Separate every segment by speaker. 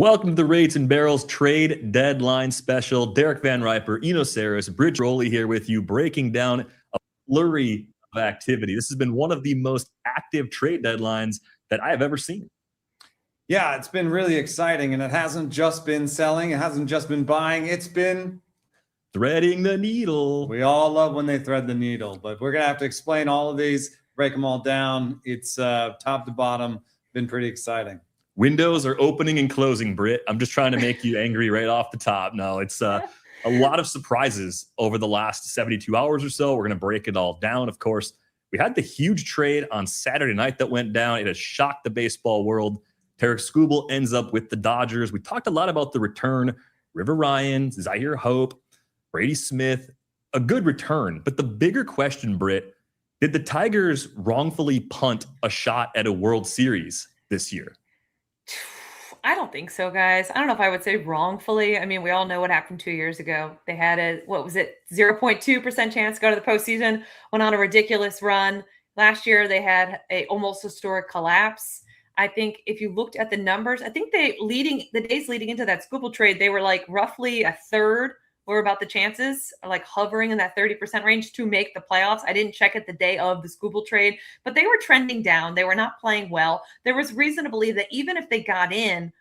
Speaker 1: Welcome to the Rates and Barrels Trade Deadline Special. Derek Van Riper, Eno Saris, Bridge Rowley here with you, breaking down a flurry of activity. This has been one of the most active trade deadlines that I have ever seen.
Speaker 2: Yeah, it's been really exciting, and it hasn't just been selling. It hasn't just been buying. It's been
Speaker 1: threading the needle.
Speaker 2: We all love when they thread the needle, but we're going to have to explain all of these, break them all down. It's top to bottom, been pretty exciting.
Speaker 1: Windows are opening and closing, Britt. I'm just trying to make you angry right off the top. No, it's a lot of surprises over the last 72 hours or so. We're going to break it all down. Of course, we had the huge trade on Saturday night that went down. It has shocked the baseball world. Tarik Skubal ends up with the Dodgers. We talked a lot about the return. River Ryan, Zaire Hope, Brady Smith, a good return. But the bigger question, Britt, did the Tigers wrongfully punt a shot at a World Series this year?
Speaker 3: I don't think so, guys. I don't know if I would say wrongfully. I mean, we all know what happened 2 years ago. They had a, 0.2% chance to go to the postseason, went on a ridiculous run. Last year, they had a almost historic collapse. I think if you looked at the numbers, I think the days leading into that Skubal trade, they were like roughly a third were about the chances, like hovering in that 30% range to make the playoffs. I didn't check it the day of the Skubal trade, but they were trending down. They were not playing well. There was reason to believe that even if they got in,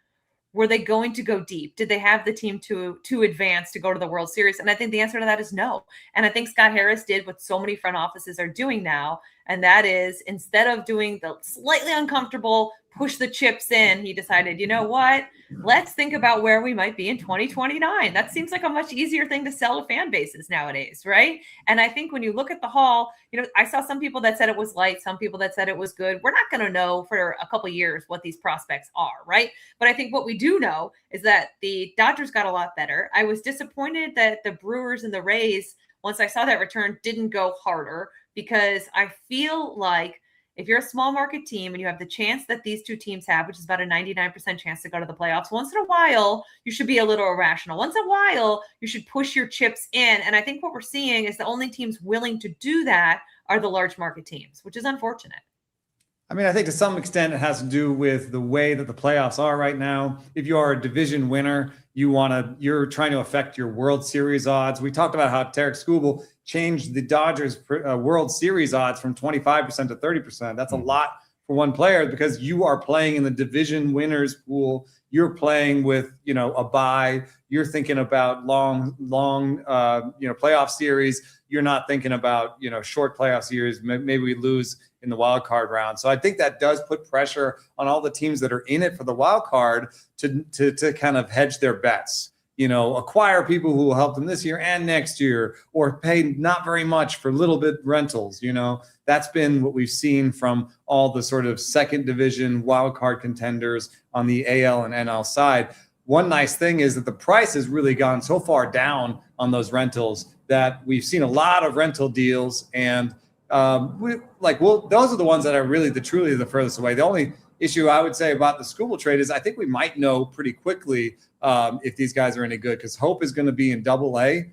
Speaker 3: were they going to go deep? Did they have the team to advance to go to the World Series? And I think the answer to that is no. And I think Scott Harris did what so many front offices are doing now. And that is, instead of doing the slightly uncomfortable, push the chips in, he decided, you know what? Let's think about where we might be in 2029. That seems like a much easier thing to sell to fan bases nowadays, right? And I think when you look at the haul, I saw some people that said it was light, some people that said it was good. We're not going to know for a couple of years what these prospects are, right? But I think what we do know is that the Dodgers got a lot better. I was disappointed that the Brewers and the Rays, once I saw that return, didn't go harder, because I feel like if you're a small market team and you have the chance that these two teams have, which is about a 99% chance to go to the playoffs, once in a while, you should be a little irrational. Once in a while, you should push your chips in. And I think what we're seeing is the only teams willing to do that are the large market teams, which is unfortunate.
Speaker 2: I mean, I think to some extent it has to do with the way that the playoffs are right now. If you are a division winner, you're trying to affect your World Series odds. We talked about how Tarik Skubal changed the Dodgers World Series odds from 25% to 30%. That's a lot for one player, because you are playing in the division winners pool. You're playing with, a bye. You're thinking about long, playoff series. You're not thinking about, short playoff series. Maybe we lose in the wild card round. So I think that does put pressure on all the teams that are in it for the wild card to kind of hedge their bets. Acquire people who will help them this year and next year, or pay not very much for little bit rentals. That's been what we've seen from all the sort of second division wildcard contenders on the AL and NL side. One nice thing is that the price has really gone so far down on those rentals that we've seen a lot of rental deals, and those are the ones that are really truly the furthest away. The only issue I would say about the Skubal trade is I think we might know pretty quickly if these guys are any good, because Hope is going to be in Double-A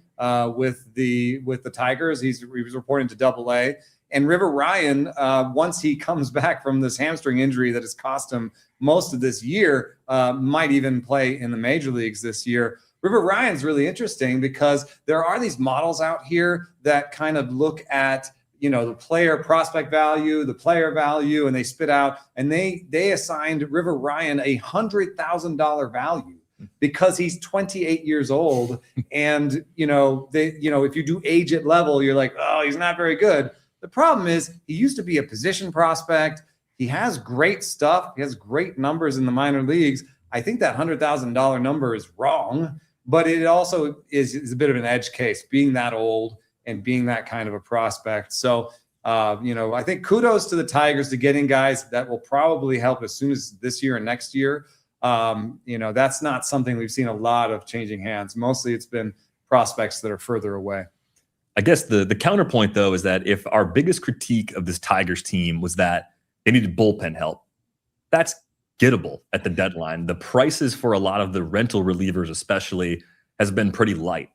Speaker 2: with the Tigers. He was reporting to Double-A, and River Ryan, once he comes back from this hamstring injury that has cost him most of this year, might even play in the major leagues this year. River Ryan's really interesting because there are these models out here that kind of look at the player prospect value, the player value, and they spit out, and they assigned River Ryan $100,000 value because he's 28 years old. And, if you do age at level, you're like, oh, he's not very good. The problem is he used to be a position prospect. He has great stuff. He has great numbers in the minor leagues. I think that $100,000 number is wrong, but it also is a bit of an edge case, being that old and being that kind of a prospect. So, I think kudos to the Tigers to getting guys that will probably help as soon as this year and next year. That's not something we've seen a lot of changing hands. Mostly it's been prospects that are further away.
Speaker 1: I guess the counterpoint, though, is that if our biggest critique of this Tigers team was that they needed bullpen help, that's gettable at the deadline. The prices for a lot of the rental relievers especially has been pretty light.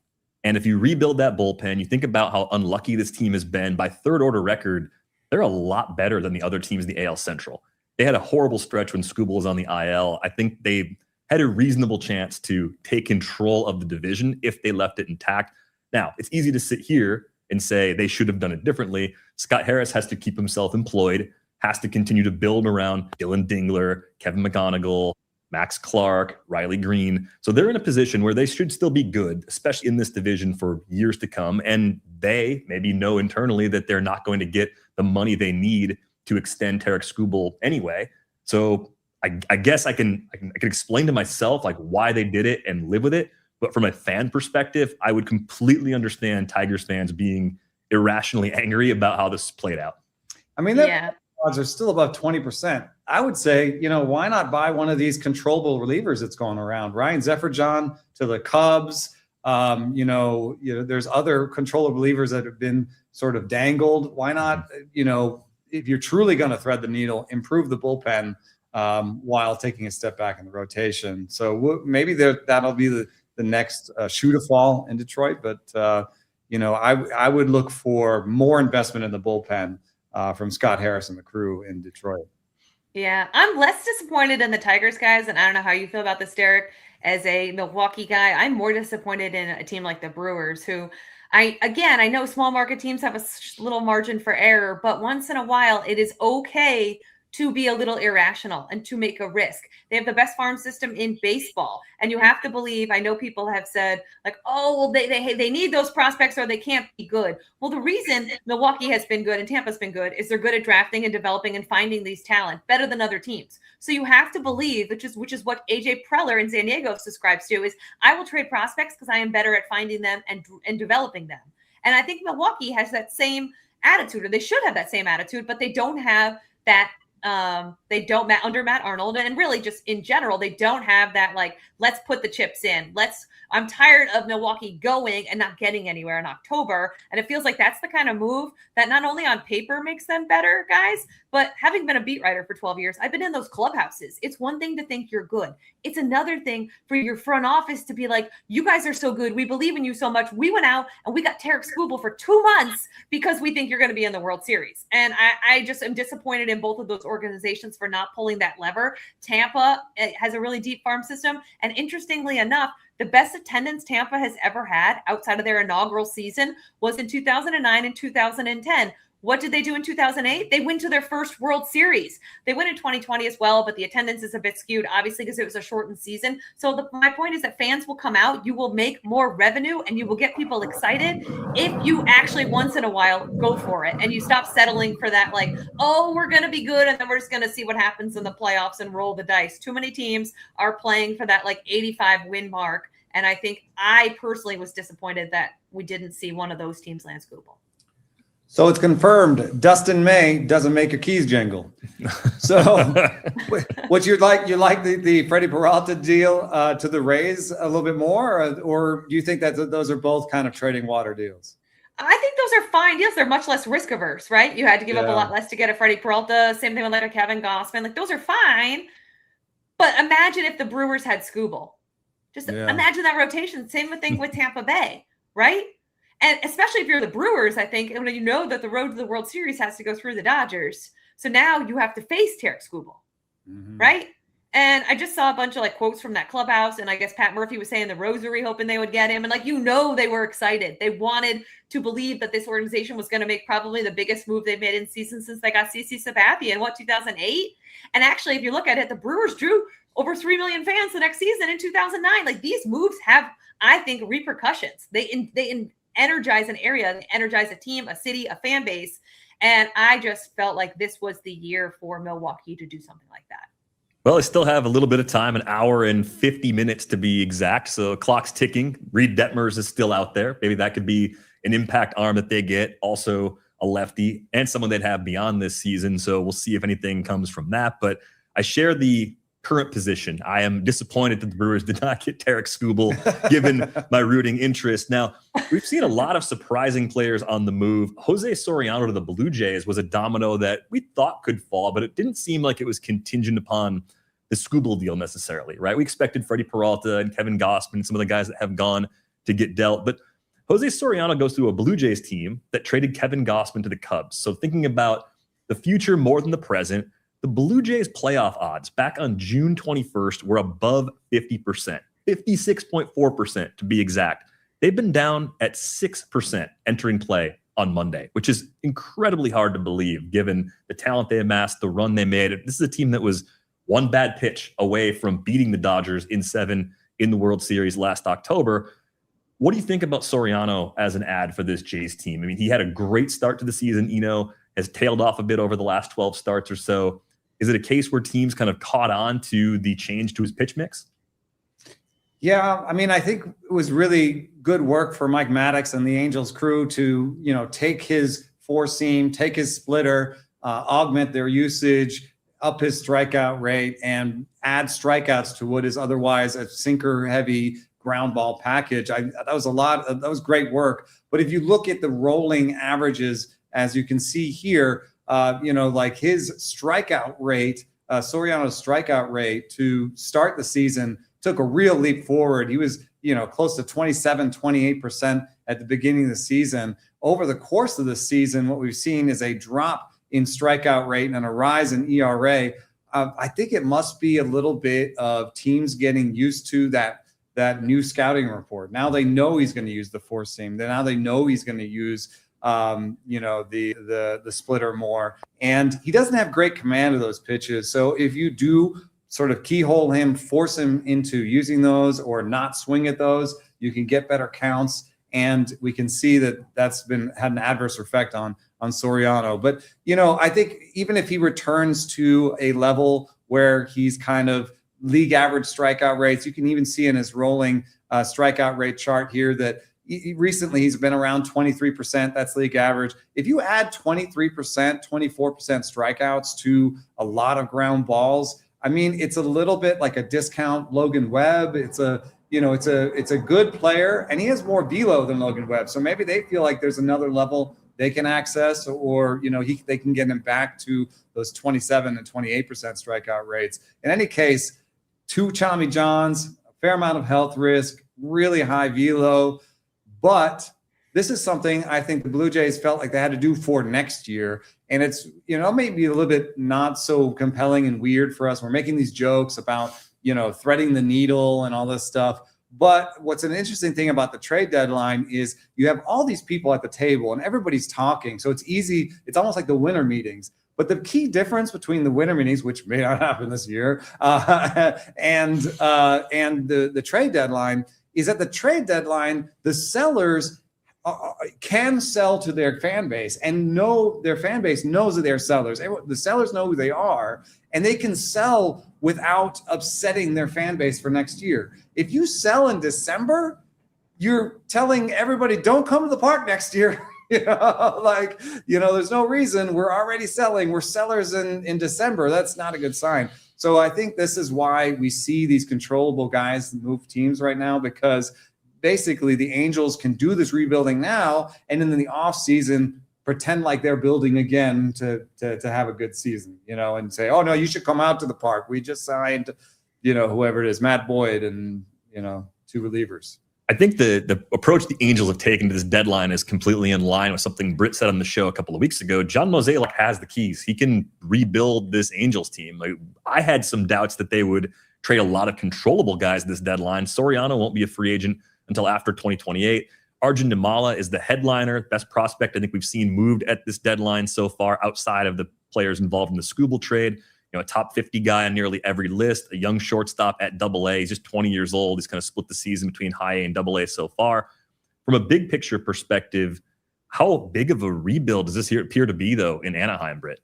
Speaker 1: And if you rebuild that bullpen, you think about how unlucky this team has been. By third order record, they're a lot better than the other teams in the AL Central. They had a horrible stretch when Skubal was on the IL. I think they had a reasonable chance to take control of the division if they left it intact. Now, it's easy to sit here and say they should have done it differently. Scott Harris has to keep himself employed, has to continue to build around Dylan Dingler, Kevin McGonigal, Max Clark, Riley Green. So they're in a position where they should still be good, especially in this division for years to come. And they maybe know internally that they're not going to get the money they need to extend Tarek Skubal anyway. So I guess I can explain to myself like why they did it and live with it. But from a fan perspective, I would completely understand Tigers fans being irrationally angry about how this played out.
Speaker 2: I mean, odds are still above 20%. I would say, why not buy one of these controllable relievers that's going around? Ryan Zefferjon to the Cubs. There's other controllable relievers that have been sort of dangled. Why not, if you're truly going to thread the needle, improve the bullpen while taking a step back in the rotation. So maybe that'll be the next shoe to fall in Detroit. But, I would look for more investment in the bullpen from Scott Harris and the crew in Detroit.
Speaker 3: Yeah, I'm less disappointed in the Tigers, guys, and I don't know how you feel about this, Derek. As a Milwaukee guy, I'm more disappointed in a team like the Brewers, who I know small market teams have a little margin for error, but once in a while, it is okay to be a little irrational and to make a risk. They have the best farm system in baseball. And you have to believe, I know people have said like, oh, well, they need those prospects or they can't be good. Well, the reason Milwaukee has been good and Tampa's been good is they're good at drafting and developing and finding these talent better than other teams. So you have to believe, which is what AJ Preller in San Diego subscribes to, is I will trade prospects because I am better at finding them and developing them. And I think Milwaukee has that same attitude, or they should have that same attitude, but they don't have that. They don't under Matt Arnold, and really just in general, they don't have that like, let's put the chips in. I'm tired of Milwaukee going and not getting anywhere in October. And it feels like that's the kind of move that not only on paper makes them better, guys, but having been a beat writer for 12 years, I've been in those clubhouses. It's one thing to think you're good. It's another thing for your front office to be like, you guys are so good. We believe in you so much. We went out and we got Tarek Skubal for 2 months because we think you're going to be in the World Series. And I just am disappointed in both of those organizations for not pulling that lever. Tampa has a really deep farm system. And interestingly enough, the best attendance Tampa has ever had outside of their inaugural season was in 2009 and 2010. What did they do in 2008? They went to their first World Series. They went in 2020 as well, but the attendance is a bit skewed, obviously, because it was a shortened season. So my point is that fans will come out, you will make more revenue, and you will get people excited if you actually once in a while go for it and you stop settling for that, like, oh, we're going to be good and then we're just going to see what happens in the playoffs and roll the dice. Too many teams are playing for that like 85 win mark. And I think I personally was disappointed that we didn't see one of those teams land Skubal.
Speaker 2: So it's confirmed Dustin May doesn't make your keys jingle. So what you like the Freddie Peralta deal to the Rays a little bit more, or do you think that those are both kind of trading water deals?
Speaker 3: I think those are fine deals. They're much less risk averse, right? You had to give up a lot less to get a Freddie Peralta. Same thing with like a Kevin Gausman. Like those are fine. But imagine if the Brewers had Skubal. Just imagine that rotation. Same thing with Tampa Bay, right? And especially if you're the Brewers, I think, and you know that the road to the World Series has to go through the Dodgers. So now you have to face Tarek Skubal, right? And I just saw a bunch of like quotes from that clubhouse. And I guess Pat Murphy was saying the Rosary hoping they would get him. And like, they were excited. They wanted to believe that this organization was going to make probably the biggest move they've made in season since they got CC Sabathia in 2008. And actually, if you look at it, the Brewers drew over 3 million fans the next season in 2009. Like these moves have, I think, repercussions. They energize an area, they energize a team, a city, a fan base. And I just felt like this was the year for Milwaukee to do something like that.
Speaker 1: Well, I still have a little bit of time, an hour and 50 minutes to be exact. So clock's ticking. Reed Detmers is still out there. Maybe that could be an impact arm that they get. Also a lefty and someone they'd have beyond this season. So we'll see if anything comes from that. But I share the current position. I am disappointed that the Brewers did not get Tarek Skubal, given my rooting interest. Now, we've seen a lot of surprising players on the move. Jose Soriano to the Blue Jays was a domino that we thought could fall, but it didn't seem like it was contingent upon the Skubal deal necessarily, right? We expected Freddie Peralta and Kevin Gausman, some of the guys that have gone to get dealt, but Jose Soriano goes to a Blue Jays team that traded Kevin Gausman to the Cubs. So thinking about the future more than the present, the The Blue Jays playoff odds back on June 21st were above 50%, 56.4% to be exact. They've been down at 6% entering play on Monday, which is incredibly hard to believe given the talent they amassed, the run they made. This is a team that was one bad pitch away from beating the Dodgers in 7 in the World Series last October. What do you think about Soriano as an ad for this Jays team? I mean, he had a great start to the season. Eno has tailed off a bit over the last 12 starts or so. Is it a case where teams kind of caught on to the change to his pitch mix?
Speaker 2: Yeah, I mean, I think it was really good work for Mike Maddox and the Angels crew to, take his four seam, take his splitter, augment their usage, up his strikeout rate, and add strikeouts to what is otherwise a sinker-heavy ground ball package. That was great work. But if you look at the rolling averages, as you can see here, like his strikeout rate, Soriano's strikeout rate to start the season took a real leap forward. He was, close to 27, 28% at the beginning of the season. Over the course of the season, what we've seen is a drop in strikeout rate and a rise in ERA. I think it must be a little bit of teams getting used to that new scouting report. Now they know he's going to use the four seam. Now they know he's going to use the splitter more, and he doesn't have great command of those pitches. So if you do sort of keyhole him, force him into using those or not swing at those, you can get better counts. And we can see that that's had an adverse effect on Soriano. But, I think even if he returns to a level where he's kind of league average strikeout rates, you can even see in his rolling strikeout rate chart here that recently he's been around 23%. That's league average. If you add 23%, 24% strikeouts to a lot of ground balls, I mean, it's a little bit like a discount Logan Webb. It's a good player, and he has more velo than Logan Webb. So maybe they feel like there's another level they can access, or they can get him back to those 27 and 28% strikeout rates. In any case, 2 Tommy Johns, a fair amount of health risk, really high velo, but this is something I think the Blue Jays felt like they had to do for next year. And it's, maybe a little bit not so compelling and weird for us. We're making these jokes about, threading the needle and all this stuff. But what's an interesting thing about the trade deadline is you have all these people at the table and everybody's talking. So it's easy. It's almost like the winter meetings. But the key difference between the winter meetings, which may not happen this year, and the trade deadline is at the trade deadline, the sellers can sell to their fan base and know their fan base knows that they're sellers. The sellers know who they are, and they can sell without upsetting their fan base for next year. If you sell in December, you're telling everybody, don't come to the park next year. There's no reason. We're already selling. We're sellers in December. That's not a good sign. So I think this is why we see these controllable guys move teams right now, because basically the Angels can do this rebuilding now, and then in the off season pretend like they're building again to have a good season, and say, oh no, you should come out to the park. We just signed, whoever it is, Matt Boyd and, 2 relievers.
Speaker 1: I think the approach the Angels have taken to this deadline is completely in line with something Britt said on the show a couple of weeks ago. John Mozeliak has the keys. He can rebuild this Angels team. I had some doubts that they would trade a lot of controllable guys this deadline. Soriano won't be a free agent until after 2028. Arjun Nimala is the headliner, best prospect I think we've seen moved at this deadline so far outside of the players involved in the Skubal trade. A top 50 guy on nearly every list, a young shortstop at Double-A. He's just 20 years old. He's kind of split the season between High A and Double-A so far. From a big picture perspective, how big of a rebuild does this appear to be, though, in Anaheim, Britt?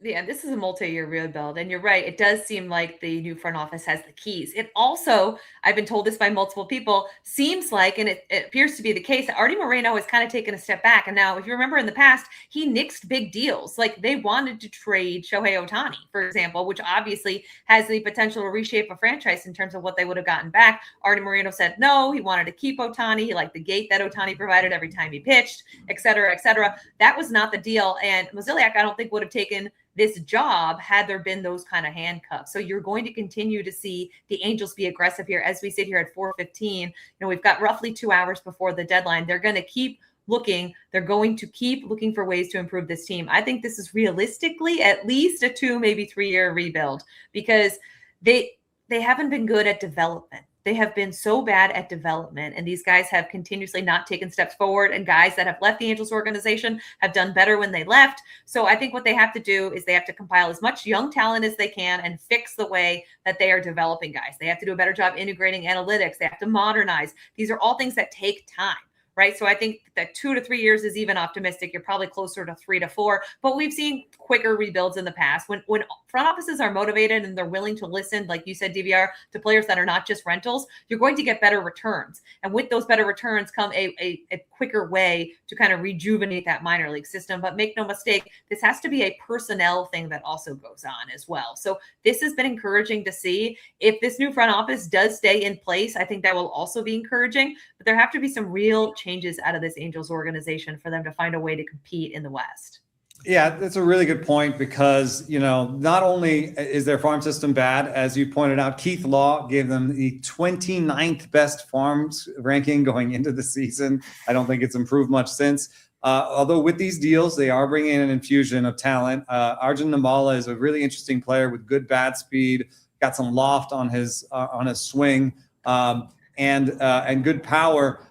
Speaker 3: Yeah, this is a multi-year rebuild, and you're right. It does seem like the new front office has the keys. It also, I've been told this by multiple people, seems like, and it appears to be the case, that Artie Moreno has kind of taken a step back. And now, if you remember in the past, he nixed big deals. Like they wanted to trade Shohei Ohtani, for example, which obviously has the potential to reshape a franchise in terms of what they would have gotten back. Artie Moreno said no. He wanted to keep Ohtani. He liked the gate that Ohtani provided every time he pitched, et cetera, et cetera. That was not the deal. And Mozeliak, I don't think, would have taken this job had there been those kind of handcuffs. So you're going to continue to see the Angels be aggressive here as we sit here at 4:15. We've got roughly 2 hours before the deadline. They're going to keep looking. They're going to keep looking for ways to improve this team. I think this is realistically at least a 2, maybe 3-year rebuild, because they haven't been good at development. They have been so bad at development, and these guys have continuously not taken steps forward, and guys that have left the Angels organization have done better when they left. So I think what they have to do is they have to compile as much young talent as they can and fix the way that they are developing guys. They have to do a better job integrating analytics. They have to modernize. These are all things that take time. Right. So I think that 2 to 3 years is even optimistic. You're probably closer to 3 to 4, but we've seen quicker rebuilds in the past. When front offices are motivated and they're willing to listen, like you said, DVR, to players that are not just rentals, you're going to get better returns. And with those better returns come a quicker way to kind of rejuvenate that minor league system. But make no mistake, this has to be a personnel thing that also goes on as well. So this has been encouraging to see. If this new front office does stay in place, I think that will also be encouraging. But there have to be some real changes out of this Angels organization for them to find a way to compete in the West.
Speaker 2: Yeah, that's a really good point, because, not only is their farm system bad, as you pointed out, Keith Law gave them the 29th best farms ranking going into the season. I don't think it's improved much since. Although with these deals, they are bringing in an infusion of talent. Arjun Nimbala is a really interesting player with good bat speed, got some loft on his swing, and good power.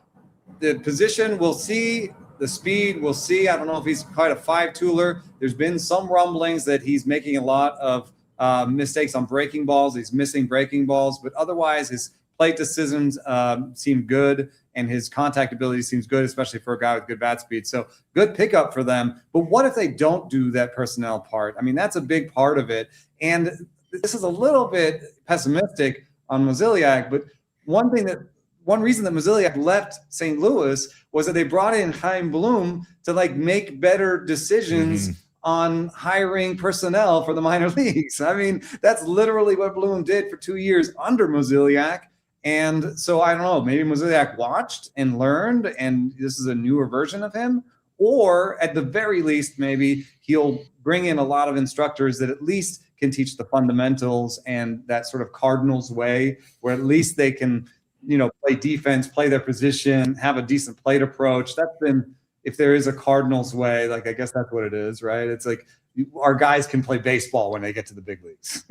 Speaker 2: The position, we'll see. The speed, we'll see. I don't know if he's quite a 5-tooler. There's been some rumblings that he's making a lot of mistakes on breaking balls. He's missing breaking balls, but otherwise his plate decisions seem good, and his contact ability seems good, especially for a guy with good bat speed. So good pickup for them. But what if they don't do that personnel part? I mean, that's a big part of it. And this is a little bit pessimistic on Mozeliak, but one reason that Mozeliak left St. Louis was that they brought in Chaim Bloom to make better decisions on hiring personnel for the minor leagues. I mean, that's literally what Bloom did for 2 years under Mozeliak. And so I don't know, maybe Mozeliak watched and learned, and this is a newer version of him, or at the very least, maybe he'll bring in a lot of instructors that at least can teach the fundamentals and that sort of Cardinals way, where at least they can play defense, play their position, have a decent plate approach. That's been, if there is a Cardinals way, I guess that's what it is, right? It's our guys can play baseball when they get to the big leagues.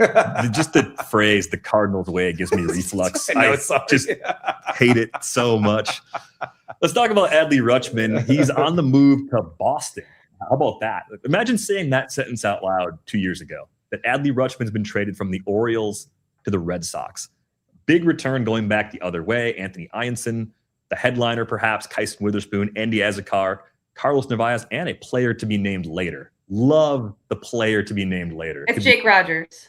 Speaker 1: Just the phrase, the Cardinals way, gives me reflux. I just hate it so much. Let's talk about Adley Rutschman. He's on the move to Boston. How about that? Imagine saying that sentence out loud 2 years ago, that Adley Rutschman's been traded from the Orioles to the Red Sox. Big return going back the other way. Anthony Ianson, the headliner perhaps, Kyson Witherspoon, Andy Azekar, Carlos Narvaez, and a player to be named later. Love the player to be named later.
Speaker 3: It's Jake Rogers.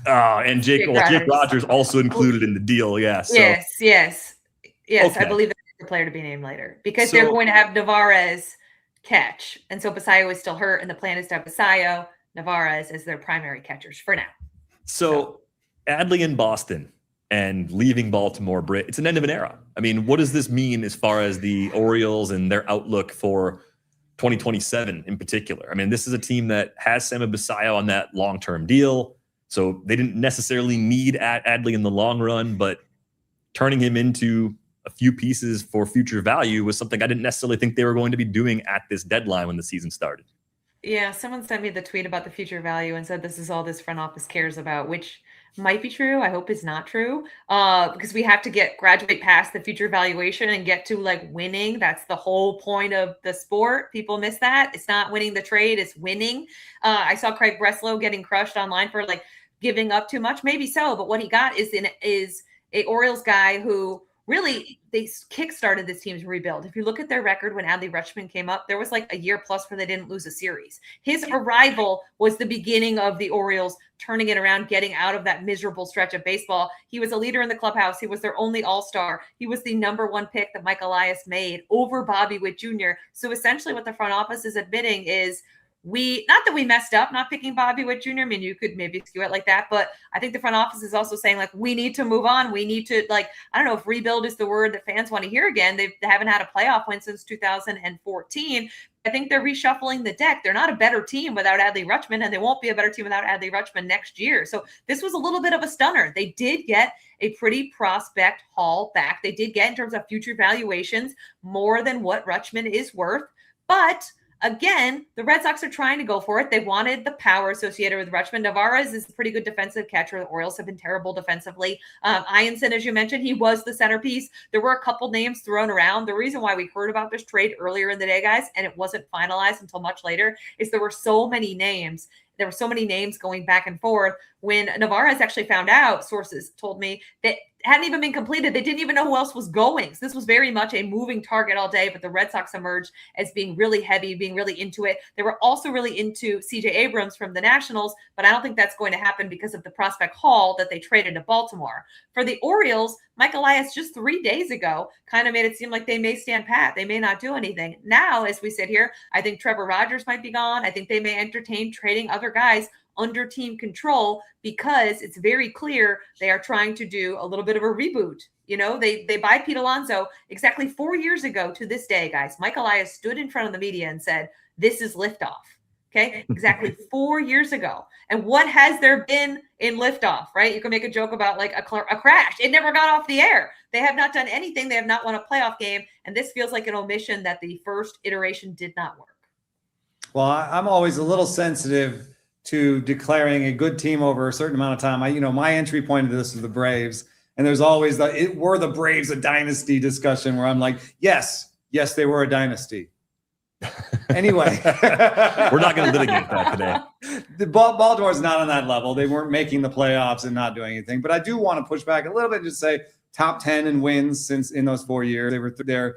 Speaker 1: And Jake Rogers also included in the deal. Yeah. So.
Speaker 3: Yes.
Speaker 1: Okay.
Speaker 3: I believe that's the player to be named later, because they're going to have Narvaez catch. And so Basayo is still hurt, and the plan is to have Basayo, Narvaez as their primary catchers for now.
Speaker 1: So Adley in Boston and leaving Baltimore, Britt, it's an end of an era. I mean, what does this mean as far as the Orioles and their outlook for 2027 in particular? I mean, this is a team that has Sammy Basayo on that long-term deal, so they didn't necessarily need Adley in the long run, but turning him into a few pieces for future value was something I didn't necessarily think they were going to be doing at this deadline when the season started.
Speaker 3: Yeah, someone sent me the tweet about the future value and said this is all this front office cares about, which might be true. I hope it's not true, because we have to graduate past the future valuation and get to winning. That's the whole point of the sport. People miss that. It's not winning the trade, it's winning. I saw Craig Breslow getting crushed online for giving up too much. Maybe so, but what he got is a Orioles guy who really, they kickstarted this team's rebuild. If you look at their record when Adley Rutschman came up, there was a year plus where they didn't lose a series. His arrival was the beginning of the Orioles turning it around, getting out of that miserable stretch of baseball. He was a leader in the clubhouse. He was their only all-star. He was the #1 pick that Mike Elias made over Bobby Witt Jr. So essentially what the front office is admitting is not that we messed up, not picking Bobby Witt Jr. I mean, you could maybe skew it like that, but I think the front office is also saying, like, we need to move on. We need to, like, I don't know if rebuild is the word that fans want to hear again. They haven't had a playoff win since 2014. I think they're reshuffling the deck. They're not a better team without Adley Rutschman, and they won't be a better team without Adley Rutschman next year. So this was a little bit of a stunner. They did get a pretty prospect haul back. They did get, in terms of future valuations, more than what Rutschman is worth. But again, the Red Sox are trying to go for it. They wanted the power associated with Rutschman. Navarez is a pretty good defensive catcher. The Orioles have been terrible defensively. Ianson, as you mentioned, he was the centerpiece. There were a couple names thrown around. The reason why we heard about this trade earlier in the day, guys, and it wasn't finalized until much later, is there were so many names. There were so many names going back and forth. When Navarez actually found out, sources told me, that hadn't even been completed. They didn't even know who else was going. So this was very much a moving target all day, but the Red Sox emerged as being really heavy, being really into it. They were also really into CJ Abrams from the Nationals, but I don't think that's going to happen because of the prospect haul that they traded to Baltimore. For the Orioles, Mike Elias just 3 days ago kind of made it seem like they may stand pat. They may not do anything. Now, as we sit here, I think Trevor Rogers might be gone. I think they may entertain trading other guys under team control, because it's very clear they are trying to do a little bit of a reboot. You know, they buy Pete Alonso exactly 4 years ago to this day, guys. Mike Elias stood in front of the media and said, this is liftoff. Okay, exactly 4 years ago. And what has there been in liftoff, right? You can make a joke about like a crash. It never got off the air. They have not done anything. They have not won a playoff game. And this feels like an omission that the first iteration did not work.
Speaker 2: Well, I'm always a little sensitive to declaring a good team over a certain amount of time. My entry point into this is the Braves. And there's always were the Braves a dynasty discussion where I'm like, yes, they were a dynasty. Anyway,
Speaker 1: we're not going to litigate that today.
Speaker 2: Baltimore's not on that level. They weren't making the playoffs and not doing anything. But I do want to push back a little bit and just say top 10 in wins since in those 4 years. They were there,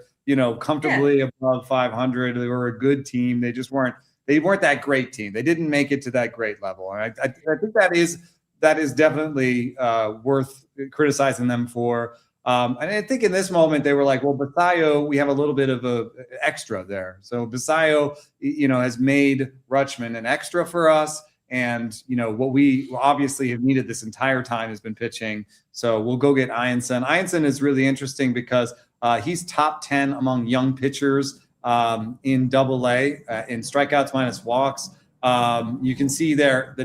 Speaker 2: comfortably above 500. They were a good team. They just weren't. They weren't that great team. They didn't make it to that great level. And I think that is definitely worth criticizing them for. And I think in this moment they were like, well, Basayo, we have a little bit of a extra there. So Basayo, has made Rutschman an extra for us. And, what we obviously have needed this entire time has been pitching. So we'll go get Ianson. Ianson is really interesting because he's top 10 among young pitchers in Double-A in strikeouts minus walks. You can see there the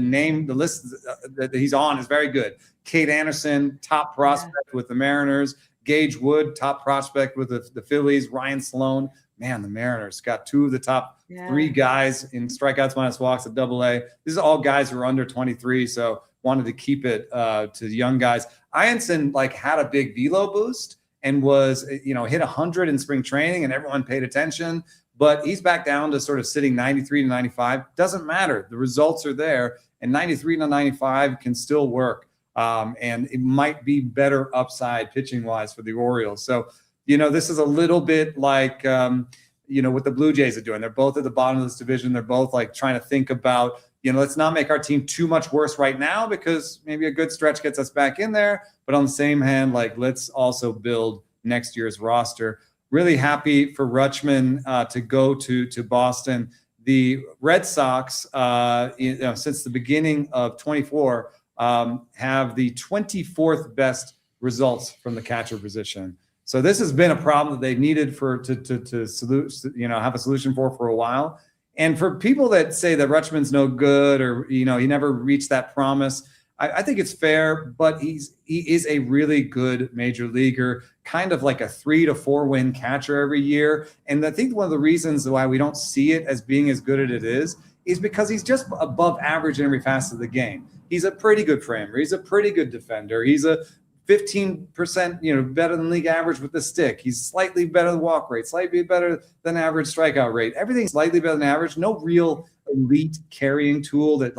Speaker 2: list that he's on is very good. Kate Anderson, top prospect with the Mariners. Gage Wood, top prospect with the Phillies. Ryan Sloan, man, the Mariners got two of the top three guys in strikeouts minus walks at Double-A. These are all guys who are under 23, so wanted to keep it to young guys. Ianson had a big velo boost and was, hit 100 in spring training, and everyone paid attention. But he's back down to sort of sitting 93 to 95. Doesn't matter. The results are there, and 93 to 95 can still work. And it might be better upside pitching-wise for the Orioles. So, this is a little bit like, what the Blue Jays are doing. They're both at the bottom of this division. They're both trying to think about, let's not make our team too much worse right now because maybe a good stretch gets us back in there. But on the same hand, let's also build next year's roster. Really happy for Rutschman to go to Boston. The Red Sox, since the beginning of 24, have the 24th best results from the catcher position. So this has been a problem that they've needed to have a solution for a while. And for people that say that Rutschman's no good or, he never reached that promise, I think it's fair, but he is a really good major leaguer, kind of like a 3 to 4 win catcher every year. And I think one of the reasons why we don't see it as being as good as it is because he's just above average in every facet of the game. He's a pretty good framer. He's a pretty good defender. He's a 15%, better than league average with the stick. He's slightly better than walk rate, slightly better than average strikeout rate. Everything's slightly better than average. No real elite carrying tool that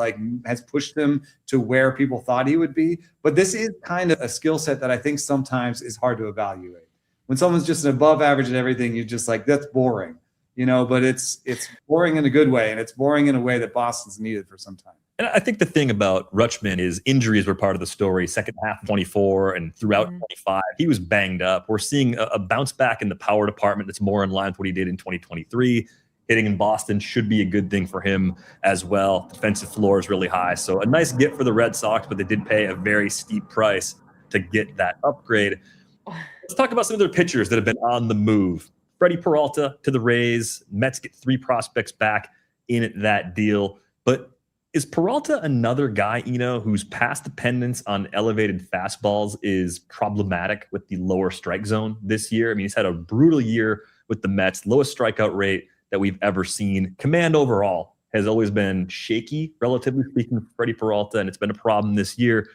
Speaker 2: has pushed him to where people thought he would be. But this is kind of a skill set that I think sometimes is hard to evaluate. When someone's just an above average at everything, you're just that's boring, but it's boring in a good way. And it's boring in a way that Boston's needed for some time.
Speaker 1: And I think the thing about Rutschman is injuries were part of the story. Second half of 24 and throughout 25, he was banged up. We're seeing a bounce back in the power department that's more in line with what he did in 2023. hitting in Boston should be a good thing for him as well. Defensive floor is really high. So a nice get for the Red Sox, but they did pay a very steep price to get that upgrade. Let's talk about some of their pitchers that have been on the move. Freddie Peralta to the Rays. Mets get 3 prospects back in that deal. But is Peralta another guy, whose past dependence on elevated fastballs is problematic with the lower strike zone this year? I mean, he's had a brutal year with the Mets, lowest strikeout rate that we've ever seen. Command overall has always been shaky, relatively speaking, for Freddie Peralta, and it's been a problem this year.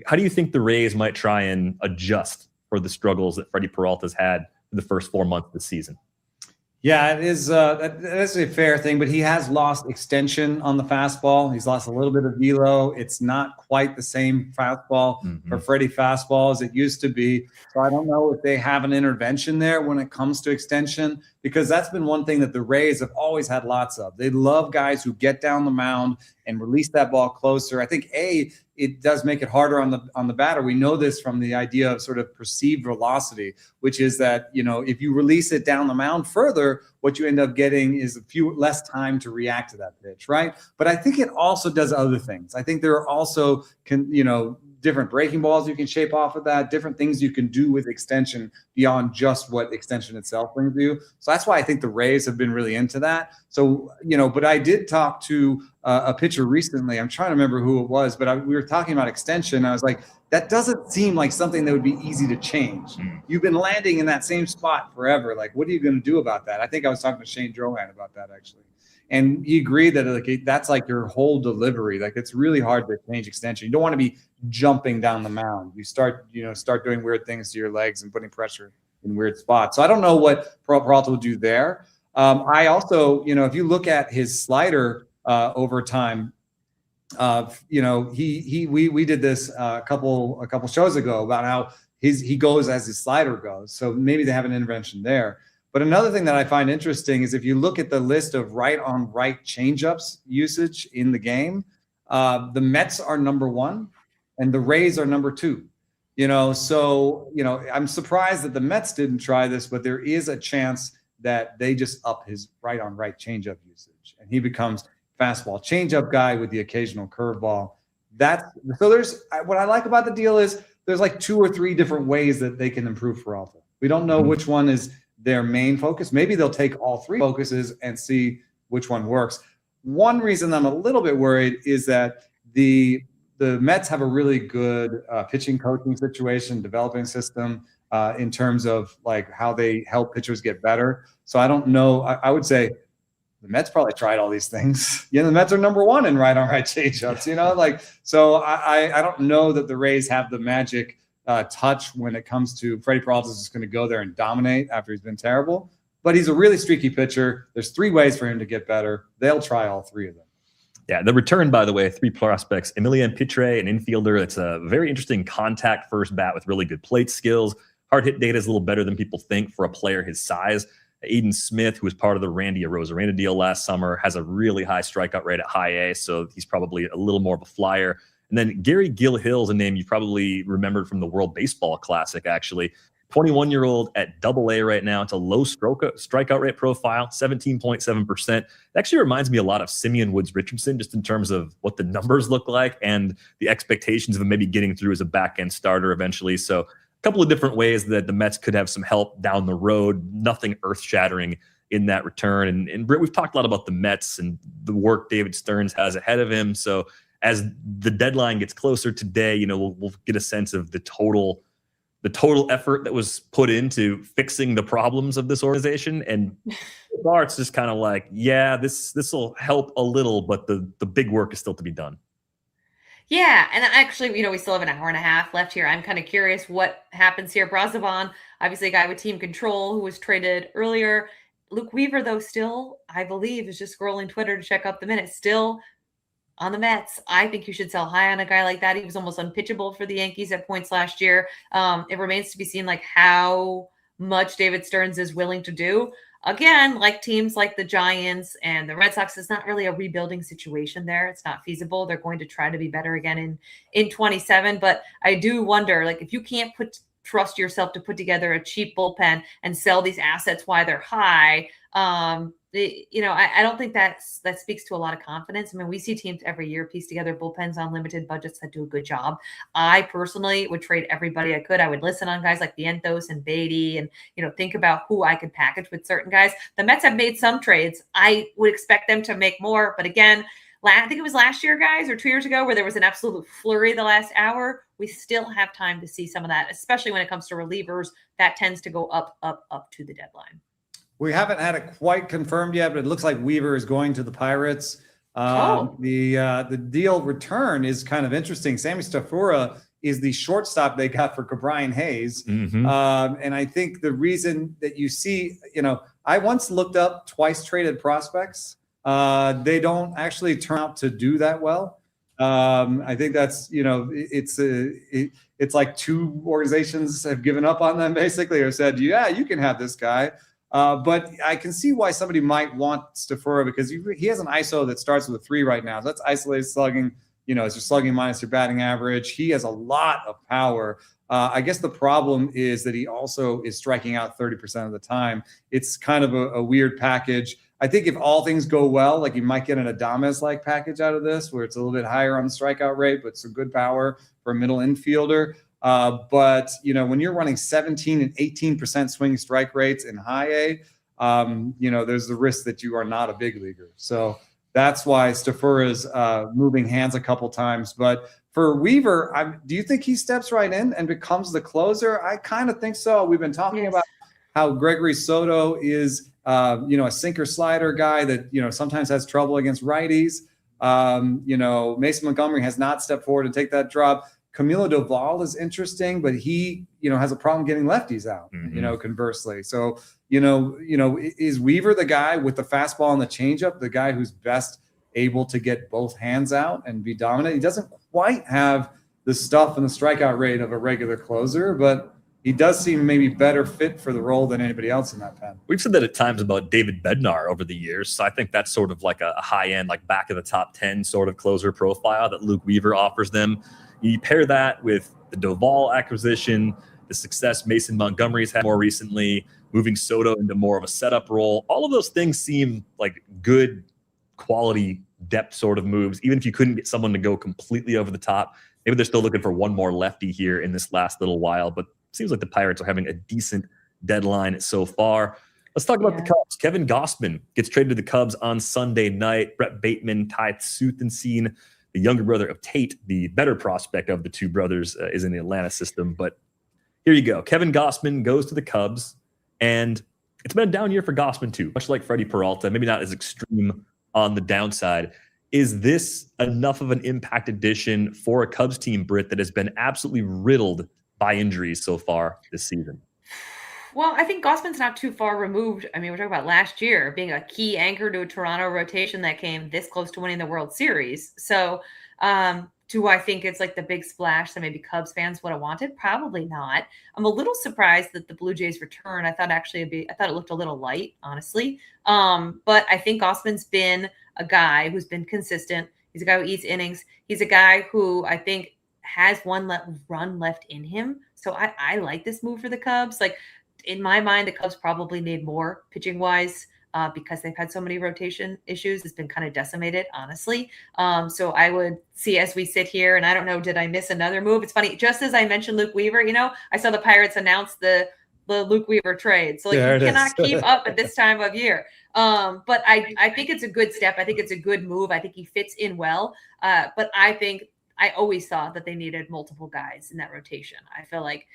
Speaker 1: How do you think the Rays might try and adjust for the struggles that Freddie Peralta's had for the first 4 months of the season?
Speaker 2: Yeah, it is. That's a fair thing, but he has lost extension on the fastball. He's lost a little bit of velo. It's not quite the same fastball for Freddie fastball as it used to be. So I don't know if they have an intervention there when it comes to extension, because that's been one thing that the Rays have always had lots of. They love guys who get down the mound and release that ball closer. I think it does make it harder on the batter. We know this from the idea of sort of perceived velocity, which is that, if you release it down the mound further, what you end up getting is less time to react to that pitch, right? But I think it also does other things. I think there are also different breaking balls you can shape off of that, different things you can do with extension beyond just what extension itself brings you. So that's why I think the Rays have been really into that. So, but I did talk to a pitcher recently. I'm trying to remember who it was, but we were talking about extension. I was like, that doesn't seem like something that would be easy to change. You've been landing in that same spot forever. Like, what are you going to do about that? I think I was talking to Shane Drohan about that, actually. And he agreed that that's like your whole delivery. Like, it's really hard to change extension. You don't want to be jumping down the mound. You start doing weird things to your legs and putting pressure in weird spots. So I don't know what Peralta will do there. I also, if you look at his slider over time, we did this a couple shows ago about how he goes as his slider goes. So maybe they have an intervention there. But another thing that I find interesting is if you look at the list of right-on-right changeups usage in the game, the Mets are number 1 and the Rays are number 2. So I'm surprised that the Mets didn't try this, but there is a chance that they just up his right-on-right changeup usage and he becomes fastball changeup guy with the occasional curveball. There's what I like about the deal is there's like 2 or 3 different ways that they can improve Peralta. We don't know which one is their main focus. Maybe they'll take all 3 focuses and see which one works. One reason I'm a little bit worried is that the Mets have a really good pitching coaching situation, developing system in terms of like how they help pitchers get better. So I don't know. I would say the Mets probably tried all these things. The Mets are number 1 in right-on-right changeups. So I don't know that the Rays have the magic touch when it comes to Freddie Peralta is just going to go there and dominate after he's been terrible. But he's a really streaky pitcher. There's 3 ways for him to get better. They'll try all 3 of them.
Speaker 1: Yeah, the return, by the way, 3 prospects. Emilian Pitre, an infielder. It's a very interesting contact first bat with really good plate skills. Hard hit data is a little better than people think for a player his size. Aiden Smith, who was part of the Randy Arozarena deal last summer, has a really high strikeout rate at high A, so he's probably a little more of a flyer. And then Gary Gilhill's a name you probably remembered from the World Baseball Classic, actually. 21-year-old at Double-A right now. It's a low strikeout rate profile, 17.7%. It actually reminds me a lot of Simeon Woods Richardson, just in terms of what the numbers look like and the expectations of him maybe getting through as a back-end starter eventually. So a couple of different ways that the Mets could have some help down the road. Nothing earth-shattering in that return. And Britt, we've talked a lot about the Mets and the work David Stearns has ahead of him. So as the deadline gets closer today, we'll get a sense of the total effort that was put into fixing the problems of this organization. And so far, it's just kind of like, yeah, this will help a little, but the big work is still to be done.
Speaker 3: Yeah, and actually, we still have an hour and a half left here. I'm kind of curious what happens here. Brazovan, obviously a guy with team control who was traded earlier. Luke Weaver, though, still, I believe, is just scrolling Twitter to check up the minutes. Still on the Mets. I think you should sell high on a guy like that. He was almost unpitchable for the Yankees at points last year. It remains to be seen like how much David Stearns is willing to do. Again, like teams like the Giants and the Red Sox, it's not really a rebuilding situation there. It's not feasible. They're going to try to be better again in 27. But I do wonder, like, if you can't trust yourself to put together a cheap bullpen and sell these assets while they're high, I don't think that speaks to a lot of confidence. I mean, we see teams every year piece together bullpens on limited budgets that do a good job. I personally would trade everybody I could. I would listen on guys like Vientos and Beatty and, think about who I could package with certain guys. The Mets have made some trades. I would expect them to make more. But again, I think it was last year, guys, or 2 years ago, where there was an absolute flurry the last hour. We still have time to see some of that, especially when it comes to relievers. That tends to go up to the deadline.
Speaker 2: We haven't had it quite confirmed yet, but it looks like Weaver is going to the Pirates. The deal return is kind of interesting. Sammy Stafura is the shortstop they got for Brian Hayes.
Speaker 1: Mm-hmm.
Speaker 2: And I think the reason that you see, I once looked up twice traded prospects. They don't actually turn out to do that well. I think that's, it's like two organizations have given up on them basically, or said, yeah, you can have this guy. But I can see why somebody might want Stafura because he has an ISO that starts with a 3 right now. So that's isolated slugging, it's your slugging minus your batting average. He has a lot of power. I guess the problem is that he also is striking out 30% of the time. It's kind of a weird package. I think if all things go well, like you might get an Adames-like package out of this, where it's a little bit higher on the strikeout rate, but some good power for a middle infielder. But when you're running 17 and 18% swing strike rates in high A, there's the risk that you are not a big leaguer. So that's why Stafura's moving hands a couple times. But for Weaver, do you think he steps right in and becomes the closer? I kind of think so. We've been talking about how Gregory Soto is, a sinker slider guy that, sometimes has trouble against righties. Mason Montgomery has not stepped forward to take that drop. Camilo Doval is interesting, but he, has a problem getting lefties out, conversely. So, is Weaver the guy with the fastball and the changeup, the guy who's best able to get both hands out and be dominant? He doesn't quite have the stuff and the strikeout rate of a regular closer, but he does seem maybe better fit for the role than anybody else in that pen.
Speaker 1: We've said that at times about David Bednar over the years. So I think that's sort of like a high-end, like back of the top 10 sort of closer profile that Luke Weaver offers them. You pair that with the Doval acquisition, the success Mason Montgomery's had more recently, moving Soto into more of a setup role. All of those things seem like good quality depth sort of moves, even if you couldn't get someone to go completely over the top. Maybe they're still looking for one more lefty here in this last little while, but it seems like the Pirates are having a decent deadline so far. Let's talk about the Cubs. Kevin Gausman gets traded to the Cubs on Sunday night. Brett Bateman, Ty Suthensen, the younger brother of Tate, the better prospect of the two brothers, is in the Atlanta system. But here you go. Kevin Gausman goes to the Cubs, and it's been a down year for Gausman too, much like Freddie Peralta, maybe not as extreme on the downside. Is this enough of an impact addition for a Cubs team, Britt, that has been absolutely riddled by injuries so far this season?
Speaker 3: Well, I think Gausman's not too far removed. I mean, we're talking about last year being a key anchor to a Toronto rotation that came this close to winning the World Series. So do I think it's like the big splash that maybe Cubs fans would have wanted? Probably not. I'm a little surprised that the Blue Jays return. I thought it looked a little light, honestly. But I think Gausman's been a guy who's been consistent. He's a guy who eats innings. He's a guy who I think has one run left in him. So I like this move for the Cubs. Like, in my mind, the Cubs probably need more pitching wise because they've had so many rotation issues. It's been kind of decimated, honestly. So I would see as we sit here, and I don't know, did I miss another move? It's funny. Just as I mentioned Luke Weaver, I saw the Pirates announce the Luke Weaver trade. So you cannot keep up at this time of year. But I think it's a good step. I think it's a good move. I think he fits in well. But I always thought that they needed multiple guys in that rotation. I feel like,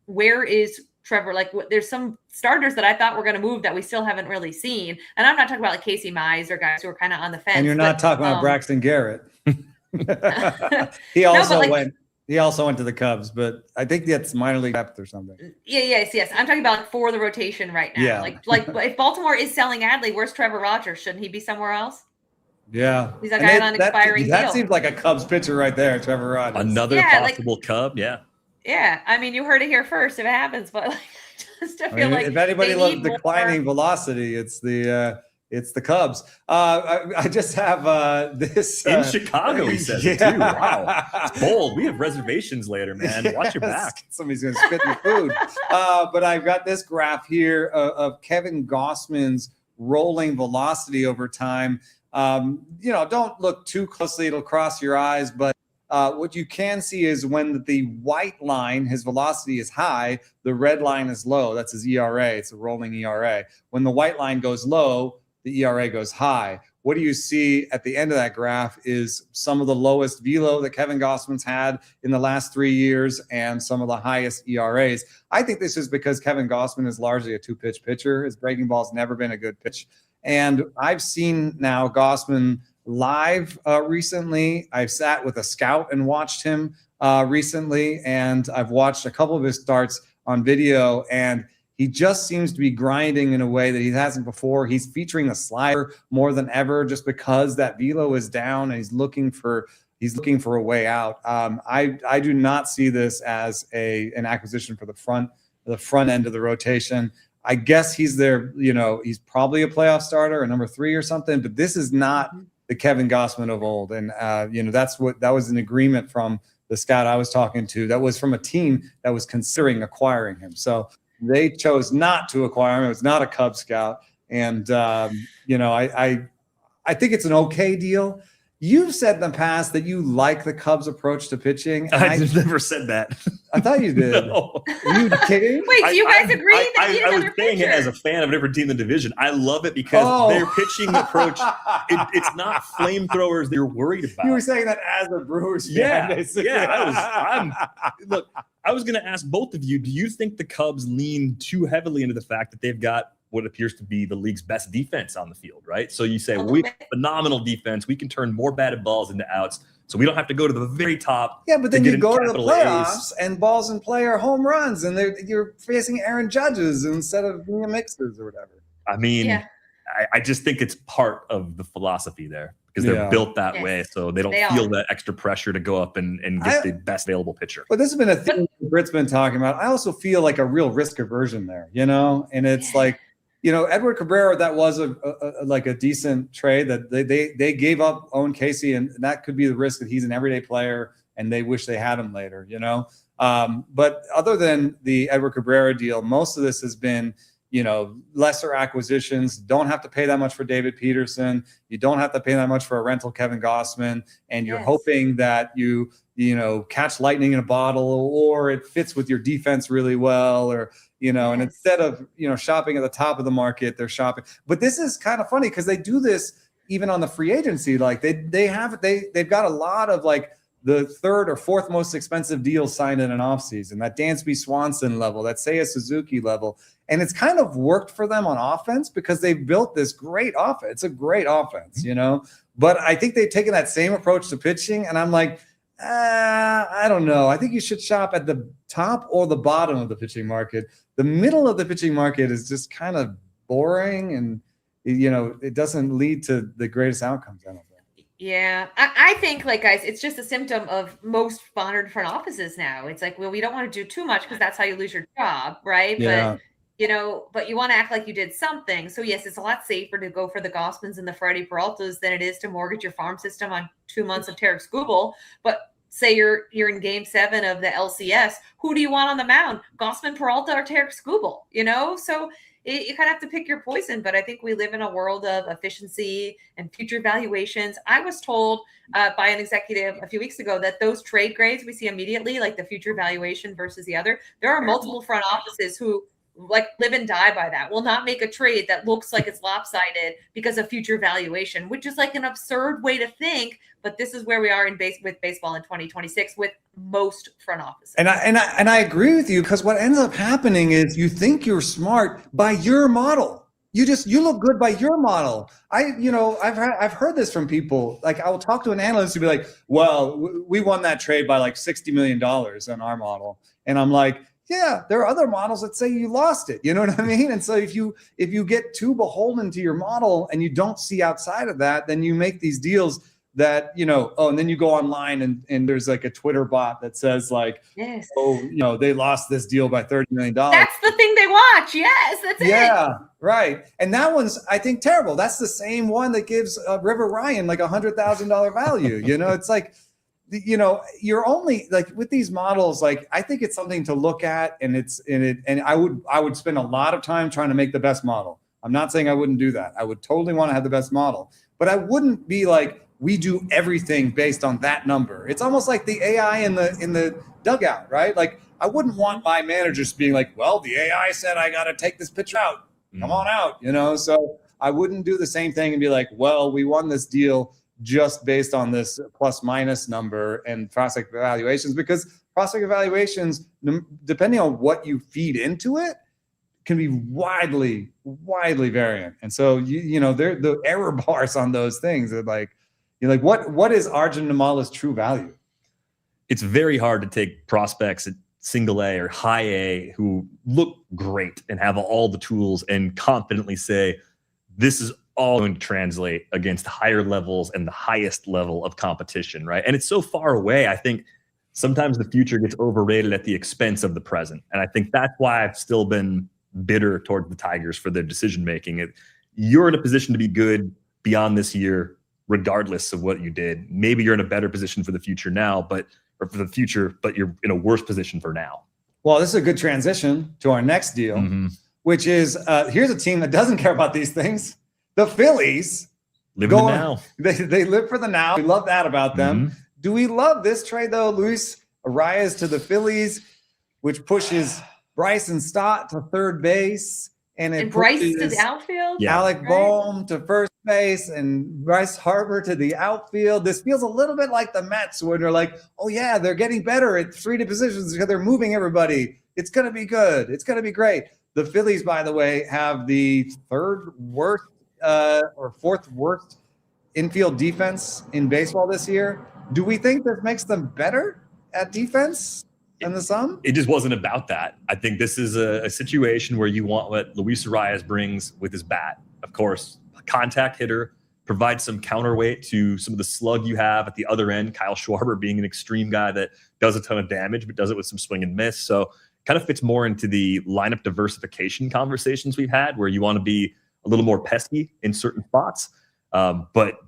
Speaker 3: where is Trevor? Like, there's some starters that I thought were going to move that we still haven't really seen. And I'm not talking about like Casey Mize or guys who are kind of on the fence.
Speaker 2: And you're not talking about Braxton Garrett. He also went to the Cubs, but I think that's minor league depth or something.
Speaker 3: Yes. I'm talking about for the rotation right now.
Speaker 2: Yeah.
Speaker 3: Like if Baltimore is selling Adley, where's Trevor Rogers? Shouldn't he be somewhere else?
Speaker 2: Yeah.
Speaker 3: He's a guy on an expiring deal.
Speaker 2: That seems like a Cubs pitcher right there, Trevor Rogers.
Speaker 1: Another possible Cub, yeah.
Speaker 3: Yeah, I mean, you heard it here first if it happens, but I feel like
Speaker 2: if anybody loves declining velocity, it's the Cubs. I just have this
Speaker 1: in Chicago. He says it too. Wow, it's bold. We have reservations later, man. Watch your back.
Speaker 2: Somebody's gonna spit in the food. But I've got this graph here of Kevin Gausman's rolling velocity over time. Don't look too closely. It'll cross your eyes, but what you can see is when the white line, his velocity is high, the red line is low. That's his ERA. It's a rolling ERA. When the white line goes low, the ERA goes high. What do you see at the end of that graph is some of the lowest velo that Kevin Gausman's had in the last 3 years and some of the highest ERAs. I think this is because Kevin Gausman is largely a two-pitch pitcher. His breaking ball's never been a good pitch. And I've seen now Gausman live recently. I've sat with a scout and watched him recently, and I've watched a couple of his starts on video, and he just seems to be grinding in a way that he hasn't before. He's featuring the slider more than ever just because that velo is down, and he's looking for a way out. I do not see this as an acquisition for the front end of the rotation. I guess he's there, he's probably a playoff starter, a number 3 or something, but this is not the Kevin Gausman of old. And, that was an agreement from the scout I was talking to. That was from a team that was considering acquiring him. So they chose not to acquire him. It was not a Cub scout. And, I think it's an okay deal. You've said in the past that you like the Cubs' approach to pitching.
Speaker 1: I've never said that.
Speaker 2: I thought you did.
Speaker 1: No.
Speaker 2: Are you kidding?
Speaker 3: Wait, do you guys agree that you need
Speaker 1: I was
Speaker 3: another
Speaker 1: saying
Speaker 3: pitcher?
Speaker 1: it as a fan of a different team in the division. I love it because their pitching approach, it's not flamethrowers that you're worried about.
Speaker 2: You were saying that as a Brewers fan, basically.
Speaker 1: Look, I was going to ask both of you, do you think the Cubs lean too heavily into the fact that they've got what appears to be the league's best defense on the field, right? So you say, we phenomenal defense. We can turn more batted balls into outs. So we don't have to go to the very top.
Speaker 2: Yeah, but then you go to the playoffs
Speaker 1: A's.
Speaker 2: and balls in play are home runs, and you're facing Aaron Judges instead of mixers or whatever.
Speaker 1: I mean, I just think it's part of the philosophy there because they're built that way. So they don't feel that extra pressure to go up and get the best available pitcher.
Speaker 2: But this has been a thing Britt's been talking about. I also feel like a real risk aversion there, and it's like, Edward Cabrera, that was a decent trade that they gave up Owen Casey, and that could be the risk that he's an everyday player and they wish they had him later, But other than the Edward Cabrera deal, most of this has been, lesser acquisitions. Don't have to pay that much for David Peterson. You don't have to pay that much for a rental Kevin Gausman, and you're hoping that you catch lightning in a bottle, or it fits with your defense really well, or and instead of shopping at the top of the market, they're shopping. But this is kind of funny because they do this even on the free agency. Like they've got a lot of like the third or fourth most expensive deals signed in an offseason, that Dansby Swanson level, that Seiya Suzuki level. And it's kind of worked for them on offense because they've built this great offense. It's a great offense, But I think they've taken that same approach to pitching. And I'm like, I don't know. I think you should shop at the top or the bottom of the pitching market. The middle of the pitching market is just kind of boring, and it doesn't lead to the greatest outcomes. I don't think.
Speaker 3: Yeah, I think, guys, it's just a symptom of most modern front offices now. It's like, well, we don't want to do too much because that's how you lose your job, right?
Speaker 2: Yeah.
Speaker 3: But you want to act like you did something. So yes, it's a lot safer to go for the Gausmans and the Freddie Peraltas than it is to mortgage your farm system on 2 months of Tarek Skubal. But say you're in Game 7 of the LCS, who do you want on the mound? Gausman, Peralta, or Tarek Skubal? So you kind of have to pick your poison. But I think we live in a world of efficiency and future valuations. I was told by an executive a few weeks ago that those trade grades we see immediately, like the future valuation versus the other, there are multiple front offices who live and die by that. Will not make a trade that looks like it's lopsided because of future valuation, which is like an absurd way to think. But this is where we are with baseball in 2026 with most front offices. And
Speaker 2: I agree with you, because what ends up happening is you think you're smart by your model. You look good by your model. I've heard this from people. Like, I will talk to an analyst who'll be like, "Well, we won that trade by like $60 million on our model," and I'm like, yeah, there are other models that say you lost it. You know what I mean? And so if you get too beholden to your model and you don't see outside of that, then you make these deals that, and then you go online and there's like a Twitter bot that says like,
Speaker 3: yes,
Speaker 2: they lost this deal by $30 million.
Speaker 3: That's the thing they watch. Yes, that's it.
Speaker 2: Yeah, right. And that one's, I think, terrible. That's the same one that gives River Ryan like $100,000 value. It's like, you're only like with these models, like I think it's something to look at, and I would spend a lot of time trying to make the best model. I'm not saying I wouldn't do that. I would totally want to have the best model, but I wouldn't be like, we do everything based on that number. It's almost like the AI in the dugout, right? Like, I wouldn't want my managers being like, well, the AI said I got to take this pitcher out. Come on out, So I wouldn't do the same thing and be like, well, we won this deal just based on this plus minus number and prospect evaluations, because prospect evaluations, depending on what you feed into it, can be widely variant. And so, the error bars on those things are like, you're like, what is Arjun Nimala's true value?
Speaker 1: It's very hard to take prospects at single A or high A who look great and have all the tools and confidently say, this is all going to translate against higher levels and the highest level of competition, right? And it's so far away. I think sometimes the future gets overrated at the expense of the present. And I think that's why I've still been bitter towards the Tigers for their decision making. You're in a position to be good beyond this year, regardless of what you did. Maybe you're in a better position for the future now, but you're in a worse position for now.
Speaker 2: Well, this is a good transition to our next deal, which is here's a team that doesn't care about these things. The Phillies.
Speaker 1: Live in the now.
Speaker 2: They live for the now. We love that about them. Do we love this trade, though? Luis Arias to the Phillies, which pushes Bryson Stott to third base. And
Speaker 3: Bryce to the outfield?
Speaker 2: Yeah. Alec Boehm to first base and Bryce Harper to the outfield. This feels a little bit like the Mets, where they're like, oh, yeah, they're getting better at 3 positions because they're moving everybody. It's going to be good. It's going to be great. The Phillies, by the way, have the third worst or fourth worst infield defense in baseball this year. Do we think this makes them better at defense than the sum?
Speaker 1: It just wasn't about that. I think this is a situation where you want what Luis Arias brings with his bat. Of course, a contact hitter, provide some counterweight to some of the slug you have at the other end. Kyle Schwarber being an extreme guy that does a ton of damage, but does it with some swing and miss. So kind of fits more into the lineup diversification conversations we've had, where you want to be a little more pesky in certain spots. But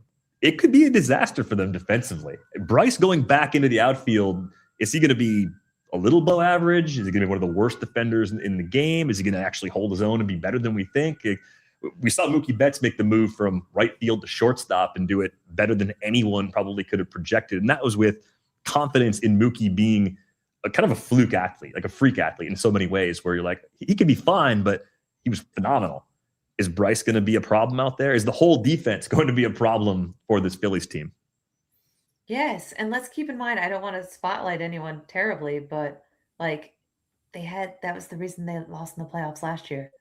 Speaker 1: it could be a disaster for them defensively. Bryce going back into the outfield, is he going to be a little below average? Is he going to be one of the worst defenders in the game? Is he going to actually hold his own and be better than we think? We saw Mookie Betts make the move from right field to shortstop and do it better than anyone probably could have projected. And that was with confidence in Mookie being a kind of a fluke athlete, like a freak athlete in so many ways, where you're like, he could be fine, but he was phenomenal. Is Bryce going to be a problem out there? Is the whole defense going to be a problem for this Phillies team?
Speaker 3: Yes. And let's keep in mind, I don't want to spotlight anyone terribly, but like that was the reason they lost in the playoffs last year.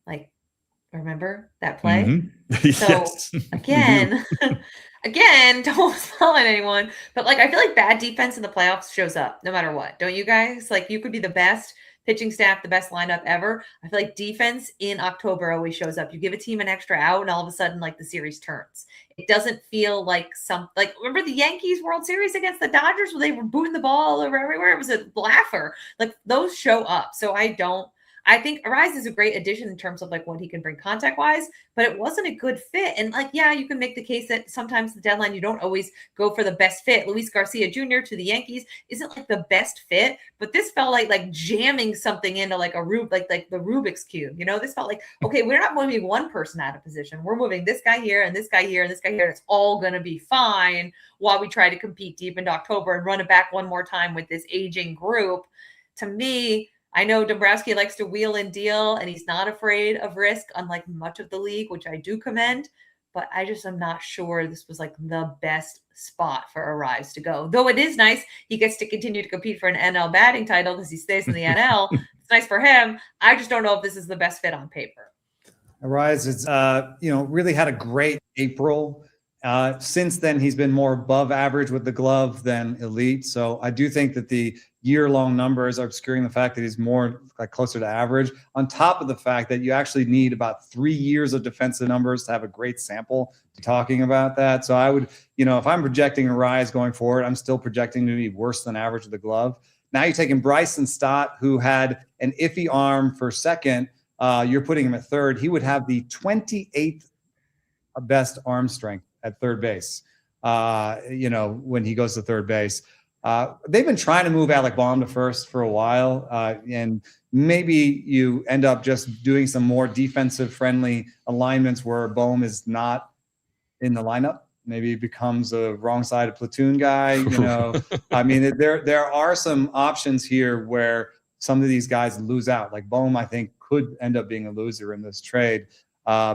Speaker 3: Like, remember that play?
Speaker 1: Mm-hmm.
Speaker 3: So
Speaker 1: yes.
Speaker 3: again, don't spotlight anyone, but like, I feel like bad defense in the playoffs shows up no matter what. Don't you guys? Like, you could be the best pitching staff, the best lineup ever. I feel like defense in October always shows up. You give a team an extra out and all of a sudden, like, the series turns. It doesn't feel like remember the Yankees World Series against the Dodgers where they were booting the ball over everywhere? It was a laugher. Like, those show up. So I think Arias is a great addition in terms of like what he can bring contact wise, but it wasn't a good fit. And like, yeah, you can make the case that sometimes the deadline, you don't always go for the best fit. Luis Garcia Jr. to the Yankees isn't like the best fit, but this felt like jamming something into like like the Rubik's Cube. This felt like, okay, we're not moving one person out of position. We're moving this guy here and this guy here and this guy here. And it's all going to be fine while we try to compete deep into October and run it back one more time with this aging group. To me, I know Dombrowski likes to wheel and deal, and he's not afraid of risk, unlike much of the league, which I do commend. But I just am not sure this was like the best spot for Arias to go. Though it is nice, he gets to continue to compete for an NL batting title because he stays in the NL. It's nice for him. I just don't know if this is the best fit on paper.
Speaker 2: Arias is, really had a great April. Since then, he's been more above average with the glove than elite. So I do think that the year-long numbers are obscuring the fact that he's more like closer to average, on top of the fact that you actually need about 3 years of defensive numbers to have a great sample to talking about that. So I would, if I'm projecting Arias going forward, I'm still projecting to be worse than average with the glove. Now you're taking Bryson Stott, who had an iffy arm for second. You're putting him at third. He would have the 28th best arm strength at third base, when he goes to third base. They've been trying to move Alec Baum to first for a while, and maybe you end up just doing some more defensive-friendly alignments where Baum is not in the lineup. Maybe he becomes a wrong side of platoon guy. I mean, there are some options here where some of these guys lose out. Like Baum, I think, could end up being a loser in this trade.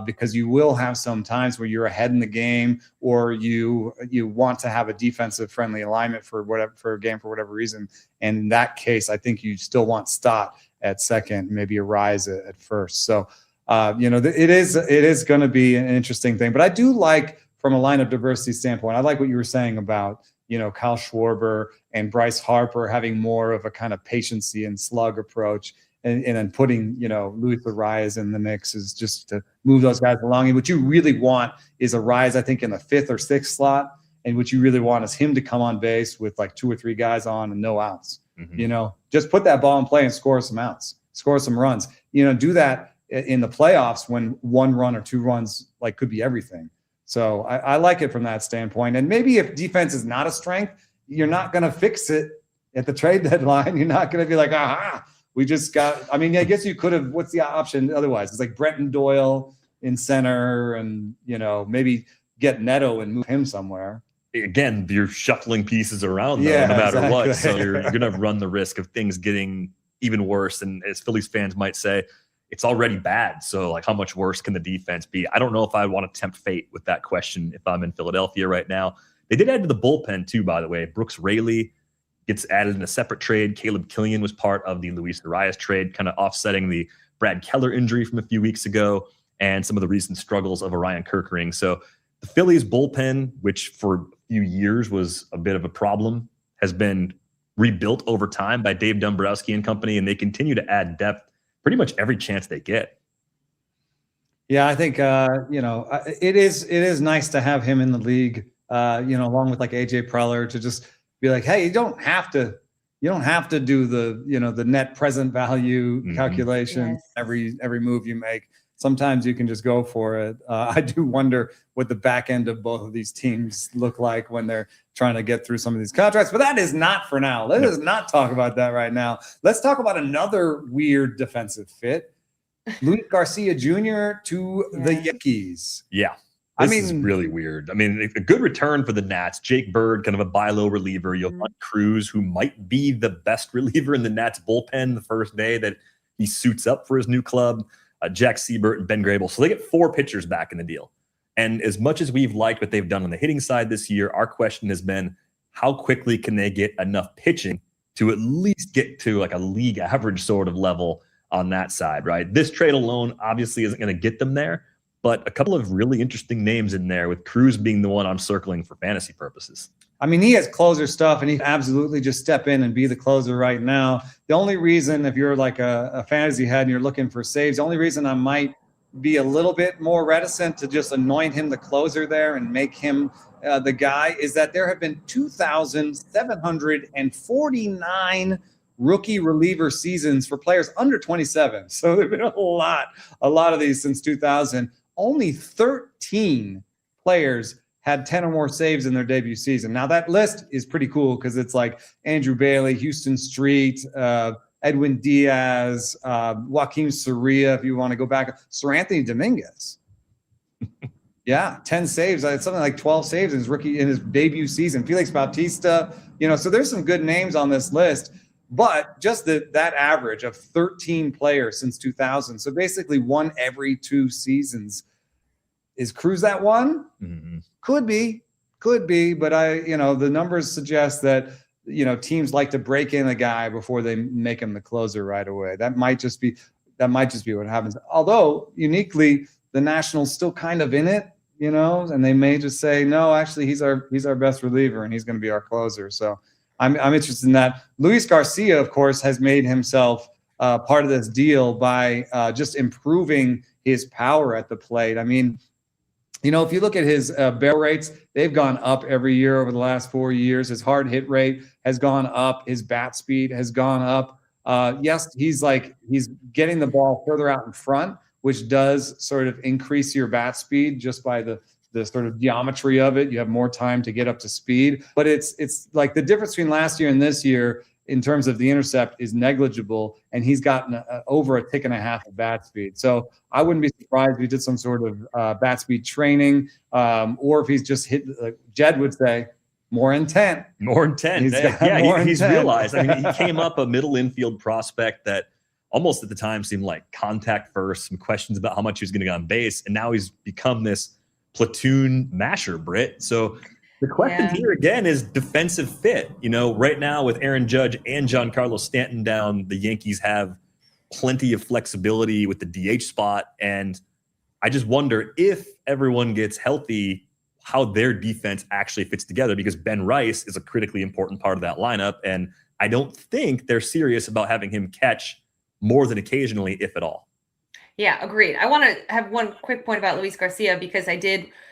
Speaker 2: Because you will have some times where you're ahead in the game, or you want to have a defensive friendly alignment for a game for whatever reason. And in that case, I think you still want Stott at second, maybe a Rise at first. So it is going to be an interesting thing. But I do like, from a lineup diversity standpoint, I like what you were saying about Kyle Schwarber and Bryce Harper having more of a kind of patiency and slug approach. And then putting, Luis Arias in the mix is just to move those guys along. And what you really want is Arias, I think, in the 5th or 6th slot. And what you really want is him to come on base with like 2 or 3 guys on and no outs. Mm-hmm. Just put that ball in play and score some outs, score some runs. Do that in the playoffs when 1 run or 2 runs could be everything. So I like it from that standpoint. And maybe if defense is not a strength, you're not going to fix it at the trade deadline. You're not going to be like, aha. We just got, I guess you could have, what's the option otherwise? It's like Brenton Doyle in center and, maybe get Neto and move him somewhere.
Speaker 1: Again, you're shuffling pieces around though, no matter what. So you're going to run the risk of things getting even worse. And as Phillies fans might say, it's already bad. So how much worse can the defense be? I don't know if I want to tempt fate with that question if I'm in Philadelphia right now. They did add to the bullpen too, by the way. Brooks Raley gets added in a separate trade. Caleb Killian was part of the Luis Arias trade, kind of offsetting the Brad Keller injury from a few weeks ago and some of the recent struggles of Orion Kerkering. So the Phillies bullpen, which for a few years was a bit of a problem, has been rebuilt over time by Dave Dombrowski and company, and they continue to add depth pretty much every chance they get.
Speaker 2: Yeah, I think it is nice to have him in the league, along with AJ Preller, to just be like, hey, you don't have to do the net present value calculation every move you make. Sometimes you can just go for it. I do wonder what the back end of both of these teams look like when they're trying to get through some of these contracts, but that is not for now. Let us not talk about that right now. Let's talk about another weird defensive fit. Luis Garcia Jr. to the Yankees.
Speaker 1: Yeah. This is really weird. A good return for the Nats. Jake Bird, kind of a buy low reliever. Yohan Cruz, who might be the best reliever in the Nats bullpen the first day that he suits up for his new club. Jack Siebert and Ben Grable. So they get 4 pitchers back in the deal. And as much as we've liked what they've done on the hitting side this year, our question has been, how quickly can they get enough pitching to at least get to a league average sort of level on that side, right? This trade alone obviously isn't going to get them there. But a couple of really interesting names in there, with Cruz being the one I'm circling for fantasy purposes.
Speaker 2: He has closer stuff, and he can absolutely just step in and be the closer right now. The only reason, if you're a fantasy head and you're looking for saves, the only reason I might be a little bit more reticent to just anoint him the closer there and make him the guy is that there have been 2,749 rookie reliever seasons for players under 27. So there have been a lot of these since 2000. Only 13 players had 10 or more saves in their debut season. Now, that list is pretty cool because it's Andrew Bailey, Houston Street, Edwin Diaz, Joaquin Soria, if you want to go back, Sir Anthony Dominguez. Yeah, 10 saves. Something like 12 saves in his debut season. Felix Bautista, so there's some good names on this list. But just that average of 13 players since 2000. So basically 1 every 2 seasons. Is Cruz that one? Mm-hmm. Could be. But the numbers suggest that, teams like to break in a guy before they make him the closer right away. That might just be what happens. Although uniquely, the Nationals still kind of in it, and they may just say, no, actually he's our best reliever and he's going to be our closer. So I'm interested in that. Luis Garcia, of course, has made himself part of this deal by just improving his power at the plate. If you look at his barrel rates, they've gone up every year over the last 4 years. His hard hit rate has gone up. His bat speed has gone up. Yes, he's getting the ball further out in front, which does sort of increase your bat speed just by the the sort of geometry of it. You have more time to get up to speed, but it's like the difference between last year and this year in terms of the intercept is negligible, and he's gotten over a tick and a half of bat speed. So I wouldn't be surprised if he did some sort of bat speed training, or if he's just hit, like Jed would say, more intent.
Speaker 1: More intent. He's realized. I mean, he came up a middle infield prospect that almost at the time seemed like contact first, some questions about how much he was going to get on base, and now he's become this platoon masher, Britt. So the question here again is defensive fit. You know, right now with Aaron Judge and Giancarlo Stanton down, the Yankees have plenty of flexibility with the DH spot. And I just wonder if everyone gets healthy, how their defense actually fits together, because Ben Rice is a critically important part of that lineup. And I don't think they're serious about having him catch more than occasionally, if at all.
Speaker 3: Yeah, agreed. I want to have one quick point about Luis Garcia, because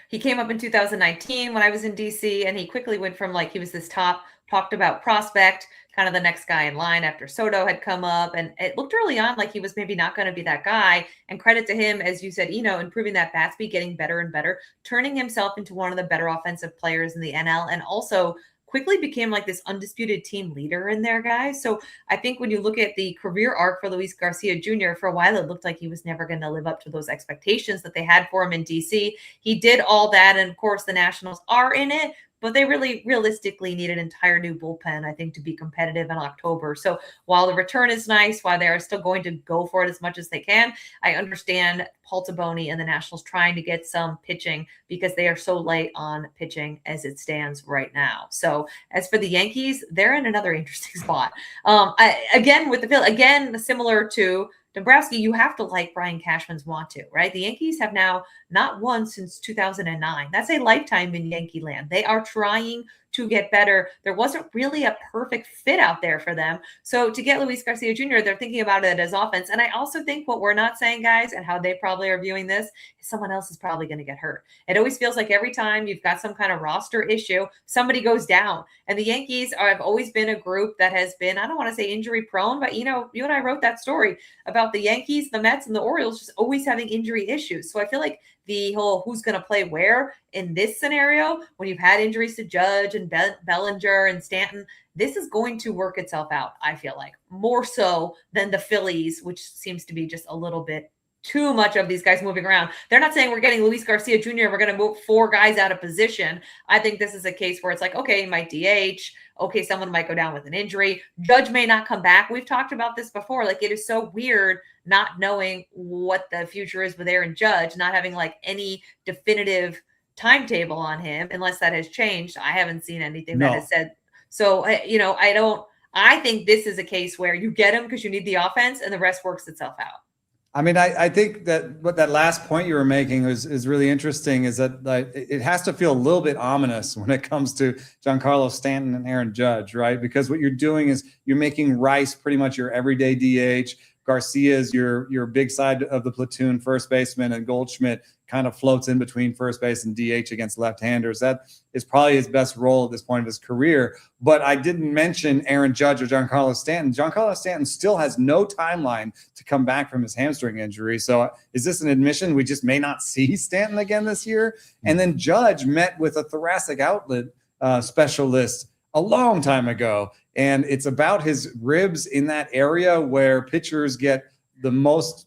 Speaker 3: he came up in 2019 when I was in DC, and he quickly went from like, he was this top talked about prospect, kind of the next guy in line after Soto had come up. And it looked early on like he was maybe not going to be that guy. And credit to him, as you said, improving that bat speed, getting better and better, turning himself into one of the better offensive players in the NL, and also quickly became like this undisputed team leader in there, guys. So I think when you look at the career arc for Luis Garcia Jr., for a while, it looked like he was never going to live up to those expectations that they had for him in DC. He did all that. And of course, the Nationals are in it, but they really realistically need an entire new bullpen, I think, to be competitive in October. So while the return is nice, while they're still going to go for it as much as they can, I understand Paul Taboni and the Nationals trying to get some pitching because they are so light on pitching as it stands right now. So as for the Yankees, they're in another interesting spot. Again, with the field, again, similar to Dombrowski, you have to like Brian Cashman's want to, right? The Yankees have now not won since 2009. That's a lifetime in Yankee land. They are trying to get better. There wasn't really a perfect fit out there for them. So to get Luis Garcia Jr., they're thinking about it as offense. And I also think what we're not saying, guys, and how they probably are viewing this, is someone else is probably going to get hurt. It always feels like every time you've got some kind of roster issue, somebody goes down. And the Yankees have always been a group that has been, I don't want to say injury prone, but you and I wrote that story about the Yankees, the Mets, and the Orioles just always having injury issues. So I feel like the whole who's going to play where in this scenario, when you've had injuries to Judge and Bellinger and Stanton, this is going to work itself out, I feel like, more so than the Phillies, which seems to be just a little bit too much of these guys moving around. They're not saying we're getting Luis Garcia Jr., we're going to move 4 guys out of position. I think this is a case where it's like, okay, he might DH. Okay, someone might go down with an injury. Judge may not come back. We've talked about this before. Like, it is so weird not knowing what the future is with Aaron Judge, not having like any definitive timetable on him, unless that has changed. I haven't seen anything that has said. So, I think this is a case where you get him because you need the offense and the rest works itself out.
Speaker 2: I mean, I think that what that last point you were making is really interesting, is that like, it has to feel a little bit ominous when it comes to Giancarlo Stanton and Aaron Judge, right? Because what you're doing is you're making Rice pretty much your everyday DH. Garcia is your big side of the platoon first baseman, and Goldschmidt kind of floats in between first base and DH against left-handers. That is probably his best role at this point of his career. But I didn't mention Aaron Judge or Giancarlo Stanton. Giancarlo Stanton still has no timeline to come back from his hamstring injury. So is this an admission we just may not see Stanton again this year? And then Judge met with a thoracic outlet specialist a long time ago, and it's about his ribs in that area where pitchers get the most,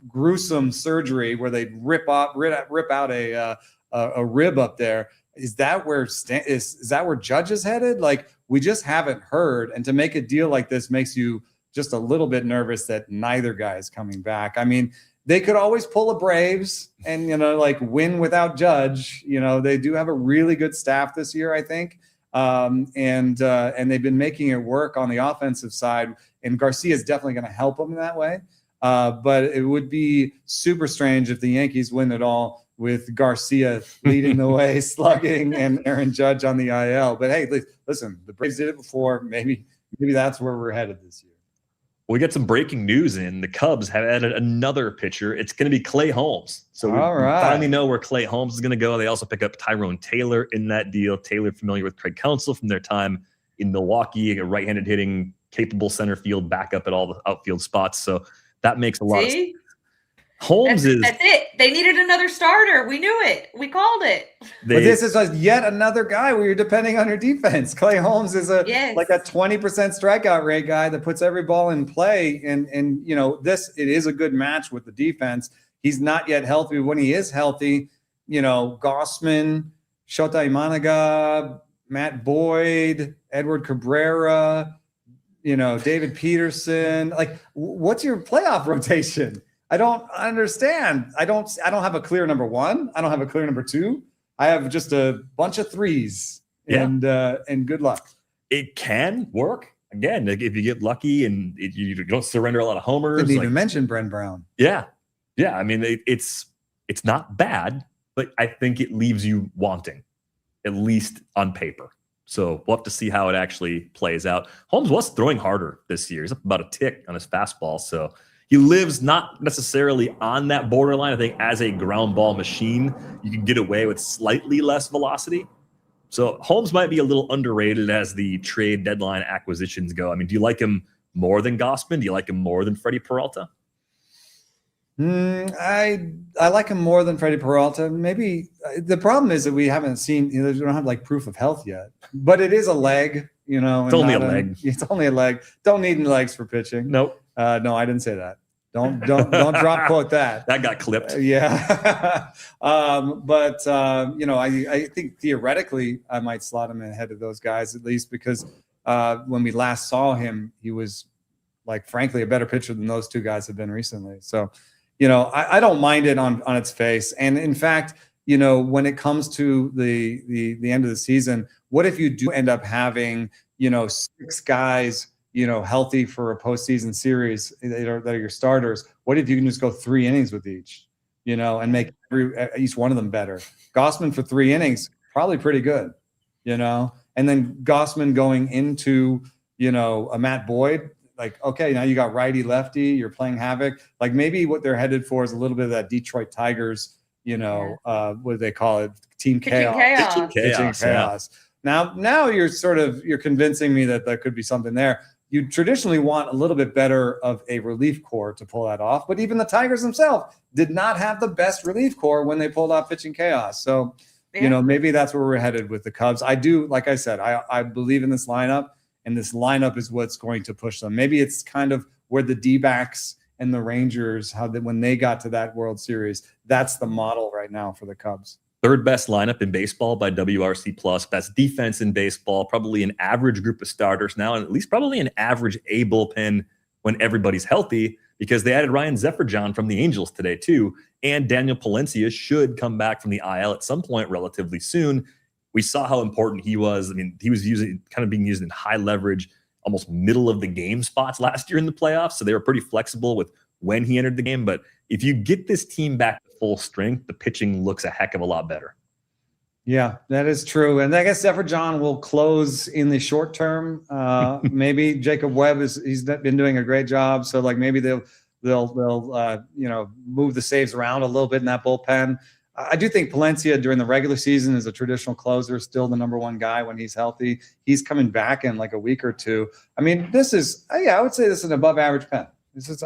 Speaker 2: gruesome surgery, where they rip out a rib up there. Is that where is that where Judge is headed? Like, we just haven't heard. And to make a deal like this makes you just a little bit nervous that neither guy is coming back. I mean, they could always pull a Braves and win without Judge. They do have a really good staff this year, I think. And they've been making it work on the offensive side, and Garcia is definitely going to help them in that way. But it would be super strange if the Yankees win it all with Garcia leading the way, slugging, and Aaron Judge on the IL. But hey, listen, the Braves did it before. Maybe that's where we're headed this year.
Speaker 1: We get some breaking news in. The Cubs have added another pitcher. It's going to be Clay Holmes. So we finally know where Clay Holmes is going to go. They also pick up Tyrone Taylor in that deal. Taylor, familiar with Craig Counsell from their time in Milwaukee, a right-handed hitting, capable center field backup at all the outfield spots. So that makes a lot of sense. Holmes is.
Speaker 3: That's it. They needed another starter. We knew it. We called it.
Speaker 2: But this is yet another guy where you're depending on your defense. Clay Holmes is like a 20% strikeout rate guy that puts every ball in play. And it is a good match with the defense. He's not yet healthy. When he is healthy, Gossman, Shota Imanaga, Matt Boyd, Edward Cabrera, David Peterson. Like, what's your playoff rotation? I don't understand. I don't have a clear number one. I don't have a clear number two. I have just a bunch of threes. And good luck.
Speaker 1: It can work. Again, if you get lucky and you don't surrender a lot of homers.
Speaker 2: Didn't even mention Brent Brown.
Speaker 1: Yeah. I mean, it's not bad, but I think it leaves you wanting, at least on paper. So we'll have to see how it actually plays out. Holmes was throwing harder this year. He's up about a tick on his fastball. So he lives not necessarily on that borderline. I think as a ground ball machine, you can get away with slightly less velocity. So Holmes might be a little underrated as the trade deadline acquisitions go. I mean, do you like him more than Gossman? Do you like him more than Freddie Peralta?
Speaker 2: I like him more than Freddie Peralta. Maybe the problem is that we haven't seen, we don't have like proof of health yet, but it is a leg,
Speaker 1: It's only a leg.
Speaker 2: It's only a leg. Don't need any legs for pitching.
Speaker 1: Nope.
Speaker 2: No, I didn't say that. Don't drop quote that.
Speaker 1: That got clipped.
Speaker 2: Yeah. I think theoretically I might slot him ahead of those guys, at least because when we last saw him, he was like, frankly, a better pitcher than those two guys have been recently. So, I don't mind it on its face. And in fact, when it comes to the end of the season, what if you do end up having, 6 guys, healthy for a postseason series that are your starters? What if you can just go 3 innings with each, and make each one of them better? Gossman for 3 innings, probably pretty good, and then Gossman going into, a Matt Boyd, like, okay, now you got righty lefty, you're playing havoc. Like maybe what they're headed for is a little bit of that Detroit Tigers, what do they call it? Team chaos. Pitching chaos. Now you're convincing me that there could be something there. You traditionally want a little bit better of a relief corps to pull that off, but even the Tigers themselves did not have the best relief corps when they pulled off pitching chaos. So, maybe that's where we're headed with the Cubs. I do, like I said, I believe in this lineup, and this lineup is what's going to push them. Maybe it's kind of where the D-backs and the Rangers, when they got to that World Series, that's the model right now for the Cubs.
Speaker 1: Third best lineup in baseball by WRC plus. That's defense in baseball, probably an average group of starters now, and at least probably an average A bullpen when everybody's healthy, because they added Ryan Zephyr-John from the Angels today too. And Daniel Palencia should come back from the IL at some point relatively soon. We saw how important he was. I mean, he was being used in high leverage, almost middle of the game spots last year in the playoffs. So they were pretty flexible with when he entered the game. But if you get this team back to full strength, the pitching looks a heck of a lot better.
Speaker 2: Yeah, that is true. And I guess Zephyr-John will close in the short term. Maybe Jacob Webb he's been doing a great job. So like maybe they'll move the saves around a little bit in that bullpen. I do think Palencia during the regular season is a traditional closer, still the number one guy when he's healthy. He's coming back in like a week or two. I mean, I would say this is an above average pen.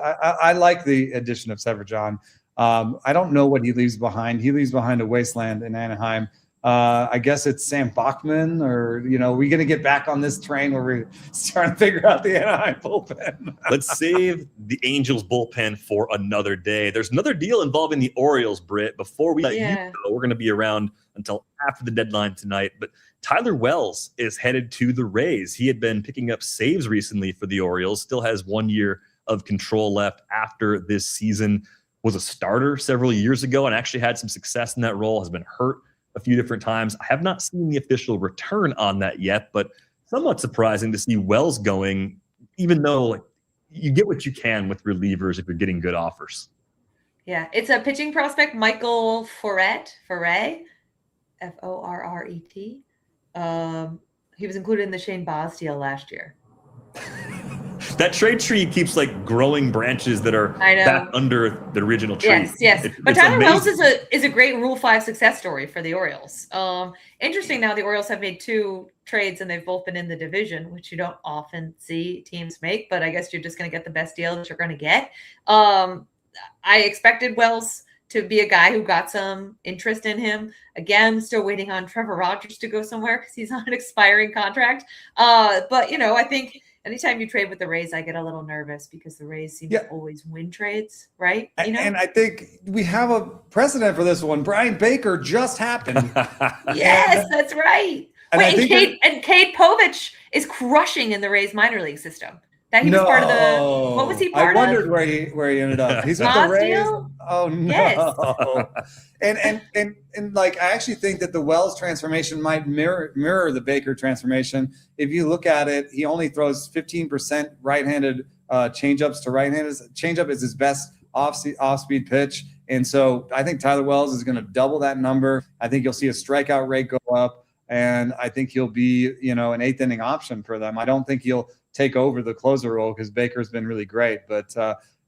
Speaker 2: I like the addition of Zephyr-John. I don't know what he leaves behind. He leaves behind a wasteland in Anaheim. I guess it's Sam Bachman, or we're going to get back on this train where we're trying to figure out the Anaheim bullpen.
Speaker 1: Let's save the Angels bullpen for another day. There's another deal involving the Orioles, Britt. Before we let you go, we're going to be around until after the deadline tonight. But Tyler Wells is headed to the Rays. He had been picking up saves recently for the Orioles, still has 1 year of control left after this season. Was a starter several years ago and actually had some success in that role, has been hurt a few different times. I have not seen the official return on that yet, but somewhat surprising to see Wells going, even though you get what you can with relievers if you're getting good offers.
Speaker 3: Yeah, it's a pitching prospect, Michael Forret, Forret, Forret. He was included in the Shane Baz deal last year.
Speaker 1: That trade tree keeps growing branches that are back under the original tree.
Speaker 3: Yes. But Tyler Wells is a great Rule 5 success story for the Orioles. Interesting now, the Orioles have made 2 trades and they've both been in the division, which you don't often see teams make, but I guess you're just going to get the best deal that you're going to get. I expected Wells to be a guy who got some interest in him. Again, still waiting on Trevor Rogers to go somewhere because he's on an expiring contract. But, you know, I think anytime you trade with the Rays, I get a little nervous because the Rays seem to always win trades, right? You know?
Speaker 2: And I think we have a precedent for this one. Brian Baker just happened.
Speaker 3: Yes, that's right. And Cade Povich is crushing in the Rays minor league system. That he was part of the. What was he part of?
Speaker 2: I wondered where he ended up. He's with the Rays. Oh no! Yes. and like I actually think that the Wells transformation might mirror the Baker transformation. If you look at it, he only throws 15% right-handed changeups to right-handers. Changeup is his best off-speed pitch, and so I think Tyler Wells is going to double that number. I think you'll see a strikeout rate go up, and I think he'll be an eighth inning option for them. I don't think he'll take over the closer role because Baker's been really great, but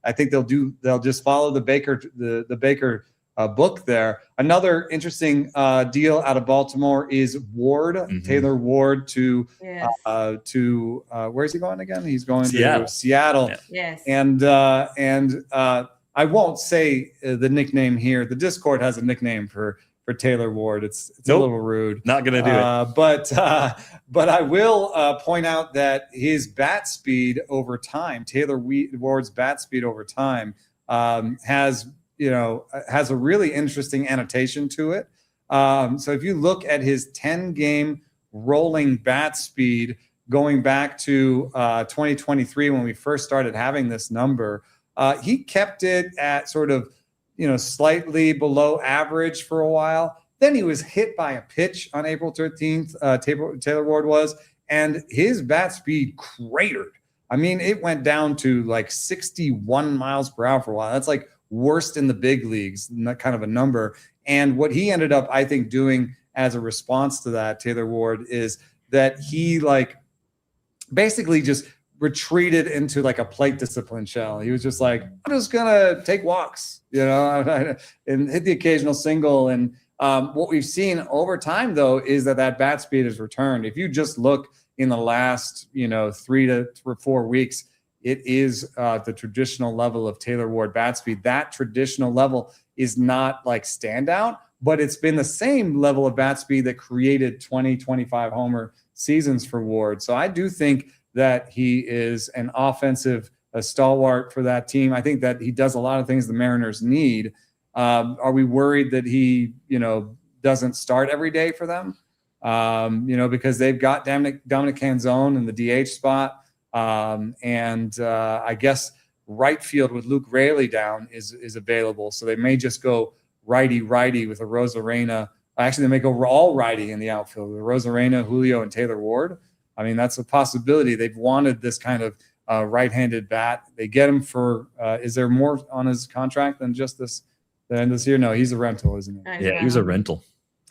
Speaker 2: I think they'll just follow the Baker book there. Another interesting deal out of Baltimore is Ward, Taylor Ward to where's he going again? He's going to Seattle.
Speaker 3: Yeah. Yes.
Speaker 2: And I won't say the nickname here. The Discord has a nickname for Taylor Ward. It's a little rude.
Speaker 1: Not gonna do
Speaker 2: it. But I will point out that his bat speed over time, Taylor Ward's bat speed over time, has a really interesting annotation to it. So if you look at his 10-game rolling bat speed going back to 2023 when we first started having this number, he kept it at sort of slightly below average for a while. Then he was hit by a pitch on April 13th, Taylor Ward was, and his bat speed cratered. I mean, it went down to like 61 miles per hour for a while. That's like worst in the big leagues, that kind of a number. And what he ended up, I think, doing as a response to that, Taylor Ward, is that he basically just retreated into like a plate discipline shell. He was just like, I'm just gonna take walks, and hit the occasional single. And what we've seen over time, though, is that bat speed has returned. If you just look in the last 3 to 4 weeks, it is the traditional level of Taylor Ward bat speed. That traditional level is not like standout, but it's been the same level of bat speed that created 20-25 homer seasons for Ward. So I do think that he is an offensive stalwart for that team. I think that he does a lot of things the Mariners need. Are we worried that he, doesn't start every day for them? Because they've got Dominic Canzone in the DH spot. I guess right field with Luke Raley down is available. So they may just go righty with a Rosarena. Actually, they may go all righty in the outfield with Rosarena, Julio, and Taylor Ward. I mean, that's a possibility. They've wanted this kind of right-handed bat. They get him for. Is there more on his contract than just this year? No, he's a rental, isn't he?
Speaker 1: Yeah, he's a rental.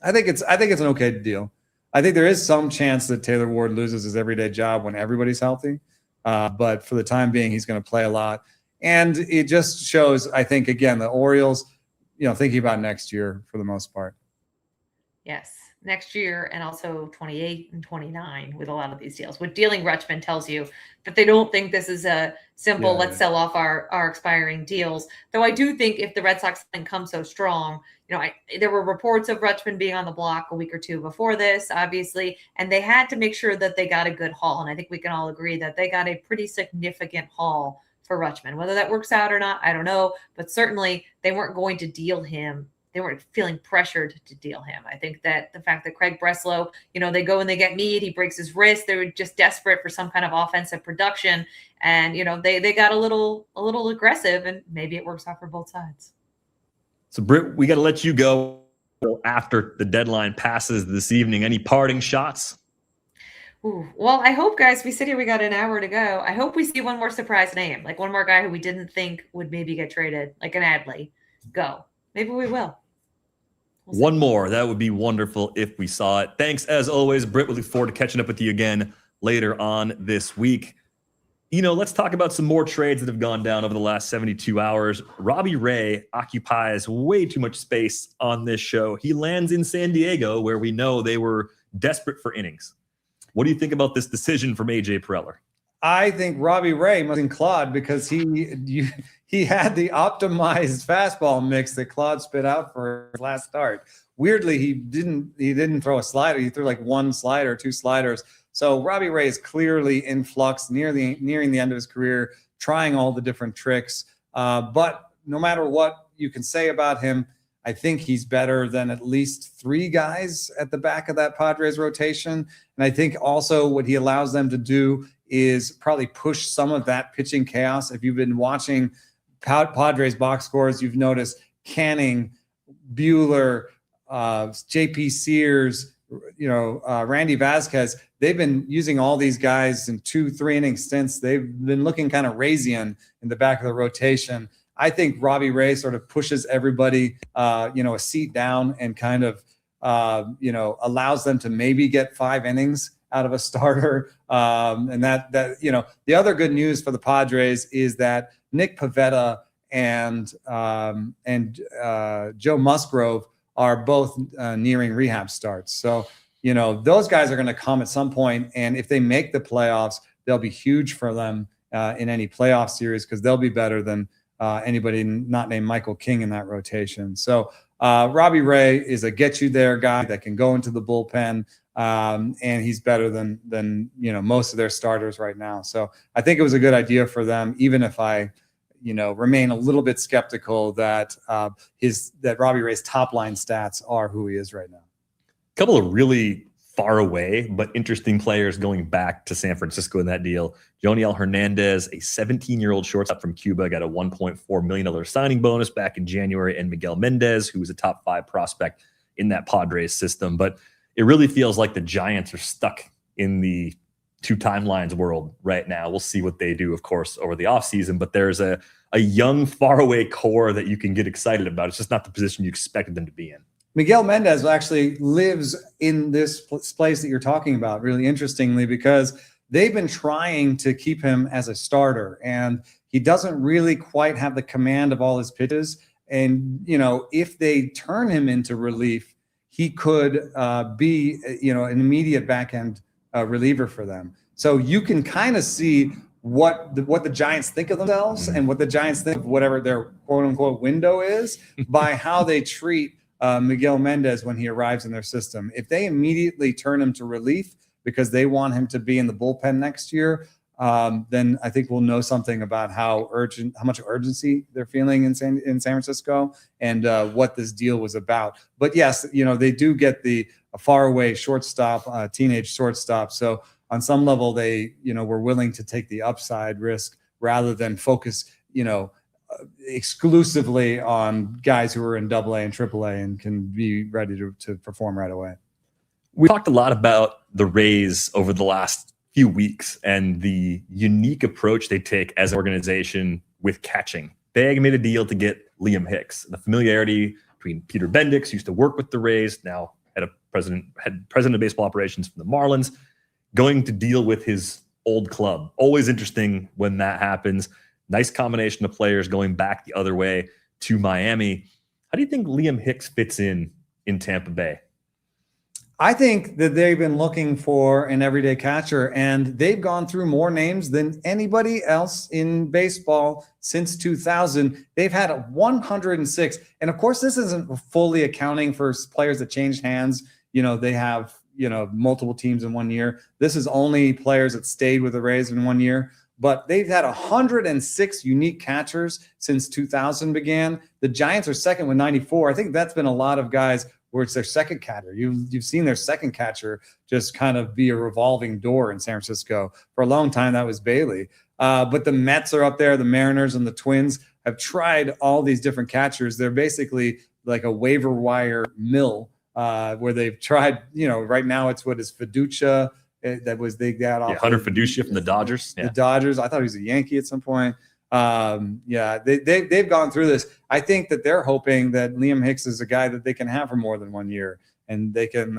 Speaker 2: I think it's an okay deal. I think there is some chance that Taylor Ward loses his everyday job when everybody's healthy. But for the time being, he's going to play a lot, and it just shows. I think again, the Orioles, thinking about next year for the most part.
Speaker 3: Yes. Next year, and also 28 and 29 with a lot of these deals. What Dealing Rutschman tells you that they don't think this is a simple, let's sell off our expiring deals. Though I do think if the Red Sox didn't come so strong, there were reports of Rutschman being on the block a week or two before this, obviously, and they had to make sure that they got a good haul. And I think we can all agree that they got a pretty significant haul for Rutschman. Whether that works out or not, I don't know, but certainly they weren't going to deal him. They weren't feeling pressured to deal him. I think that the fact that Craig Breslow, they go and they get Meade, he breaks his wrist. They were just desperate for some kind of offensive production. And, they got a little aggressive, and maybe it works out for both sides.
Speaker 1: So Britt, we got to let you go after the deadline passes this evening. Any parting shots?
Speaker 3: Ooh, well, I hope, guys, we sit here, we got an hour to go. I hope we see one more surprise name, like one more guy who we didn't think would maybe get traded, like an Adley. Go. Maybe we will.
Speaker 1: One more. That would be wonderful if we saw it. Thanks, as always, Britt. We look forward to catching up with you again later on this week. Let's talk about some more trades that have gone down over the last 72 hours. Robbie Ray occupies way too much space on this show. He lands in San Diego, where we know they were desperate for innings. What do you think about this decision from AJ Preller?
Speaker 2: I think Robbie Ray must have been Claude because he had the optimized fastball mix that Claude spit out for his last start. Weirdly, he didn't throw a slider. He threw like one slider, two sliders. So Robbie Ray is clearly in flux, nearing the end of his career, trying all the different tricks. But no matter what you can say about him, I think he's better than at least 3 guys at the back of that Padres rotation. And I think also what he allows them to do is probably push some of that pitching chaos. If you've been watching Padres box scores, you've noticed Canning, Buehler, JP Sears, Randy Vasquez. They've been using all these guys in 2-3 inning stints. They've been looking kind of Razian in the back of the rotation. I think Robbie Ray sort of pushes everybody, a seat down and kind of, allows them to maybe get 5 innings out of a starter. And that the other good news for the Padres is that Nick Pivetta and Joe Musgrove are both nearing rehab starts. So, those guys are going to come at some point, and if they make the playoffs, they'll be huge for them in any playoff series because they'll be better than anybody not named Michael King in that rotation. So Robbie Ray is a get you there guy that can go into the bullpen, and he's better than most of their starters right now. So I think it was a good idea for them, even if I remain a little bit skeptical that Robbie Ray's top line stats are who he is right now.
Speaker 1: A couple of really far away but interesting players going back to San Francisco in that deal. Joniel Hernandez, a 17-year-old shortstop from Cuba, got a $1.4 million signing bonus back in January, and Miguel Mendez, who was a top 5 prospect in that Padres system. But it really feels like the Giants are stuck in the 2 timelines world right now. We'll see what they do, of course, over the offseason, but there's a young, faraway core that you can get excited about. It's just not the position you expected them to be in.
Speaker 2: Miguel Mendez actually lives in this place that you're talking about, really interestingly, because they've been trying to keep him as a starter, and he doesn't really quite have the command of all his pitches. And, if they turn him into relief, he could be, an immediate back-end reliever for them. So you can kind of see what the Giants think of themselves and what the Giants think of whatever their quote-unquote window is by how they treat Miguel Mendez when he arrives in their system. If they immediately turn him to relief because they want him to be in the bullpen next year, then I think we'll know something about how much urgency they're feeling in San Francisco and what this deal was about. But yes, they do get a faraway shortstop, teenage shortstop. So on some level, they were willing to take the upside risk rather than focus exclusively on guys who are in AA and AAA and can be ready to perform right away.
Speaker 1: We talked a lot about the Rays over the last few weeks and the unique approach they take as an organization with catching. They made a deal to get Liam Hicks. The familiarity between Peter Bendix, used to work with the Rays, now head president of baseball operations for the Marlins, going to deal with his old club. Always interesting when that happens. Nice combination of players going back the other way to Miami. How do you think Liam Hicks fits in Tampa Bay?
Speaker 2: I think that they've been looking for an everyday catcher, and they've gone through more names than anybody else in baseball since 2000. They've had 106. And of course, this isn't fully accounting for players that changed hands. They have, multiple teams in 1 year. This is only players that stayed with the Rays in 1 year. But they've had 106 unique catchers since 2000 began. The Giants are second with 94. I think that's been a lot of guys where it's their second catcher. You've seen their second catcher just kind of be a revolving door in San Francisco. For a long time, that was Bailey. But the Mets are up there. The Mariners and the Twins have tried all these different catchers. They're basically like a waiver wire mill where they've tried, right now it's what is Fiducia. They got off
Speaker 1: Hunter Fiducia from the Dodgers.
Speaker 2: The Dodgers. I thought he was a Yankee at some point. They've gone through this. I think that they're hoping that Liam Hicks is a guy that they can have for more than 1 year, and they can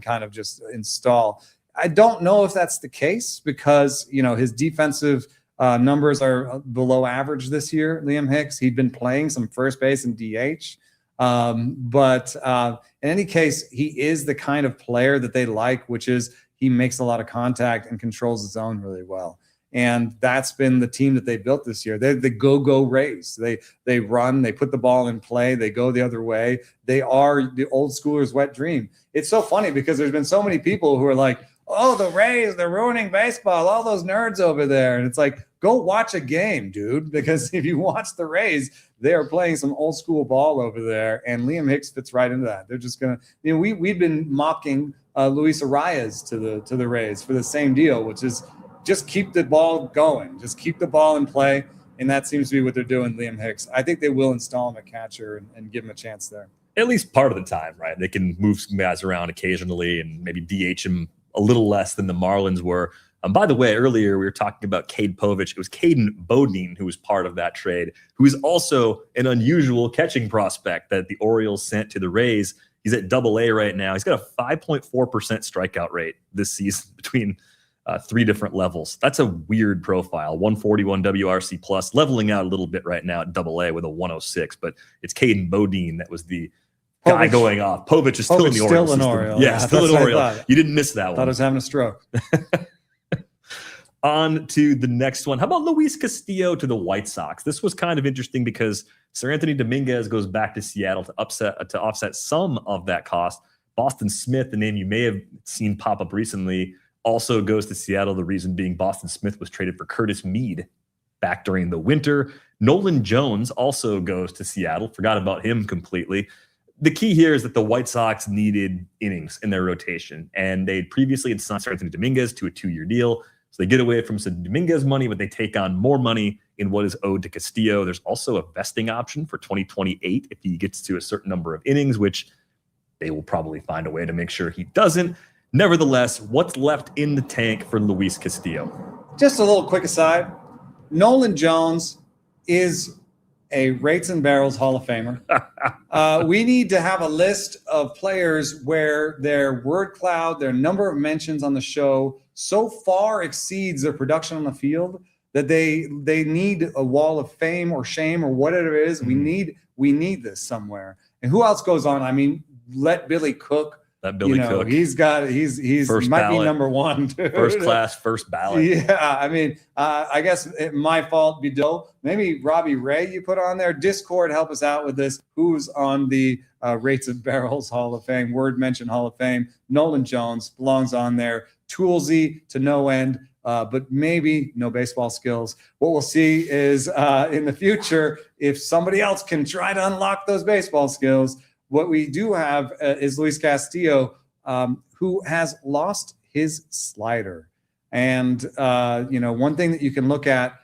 Speaker 2: kind of just install. I don't know if that's the case because his defensive numbers are below average this year. Liam Hicks, he'd been playing some first base and DH. But in any case, he is the kind of player that they like, which is he makes a lot of contact and controls his zone really well. And that's been the team that they built this year. They're the go-go Rays. They run, they put the ball in play, they go the other way. They are the old schoolers' wet dream. It's so funny because there's been so many people who are like, oh, the Rays, they're ruining baseball, all those nerds over there. And it's like, go watch a game, dude, because if you watch the Rays, they are playing some old school ball over there, and Liam Hicks fits right into that. They're just gonna, we've been mocking Luis Arias to the Rays for the same deal, which is just keep the ball going, just keep the ball in play, and that seems to be what they're doing. Liam Hicks, I think they will install him at catcher and give him a chance there.
Speaker 1: At least part of the time, right? They can move some guys around occasionally and maybe DH him a little less than the Marlins were. By the way, earlier we were talking about Cade Povich. It was Caden Bodine who was part of that trade, who is also an unusual catching prospect that the Orioles sent to the Rays. He's at AA right now. He's got a 5.4% strikeout rate this season between 3 different levels. That's a weird profile. 141 WRC plus, leveling out a little bit right now at AA with a 106. But it's Caden Bodine that was the guy going off. Povich is still in the Orioles.
Speaker 2: Still an Oriole.
Speaker 1: Yeah, still an Oriole. You didn't miss that one.
Speaker 2: Thought I was having a stroke.
Speaker 1: On to the next one. How about Luis Castillo to the White Sox? This was kind of interesting because Sir Anthony Dominguez goes back to Seattle to offset some of that cost. Boston Smith, the name you may have seen pop up recently, also goes to Seattle. The reason being Boston Smith was traded for Curtis Mead back during the winter. Nolan Jones also goes to Seattle. Forgot about him completely. The key here is that the White Sox needed innings in their rotation, and they previously had signed Sir Anthony Dominguez to a 2-year deal. So they get away from some Dominguez money, but they take on more money in what is owed to Castillo. There's also a vesting option for 2028 if he gets to a certain number of innings, which they will probably find a way to make sure he doesn't. Nevertheless, what's left in the tank for Luis Castillo?
Speaker 2: Just a little quick aside. Nolan Jones is a Rates and Barrels Hall of Famer. We need to have a list of players where their word cloud, their number of mentions on the show so far exceeds their production on the field that they need a wall of fame or shame or whatever it is.
Speaker 1: Mm-hmm.
Speaker 2: We need this somewhere. And who else goes on? I mean, let Billy Cook.
Speaker 1: That Billy Cook.
Speaker 2: He might be number one, dude.
Speaker 1: First class, first ballot.
Speaker 2: Yeah, I mean, I guess my fault, Bido. Maybe Robbie Ray you put on there. Discord, help us out with this. Who's on the Rates and Barrels Hall of Fame, Word Mention Hall of Fame? Nolan Jones belongs on there. Toolsy to no end, but maybe no baseball skills. What we'll see is in the future, if somebody else can try to unlock those baseball skills. What we do have is Luis Castillo, who has lost his slider. And, one thing that you can look at,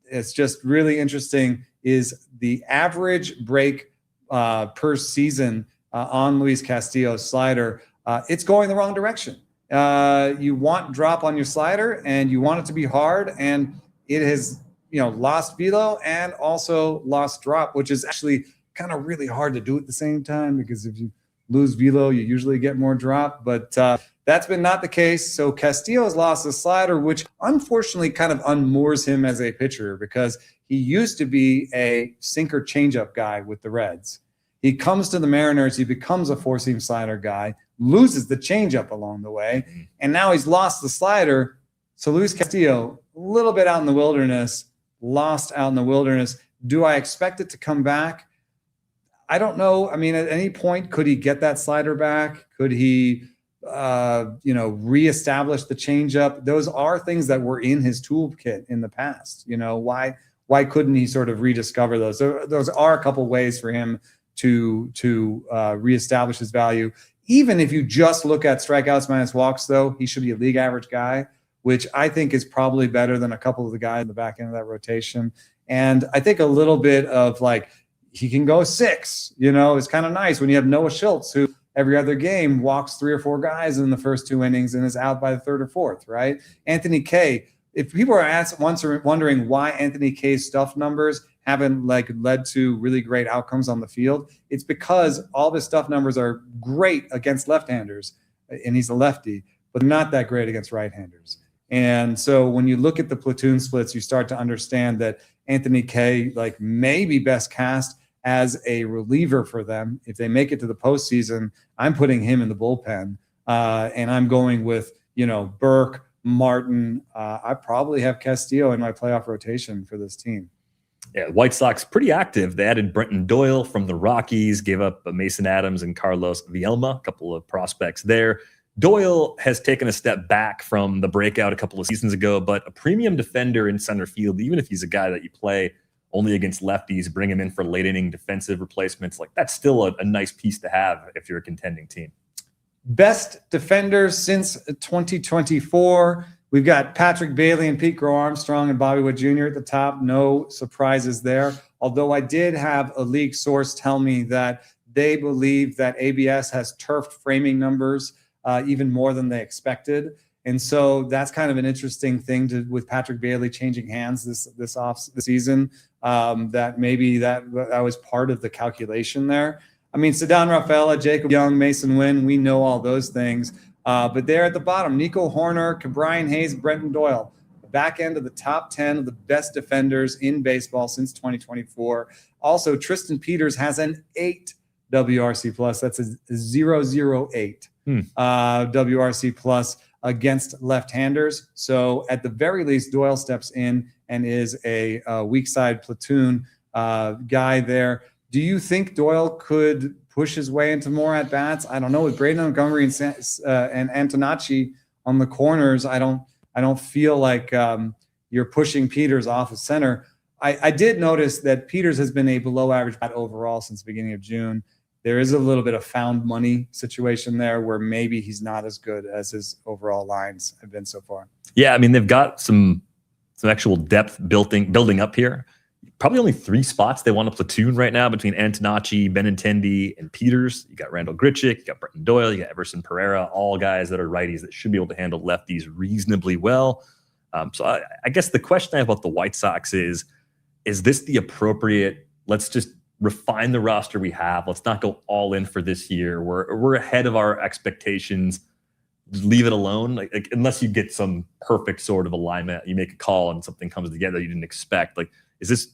Speaker 2: it's just really interesting, is the average break per season on Luis Castillo's slider. It's going the wrong direction. You want drop on your slider, and you want it to be hard, and it has, lost velo and also lost drop, which is actually kind of really hard to do at the same time, because if you lose velo, you usually get more drop, but that's been not the case. So Castillo has lost the slider, which unfortunately kind of unmoors him as a pitcher, because he used to be a sinker changeup guy with the Reds. He comes to the Mariners, he becomes a 4-seam slider guy, loses the changeup along the way, and now he's lost the slider. So Luis Castillo, a little bit out in the wilderness, lost out in the wilderness. Do I expect it to come back? I don't know. I mean, at any point, could he get that slider back? Could he, reestablish the changeup? Those are things that were in his toolkit in the past. Why couldn't he sort of rediscover those? Those are a couple ways for him to reestablish his value. Even if you just look at strikeouts minus walks, though, he should be a league average guy, which I think is probably better than a couple of the guys in the back end of that rotation. And I think a little bit of he can go 6, it's kind of nice when you have Noah Schultz, who every other game walks 3 or 4 guys in the first 2 innings and is out by the 3rd or 4th, right? Anthony Kay, if people are wondering why Anthony Kay's stuff numbers haven't led to really great outcomes on the field, it's because all of his stuff numbers are great against left-handers, and he's a lefty, but not that great against right-handers. And so when you look at the platoon splits, you start to understand that Anthony Kay may be best cast as a reliever for them. If they make it to the postseason, I'm putting him in the bullpen, and I'm going with Burke Martin. I probably have Castillo in my playoff rotation for this team.
Speaker 1: Yeah, White Sox pretty active. They added Brenton Doyle from the Rockies, gave up Mason Adams and Carlos Vielma, a couple of prospects there. Doyle has taken a step back from the breakout a couple of seasons ago, but a premium defender in center field, even if he's a guy that you play only against lefties, bring him in for late inning defensive replacements, like that's still a nice piece to have if you're a contending team.
Speaker 2: Best defenders since 2024. We've got Patrick Bailey and Pete Crow Armstrong and Bobby Wood Jr. at the top. No surprises there. Although I did have a league source tell me that they believe that ABS has turfed framing numbers even more than they expected. And so that's kind of an interesting thing with Patrick Bailey changing hands this season. That maybe that was part of the calculation there. I mean, Ceddanne Rafaela, Jacob Young, Mason Wynn, we know all those things. But there at the bottom, Nico Horner, Brian Hayes, Brenton Doyle, the back end of the top 10 of the best defenders in baseball since 2024. Also, Tristan Peters has an 8 WRC plus. That's a 008 WRC plus against left-handers. So at the very least, Doyle steps in and is a weak side platoon guy there. Do you think Doyle could push his way into more at-bats? I don't know. With Braden Montgomery and Antonacci on the corners, I don't feel like you're pushing Peters off of center. I did notice that Peters has been a below-average bat overall since the beginning of June. There is a little bit of found money situation there where maybe he's not as good as his overall lines have been so far.
Speaker 1: Yeah, I mean, they've got some actual depth building up here. Probably only 3 spots they want to platoon right now between Antonacci, Benintendi, and Peters. You got Randall Grichuk, you got Brenton Doyle, you got Everson Pereira, all guys that are righties that should be able to handle lefties reasonably well. So I guess the question I have about the White Sox is this the appropriate, let's just refine the roster we have. Let's not go all in for this year. We're ahead of our expectations. Leave it alone. Like unless you get some perfect sort of alignment, you make a call and something comes together you didn't expect. Like, is this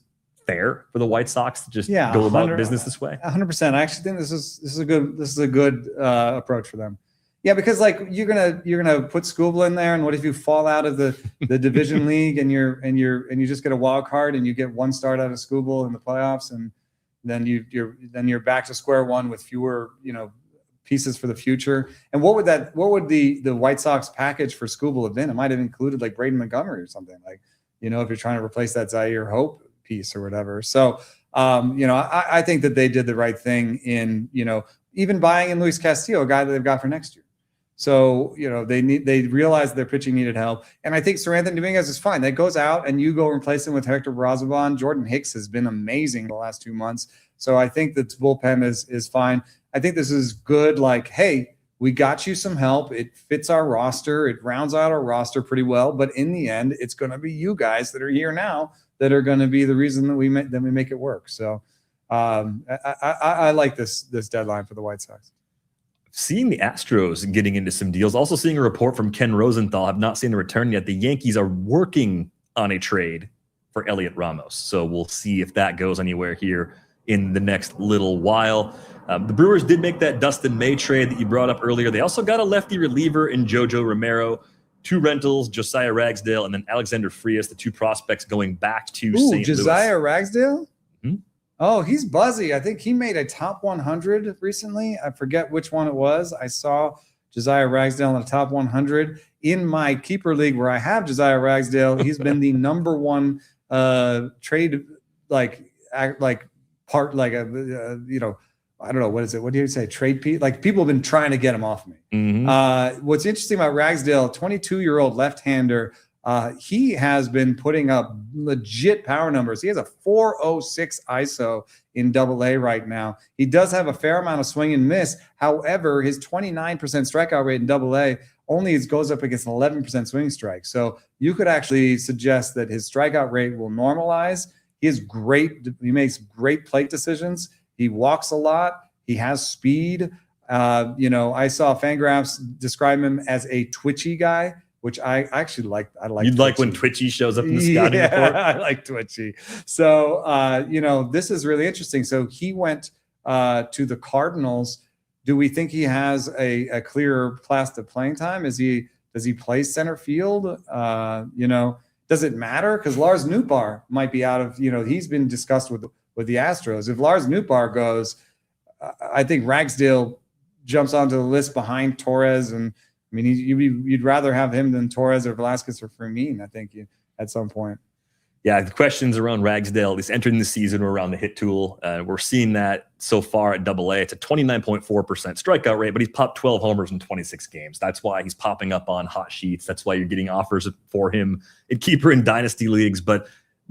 Speaker 1: fair for the White Sox to just go about business this way?
Speaker 2: 100%. I actually think this is a good approach for them. Yeah, because like you're gonna put Skubal in there, and what if you fall out of the division league and you just get a wild card and you get 1 start out of Skubal in the playoffs, and then you're back to square one with fewer pieces for the future. And what would the White Sox package for Skubal have been? It might have included like Braden Montgomery or something, like if you're trying to replace that Zaire Hope piece or whatever. So, I think that they did the right thing in, even buying in Luis Castillo, a guy that they've got for next year. So, they realized their pitching needed help. And I think Seranthony Dominguez is fine. That goes out and you go replace him with Hector Brazoban. Jordan Hicks has been amazing the last 2 months. So I think that bullpen is fine. I think this is good. Like, hey, we got you some help. It fits our roster. It rounds out our roster pretty well. But in the end, it's going to be you guys that are here now that are going to be the reason that we make it work. So I like this deadline for the White Sox.
Speaker 1: Seeing the Astros getting into some deals, also seeing a report from Ken Rosenthal, have not seen a return yet. The Yankees are working on a trade for Elliot Ramos. So we'll see if that goes anywhere here in the next little while. The Brewers did make that Dustin May trade that you brought up earlier. They also got a lefty reliever in Jojo Romero, 2 rentals, Josiah Ragsdale, and then Alexander Frias, the 2 prospects going back to St. Louis.
Speaker 2: Josiah Ragsdale?
Speaker 1: Hmm?
Speaker 2: Oh, he's buzzy. I think he made a top 100 recently. I forget which one it was. I saw Josiah Ragsdale in the top 100. In my keeper league where I have Josiah Ragsdale, he's been the number 1 trade, part, I don't know, what is it? What do you say? Trade piece? Like people have been trying to get him off me.
Speaker 1: Mm-hmm.
Speaker 2: What's interesting about Ragsdale, 22-year-old left-hander, he has been putting up legit power numbers. He has a 406 ISO in AA right now. He does have a fair amount of swing and miss. However, his 29% strikeout rate in AA only goes up against an 11% swing strike. So you could actually suggest that his strikeout rate will normalize. He is great. He makes great plate decisions. He walks a lot. He has speed. I saw Fangraphs describe him as a twitchy guy, which I actually like. I like.
Speaker 1: You'd
Speaker 2: twitchy.
Speaker 1: Like when Twitchy shows up in the scouting report?
Speaker 2: I like twitchy. So, this is really interesting. So he went to the Cardinals. Do we think he has a clearer path to playing time? Does Does he play center field? Does it matter? Because Lars Nootbaar might be out of, he's been discussed with the Astros. If Lars Nootbaar goes, I think Ragsdale jumps onto the list behind Torres. And I mean, you'd rather have him than Torres or Velasquez or Fermin, I think, at some point.
Speaker 1: Yeah, the questions around Ragsdale, at least entering the season, were around the hit tool. We're seeing that so far at AA. It's a 29.4% strikeout rate, but he's popped 12 homers in 26 games. That's why he's popping up on hot sheets. That's why you're getting offers for him in keeper and dynasty leagues. But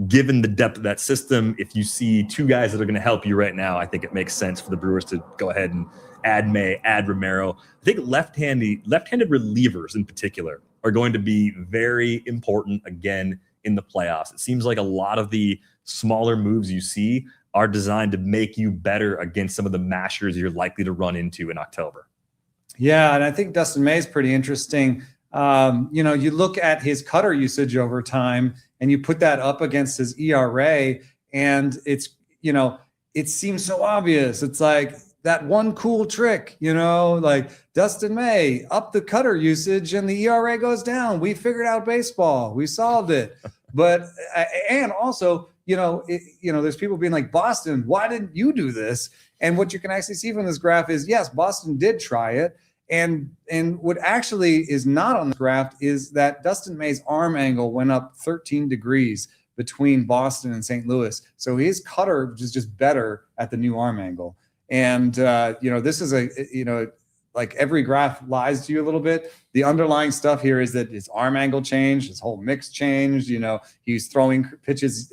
Speaker 1: given the depth of that system, if you see two guys that are going to help you right now, I think it makes sense for the Brewers to go ahead and add May, add Romero. I think left-handed relievers in particular are going to be very important again in the playoffs. It seems like a lot of the smaller moves you see are designed to make you better against some of the mashers you're likely to run into in October.
Speaker 2: Yeah, and I think Dustin May is pretty interesting. You look at his cutter usage over time and you put that up against his ERA, and it's, it seems so obvious. It's like that one cool trick, like Dustin May, up the cutter usage and the ERA goes down. We figured out baseball. We solved it. But, and also, there's people being like, Boston, why didn't you do this? And what you can actually see from this graph is, yes, Boston did try it. And what actually is not on the graph is that Dustin May's arm angle went up 13 degrees between Boston and St. Louis. So his cutter is just better at the new arm angle. And, this is like every graph lies to you a little bit. The underlying stuff here is that his arm angle changed, his whole mix changed. He's throwing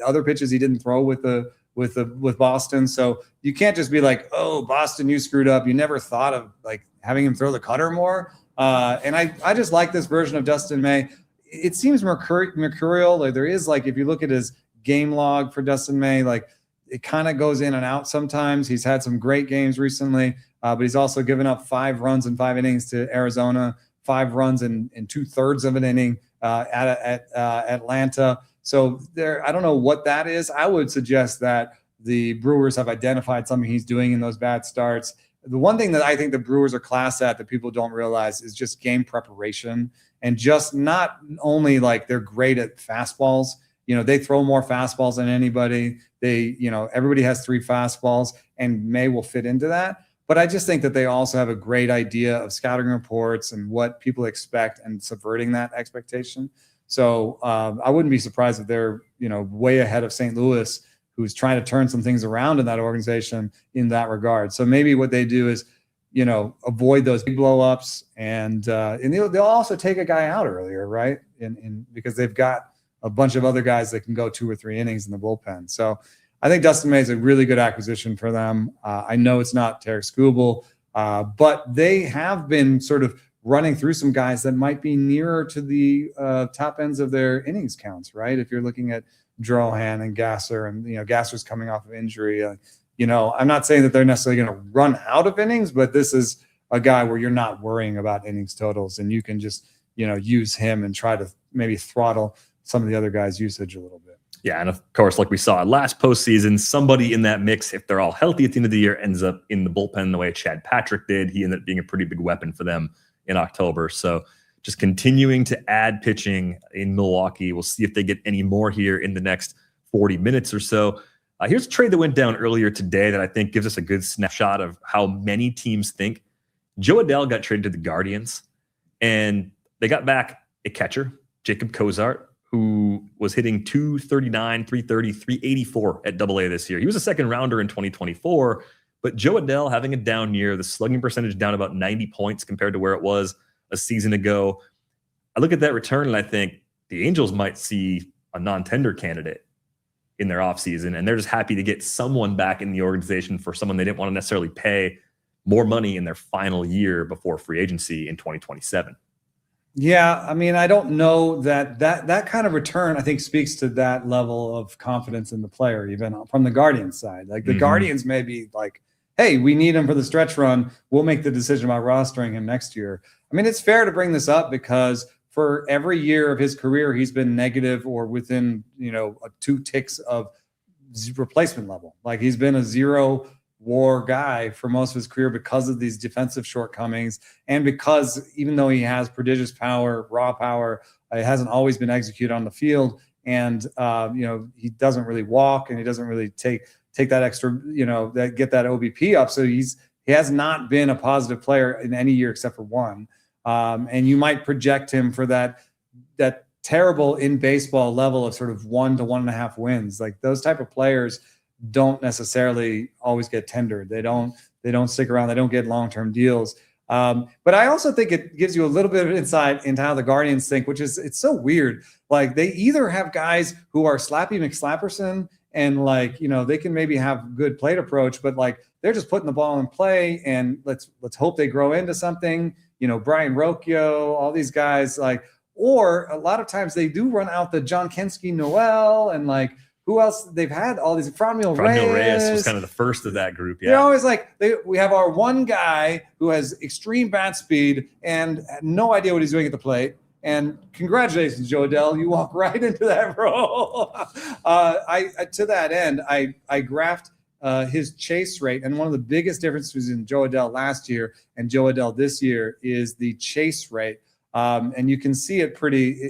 Speaker 2: other pitches he didn't throw with Boston. So you can't just be like, oh, Boston, you screwed up. You never thought of like having him throw the cutter more. And I just like this version of Dustin May. It seems mercurial. Like there is, like, if you look at his game log for Dustin May, like it kind of goes in and out sometimes. He's had some great games recently, but he's also given up 5 runs in 5 innings to Arizona, 5 runs in 2/3 of an inning at Atlanta. So I don't know what that is. I would suggest that the Brewers have identified something he's doing in those bad starts. The one thing that I think the Brewers are class at that people don't realize is just game preparation, and just not only like they're great at fastballs. They throw more fastballs than anybody. Everybody has 3 fastballs, and May will fit into that. But I just think that they also have a great idea of scouting reports and what people expect and subverting that expectation. So I wouldn't be surprised if they're, way ahead of St. Louis, who's trying to turn some things around in that organization in that regard. So maybe what they do is, avoid those big blow-ups, and they'll also take a guy out earlier, right? Because they've got a bunch of other guys that can go 2 or 3 innings in the bullpen. So I think Dustin May is a really good acquisition for them. I know it's not Tarek Skubal, but they have been sort of running through some guys that might be nearer to the top ends of their innings counts, right? If you're looking at Drohan and Gasser, and Gasser's coming off of injury. I'm not saying that they're necessarily going to run out of innings, but this is a guy where you're not worrying about innings totals, and you can just use him and try to maybe throttle some of the other guys' usage a little bit.
Speaker 1: Yeah, and of course, like we saw last postseason, somebody in that mix, if they're all healthy at the end of the year, ends up in the bullpen the way Chad Patrick did. He ended up being a pretty big weapon for them in October. So just continuing to add pitching in Milwaukee. We'll see if they get any more here in the next 40 minutes or so. Here's a trade that went down earlier today that I think gives us a good snapshot of how many teams think. Joe Adell got traded to the Guardians, and they got back a catcher, Jacob Cozart, who was hitting 239, 330, 384 at AA this year. He was a second rounder in 2024, but Joe Adell having a down year, the slugging percentage down about 90 points compared to where it was a season ago. I look at that return and I think the Angels might see a non-tender candidate in their offseason, and they're just happy to get someone back in the organization for someone they didn't want to necessarily pay more money in their final year before free agency in 2027.
Speaker 2: Yeah, I mean, I don't know that kind of return, I think, speaks to that level of confidence in the player, even from the Guardians side. Like the Guardians may be like, hey, we need him for the stretch run. We'll make the decision about rostering him next year. I mean, it's fair to bring this up because for every year of his career, he's been negative or within, 2 ticks of replacement level. Like he's been a 0, war guy for most of his career because of these defensive shortcomings, and because even though he has prodigious power, raw power, it hasn't always been executed on the field. And he doesn't really walk, and he doesn't really take that extra, that get that OBP up. So he has not been a positive player in any year except for one. And you might project him for that terrible in baseball level of sort of 1 to 1.5 wins. Like those type of players don't necessarily always get tendered. They don't stick around. They don't get long-term deals. But I also think it gives you a little bit of insight into how the Guardians think, which is, it's so weird. Like they either have guys who are Slappy McSlapperson and they can maybe have good plate approach, but they're just putting the ball in play, and let's hope they grow into something. Brian Rocchio, all these guys, or a lot of times they do run out the John Kensky Noel and who else they've had, all these Franmil Reyes
Speaker 1: was kind of the first of that group. Yeah.
Speaker 2: They're always we have our one guy who has extreme bat speed and no idea what he's doing at the plate. And congratulations, Joe Adell, you walk right into that role. To that end, I graphed his chase rate, and one of the biggest differences in Joe Adell last year and Joe Adell this year is the chase rate. And you can see it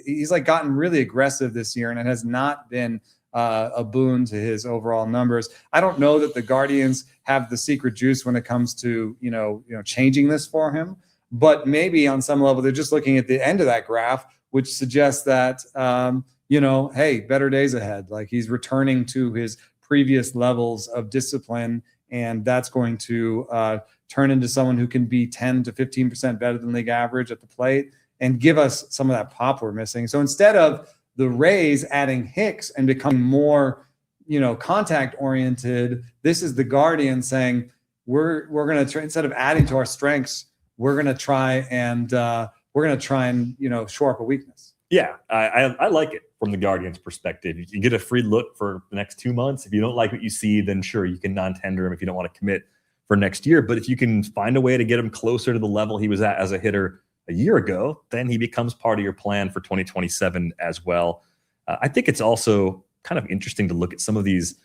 Speaker 2: he's gotten really aggressive this year, and it has not been a boon to his overall numbers. I don't know that the Guardians have the secret juice when it comes to changing this for him, but maybe on some level they're just looking at the end of that graph, which suggests that hey, better days ahead. He's returning to his previous levels of discipline, and that's going to turn into someone who can be 10 to 15% better than league average at the plate and give us some of that pop we're missing. So instead of the Rays adding Hicks and becoming more, contact oriented, this is the Guardians saying we're going to try, instead of adding to our strengths, we're going to try and shore up a weakness.
Speaker 1: Yeah, I like it from the Guardians' perspective. You get a free look for the next 2 months. If you don't like what you see, then sure, you can non-tender him if you don't want to commit for next year. But if you can find a way to get him closer to the level he was at as a hitter a year ago, then he becomes part of your plan for 2027 as well. I think it's also kind of interesting to look at some of these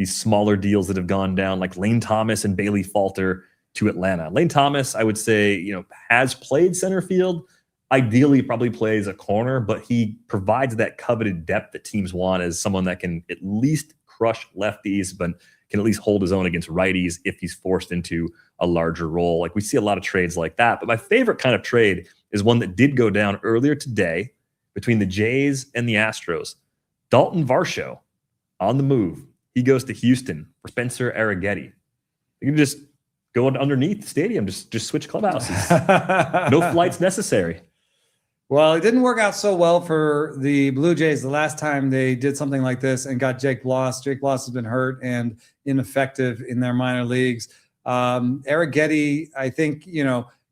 Speaker 1: smaller deals that have gone down, like Lane Thomas and Bailey Falter to Atlanta. Lane Thomas, I would say, has played center field. Ideally, probably plays a corner, but he provides that coveted depth that teams want as someone that can at least crush lefties, but can at least hold his own against righties if he's forced into a larger role. We see a lot of trades like that. But my favorite kind of trade is one that did go down earlier today between the Jays and the Astros. Dalton Varsho on the move. He goes to Houston for Spencer Arrighetti. You can just go underneath the stadium, just switch clubhouses. No flights necessary.
Speaker 2: Well, it didn't work out so well for the Blue Jays the last time they did something like this and got Jake Bloss. Jake Bloss has been hurt and ineffective in their minor leagues. Arrighetti, I think,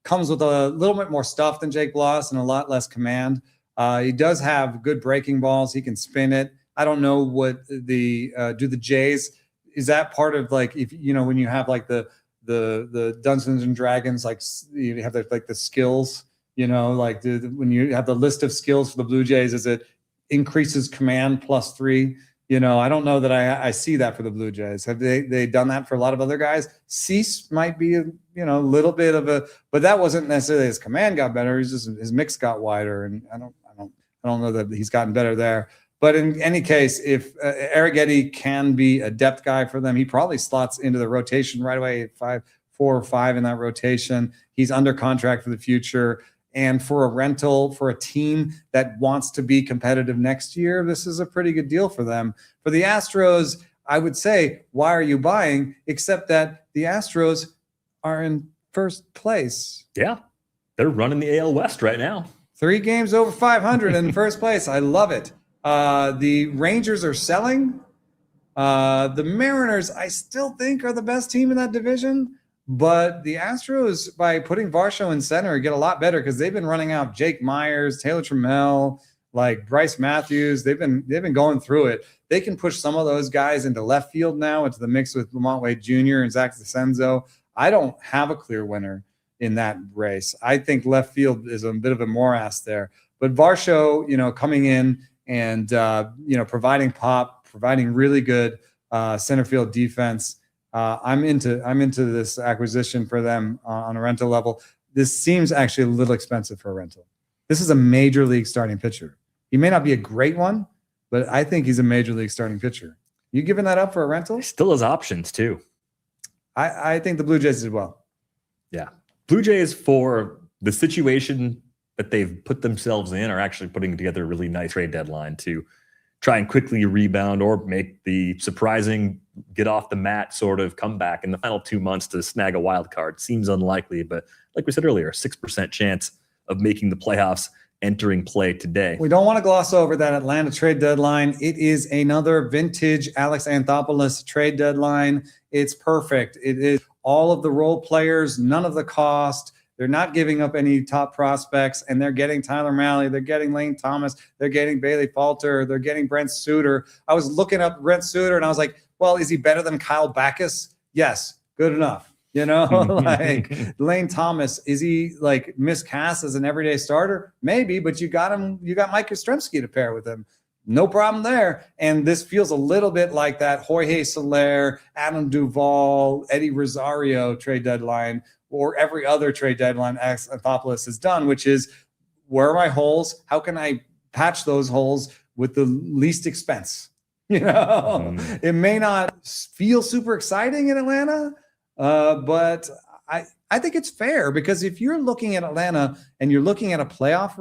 Speaker 2: comes with a little bit more stuff than Jake Bloss and a lot less command. He does have good breaking balls. He can spin it. I don't know what do the Jays, is that part of if when you have the Dungeons and Dragons, you have the skills, when you have the list of skills for the Blue Jays, is it increases command +3? I don't know that I see that for the Blue Jays. Have they done that for a lot of other guys? Cease might be a little bit of but that wasn't necessarily his command got better. He's just his mix got wider, and I don't know that he's gotten better there. But in any case, if Arrighetti can be a depth guy for them, he probably slots into the rotation right away at 4 or 5 in that rotation. He's under contract for the future. And for a rental for a team that wants to be competitive next year, this is a pretty good deal for them. For the Astros, I would say, why are you buying? Except that the Astros are in first place.
Speaker 1: Yeah, they're running the AL West right now.
Speaker 2: 3 games over 500 in first place. I love it. The Rangers are selling. The Mariners, I still think, are the best team in that division. But the Astros, by putting Varsho in center, get a lot better because they've been running out Jake Myers, Taylor Trammell, Bryce Matthews. They've been going through it. They can push some of those guys into left field now, into the mix with Lamont Wade Jr. and Zach DeCenzo. I don't have a clear winner in that race. I think left field is a bit of a morass there. But Varsho, coming in and providing pop, providing really good center field defense. I'm into this acquisition for them on a rental level. This seems actually a little expensive for a rental. This is a major league starting pitcher. He may not be a great one, but I think he's a major league starting pitcher. You giving that up for a rental?
Speaker 1: Still has options too.
Speaker 2: I think the Blue Jays as well.
Speaker 1: Yeah. Blue Jays, for the situation that they've put themselves in, are actually putting together a really nice trade deadline to try and quickly rebound or make the surprising get off the mat sort of comeback in the final 2 months to snag a wild card. Seems unlikely, but like we said earlier, 6% chance of making the playoffs entering play today.
Speaker 2: We don't want to gloss over that Atlanta trade deadline. It is another vintage Alex Anthopoulos trade deadline. It's perfect. It is all of the role players, none of the cost. They're not giving up any top prospects, and they're getting Tyler Mahle. They're getting Lane Thomas. They're getting Bailey Falter. They're getting Brent Suter. I was looking up Brent Suter, and I was like, well, is he better than Kyle Backus? Yes, good enough. You know, like Lane Thomas, is he like miscast as an everyday starter? Maybe, but you got him. You got Mike Yastrzemski to pair with him. No problem there. And this feels a little bit like that Jorge Soler, Adam Duvall, Eddie Rosario trade deadline, or every other trade deadline Anthopoulos has done, which is, where are my holes? How can I patch those holes with the least expense? You know, It may not feel super exciting in Atlanta, but I think it's fair, because if you're looking at Atlanta and you're looking at a playoff,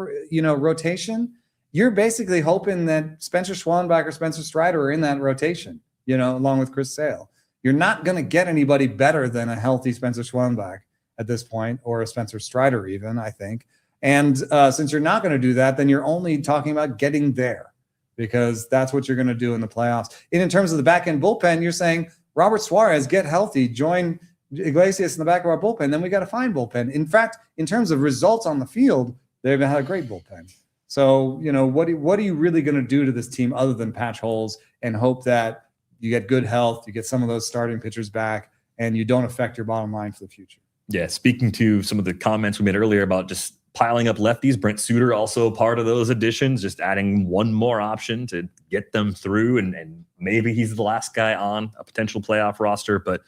Speaker 2: rotation, you're basically hoping that Spencer Schwannbach or Spencer Strider are in that rotation, along with Chris Sale. You're not going to get anybody better than a healthy Spencer Schwannbach at this point, or a Spencer Strider even, I think. And since you're not going to do that, then you're only talking about getting there, because that's what you're going to do in the playoffs. And in terms of the back end bullpen, you're saying, Robert Suarez, get healthy, join Iglesias in the back of our bullpen, then we got to find bullpen. In fact, in terms of results on the field, they've had a great bullpen. So, what are you really going to do to this team other than patch holes and hope that you get good health, you get some of those starting pitchers back, and you don't affect your bottom line for the future?
Speaker 1: Yeah, speaking to some of the comments we made earlier about just piling up lefties, Brent Suter also part of those additions, just adding one more option to get them through, and maybe he's the last guy on a potential playoff roster. But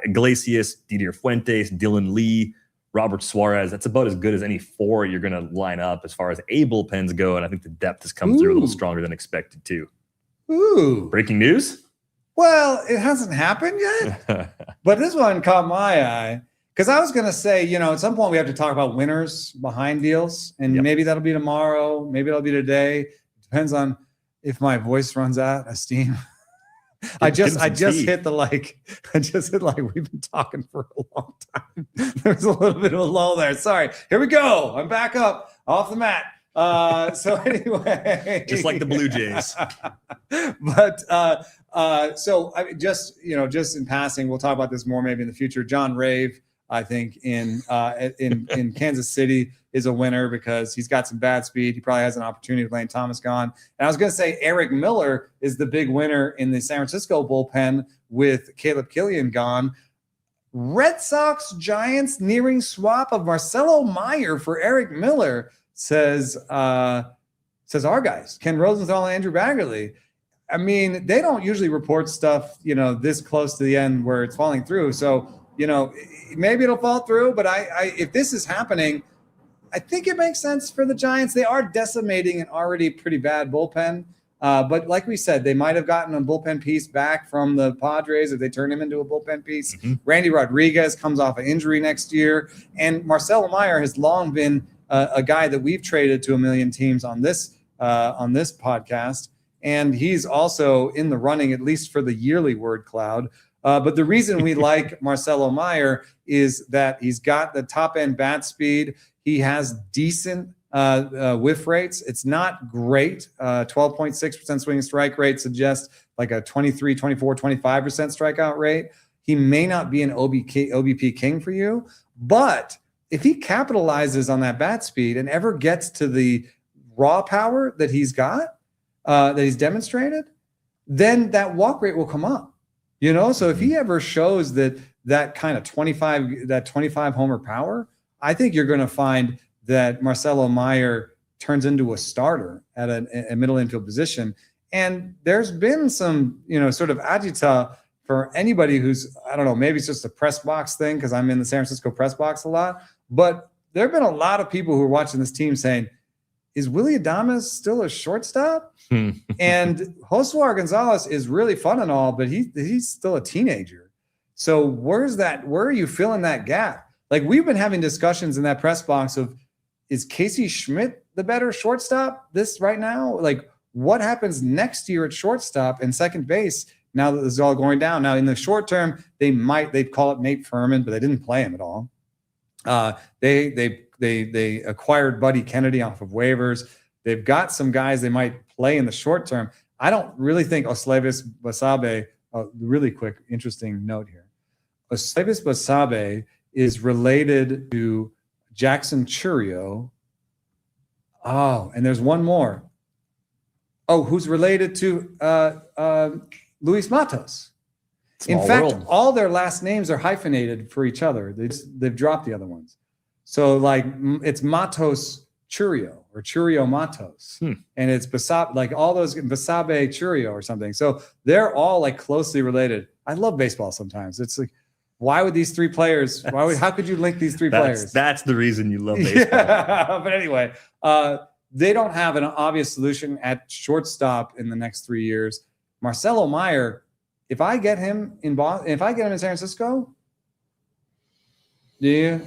Speaker 1: Iglesias, Didier Fuentes, Dylan Lee, Robert Suarez, that's about as good as any four you're going to line up as far as a bullpens go, and I think the depth has come through a little stronger than expected too.
Speaker 2: Ooh.
Speaker 1: Breaking news?
Speaker 2: Well, it hasn't happened yet, but this one caught my eye. Because I was going to say, at some point we have to talk about winners behind deals, and maybe that'll be tomorrow, maybe it'll be today. It depends on if my voice runs out of steam. I just hit we've been talking for a long time. There's a little bit of a lull there. Sorry. Here we go. I'm back up off the mat. So anyway,
Speaker 1: just like the Blue Jays.
Speaker 2: But so just in passing, we'll talk about this more maybe in the future. John Rave, I think in Kansas City, is a winner because he's got some bad speed. He probably has an opportunity with Lane Thomas gone. And I was going to say Eric Miller is the big winner in the San Francisco bullpen with Caleb Killian gone. Red Sox Giants nearing swap of Marcelo Meyer for Eric Miller, says our guys, Ken Rosenthal and Andrew Baggerly. I mean, they don't usually report stuff, this close to the end where it's falling through. So, maybe it'll fall through, but I if this is happening, I think it makes sense for the Giants. They are decimating an already pretty bad bullpen. But like we said, they might have gotten a bullpen piece back from the Padres if they turn him into a bullpen piece. Mm-hmm. Randy Rodriguez comes off an injury next year. And Marcelo Meyer has long been a guy that we've traded to a million teams on this podcast. And he's also in the running, at least for the yearly word cloud. But the reason we like Marcelo Meyer is that he's got the top end bat speed. He has decent whiff rates. It's not great. 12.6% swing and strike rate suggests like a 23, 24, 25% strikeout rate. He may not be an OBP king for you, but if he capitalizes on that bat speed and ever gets to the raw power that he's got, that he's demonstrated, then that walk rate will come up. So if he ever shows that kind of 25 homer power, I think you're going to find that Marcelo Meyer turns into a starter at a middle infield position. And there's been some, sort of agita for anybody who's, I don't know, maybe it's just a press box thing because I'm in the San Francisco press box a lot, but there have been a lot of people who are watching this team saying, is Willy Adames still a shortstop? And Josué Gonzalez is really fun and all, but he's still a teenager. So where are you filling that gap? Like, we've been having discussions in that press box of, is Casey Schmidt the better shortstop this right now? Like, what happens next year at shortstop and second base now that this is all going down? Now, in the short term, they'd call it Nate Furman, but they didn't play him at all. They acquired Buddy Kennedy off of waivers. They've got some guys they might play in the short term. I don't really think Osleivis Basabe, really quick, interesting note here. Osleivis Basabe is related to Jackson Churio. Oh, and there's one more. Oh, who's related to Luis Matos.
Speaker 1: Small
Speaker 2: In fact,
Speaker 1: world.
Speaker 2: all their last names are hyphenated for each other. They've dropped the other ones. So like it's Matos Churio or Churio Matos. And it's Basabe, like all those Basabe Churio or something. So they're all like closely related. I love baseball sometimes. It's like, why would these three players, how could you link these three players?
Speaker 1: That's the reason you love baseball.
Speaker 2: Yeah, but anyway, they don't have an obvious solution at shortstop in the next 3 years. Marcelo Meyer, if I get him in Boston, if I get him in San Francisco, do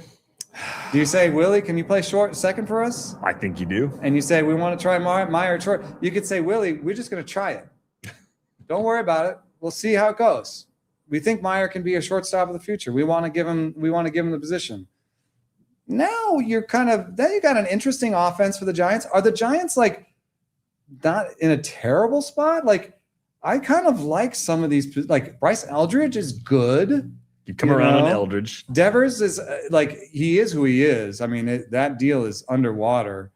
Speaker 2: you say, Willie, can you play second for us?
Speaker 1: I think you do.
Speaker 2: And you say, we want to try Meyer at short. You could say, Willie, we're just going to try it. Don't worry about it. We'll see how it goes. We think Meyer can be a shortstop of the future. We want to give him the position. Now you got an interesting offense for the Giants. Are the Giants like not in a terrible spot? Like, I kind of like some of these, like Bryce Eldridge is good.
Speaker 1: You come around on Eldridge.
Speaker 2: Devers is he is who he is. I mean, that deal is underwater,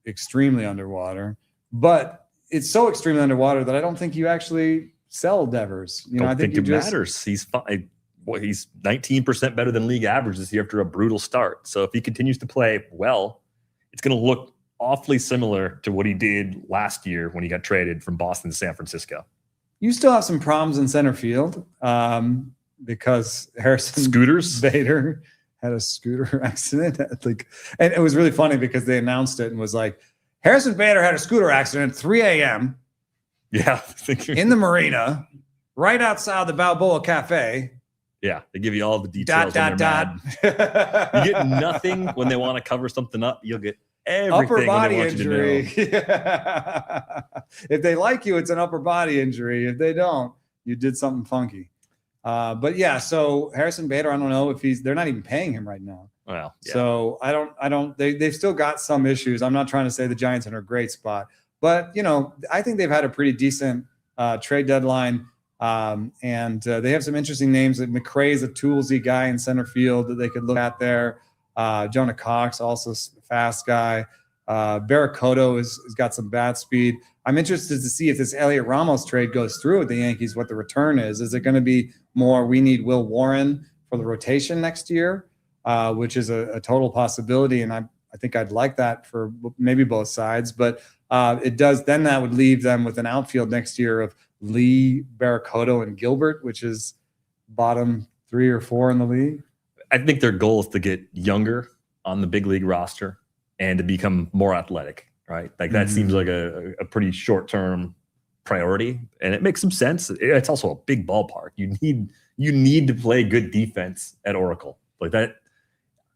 Speaker 2: extremely underwater, but it's so extremely underwater that I don't think you actually sell Devers.
Speaker 1: I think it matters. He's fine. He's 19% better than league average this year after a brutal start. So if he continues to play well, it's going to look awfully similar to what he did last year when he got traded from Boston to San Francisco.
Speaker 2: You still have some problems in center field because Harrison Bader had a scooter accident. And it was really funny because they announced it and was like, Harrison Bader had a scooter accident at 3 a.m.
Speaker 1: Yeah.
Speaker 2: in the marina, right outside the Balboa Cafe.
Speaker 1: Yeah, they give you all the details. You get nothing when they want to cover something up. You'll get everything.
Speaker 2: Upper body
Speaker 1: when they want
Speaker 2: injury.
Speaker 1: You to know.
Speaker 2: If they like you, it's an upper body injury. If they don't, you did something funky. But yeah, so Harrison Bader, I don't know if they're not even paying him right now.
Speaker 1: Well, yeah.
Speaker 2: So they've still got some issues. I'm not trying to say the Giants are in a great spot, but I think they've had a pretty decent trade deadline. And they have some interesting names. Like McRae's a toolsy guy in center field that they could look at there. Jonah Cox, also a fast guy. Barracoto has got some bat speed. I'm interested to see if this Elliot Ramos trade goes through with the Yankees, what the return is. Is it going to be more, we need Will Warren for the rotation next year, which is a total possibility. And I think I'd like that for maybe both sides. But it does, then that would leave them with an outfield next year of Lee, Barracoto, and Gilbert, which is bottom 3 or 4 in the league.
Speaker 1: I think their goal is to get younger on the big league roster and to become more athletic, right? Like that seems like a pretty short-term priority, and it makes some sense. It's also a big ballpark. You need to play good defense at Oracle. Like that,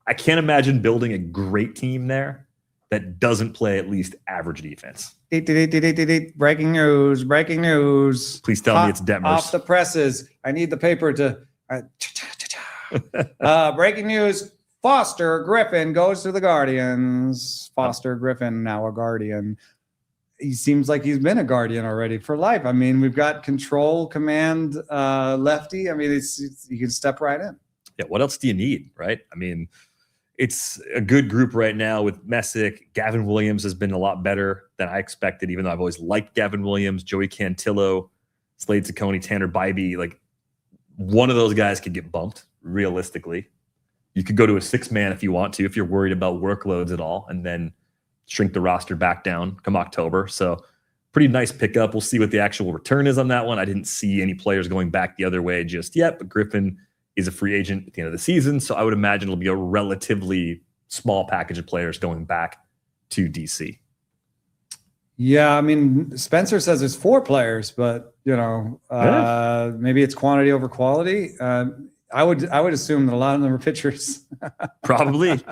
Speaker 1: I can't imagine building a great team there that doesn't play at least average defense.
Speaker 2: Breaking news.
Speaker 1: Please tell me it's Detmers.
Speaker 2: Off the presses. I need the paper to... breaking news. Foster Griffin goes to the Guardians. Foster Griffin, now a Guardian. He seems like he's been a Guardian already for life. I mean, we've got control, command, lefty. I mean, you can step right in.
Speaker 1: Yeah, what else do you need, right? I mean, it's a good group right now with Messick. Gavin Williams has been a lot better than I expected, even though I've always liked Gavin Williams, Joey Cantillo, Slade Ciccone, Tanner Bybee. Like, one of those guys could get bumped, realistically. You could go to a 6-man if you want to, if you're worried about workloads at all, and then shrink the roster back down come October. So pretty nice pickup. We'll see what the actual return is on that one. I didn't see any players going back the other way just yet, but Griffin is a free agent at the end of the season, so I would imagine it'll be a relatively small package of players going back to DC.
Speaker 2: Yeah, I mean, Spencer says there's 4 players, but maybe it's quantity over quality. I would assume that a lot of them are pitchers.
Speaker 1: Probably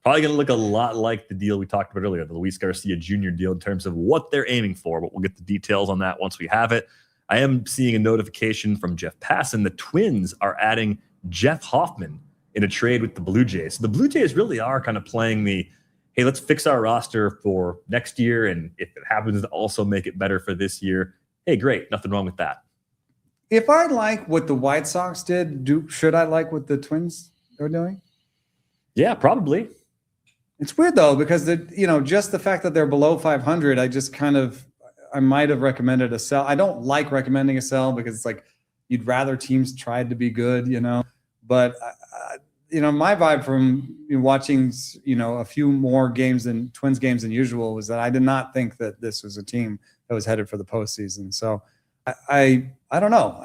Speaker 1: going to look a lot like the deal we talked about earlier, the Luis Garcia Jr. deal in terms of what they're aiming for, but we'll get the details on that once we have it. I am seeing a notification from Jeff Passan. The Twins are adding Jeff Hoffman in a trade with the Blue Jays. So the Blue Jays really are kind of playing the, hey, let's fix our roster for next year, and if it happens to also make it better for this year, hey, great, nothing wrong with that.
Speaker 2: If I like what the White Sox did, should I like what the Twins are doing?
Speaker 1: Yeah, probably.
Speaker 2: It's weird though, because just the fact that they're below 500, I might have recommended a sell. I don't like recommending a sell because it's like you'd rather teams tried to be good, But my vibe from watching a few more Twins games than usual was that I did not think that this was a team that was headed for the postseason. So I don't know.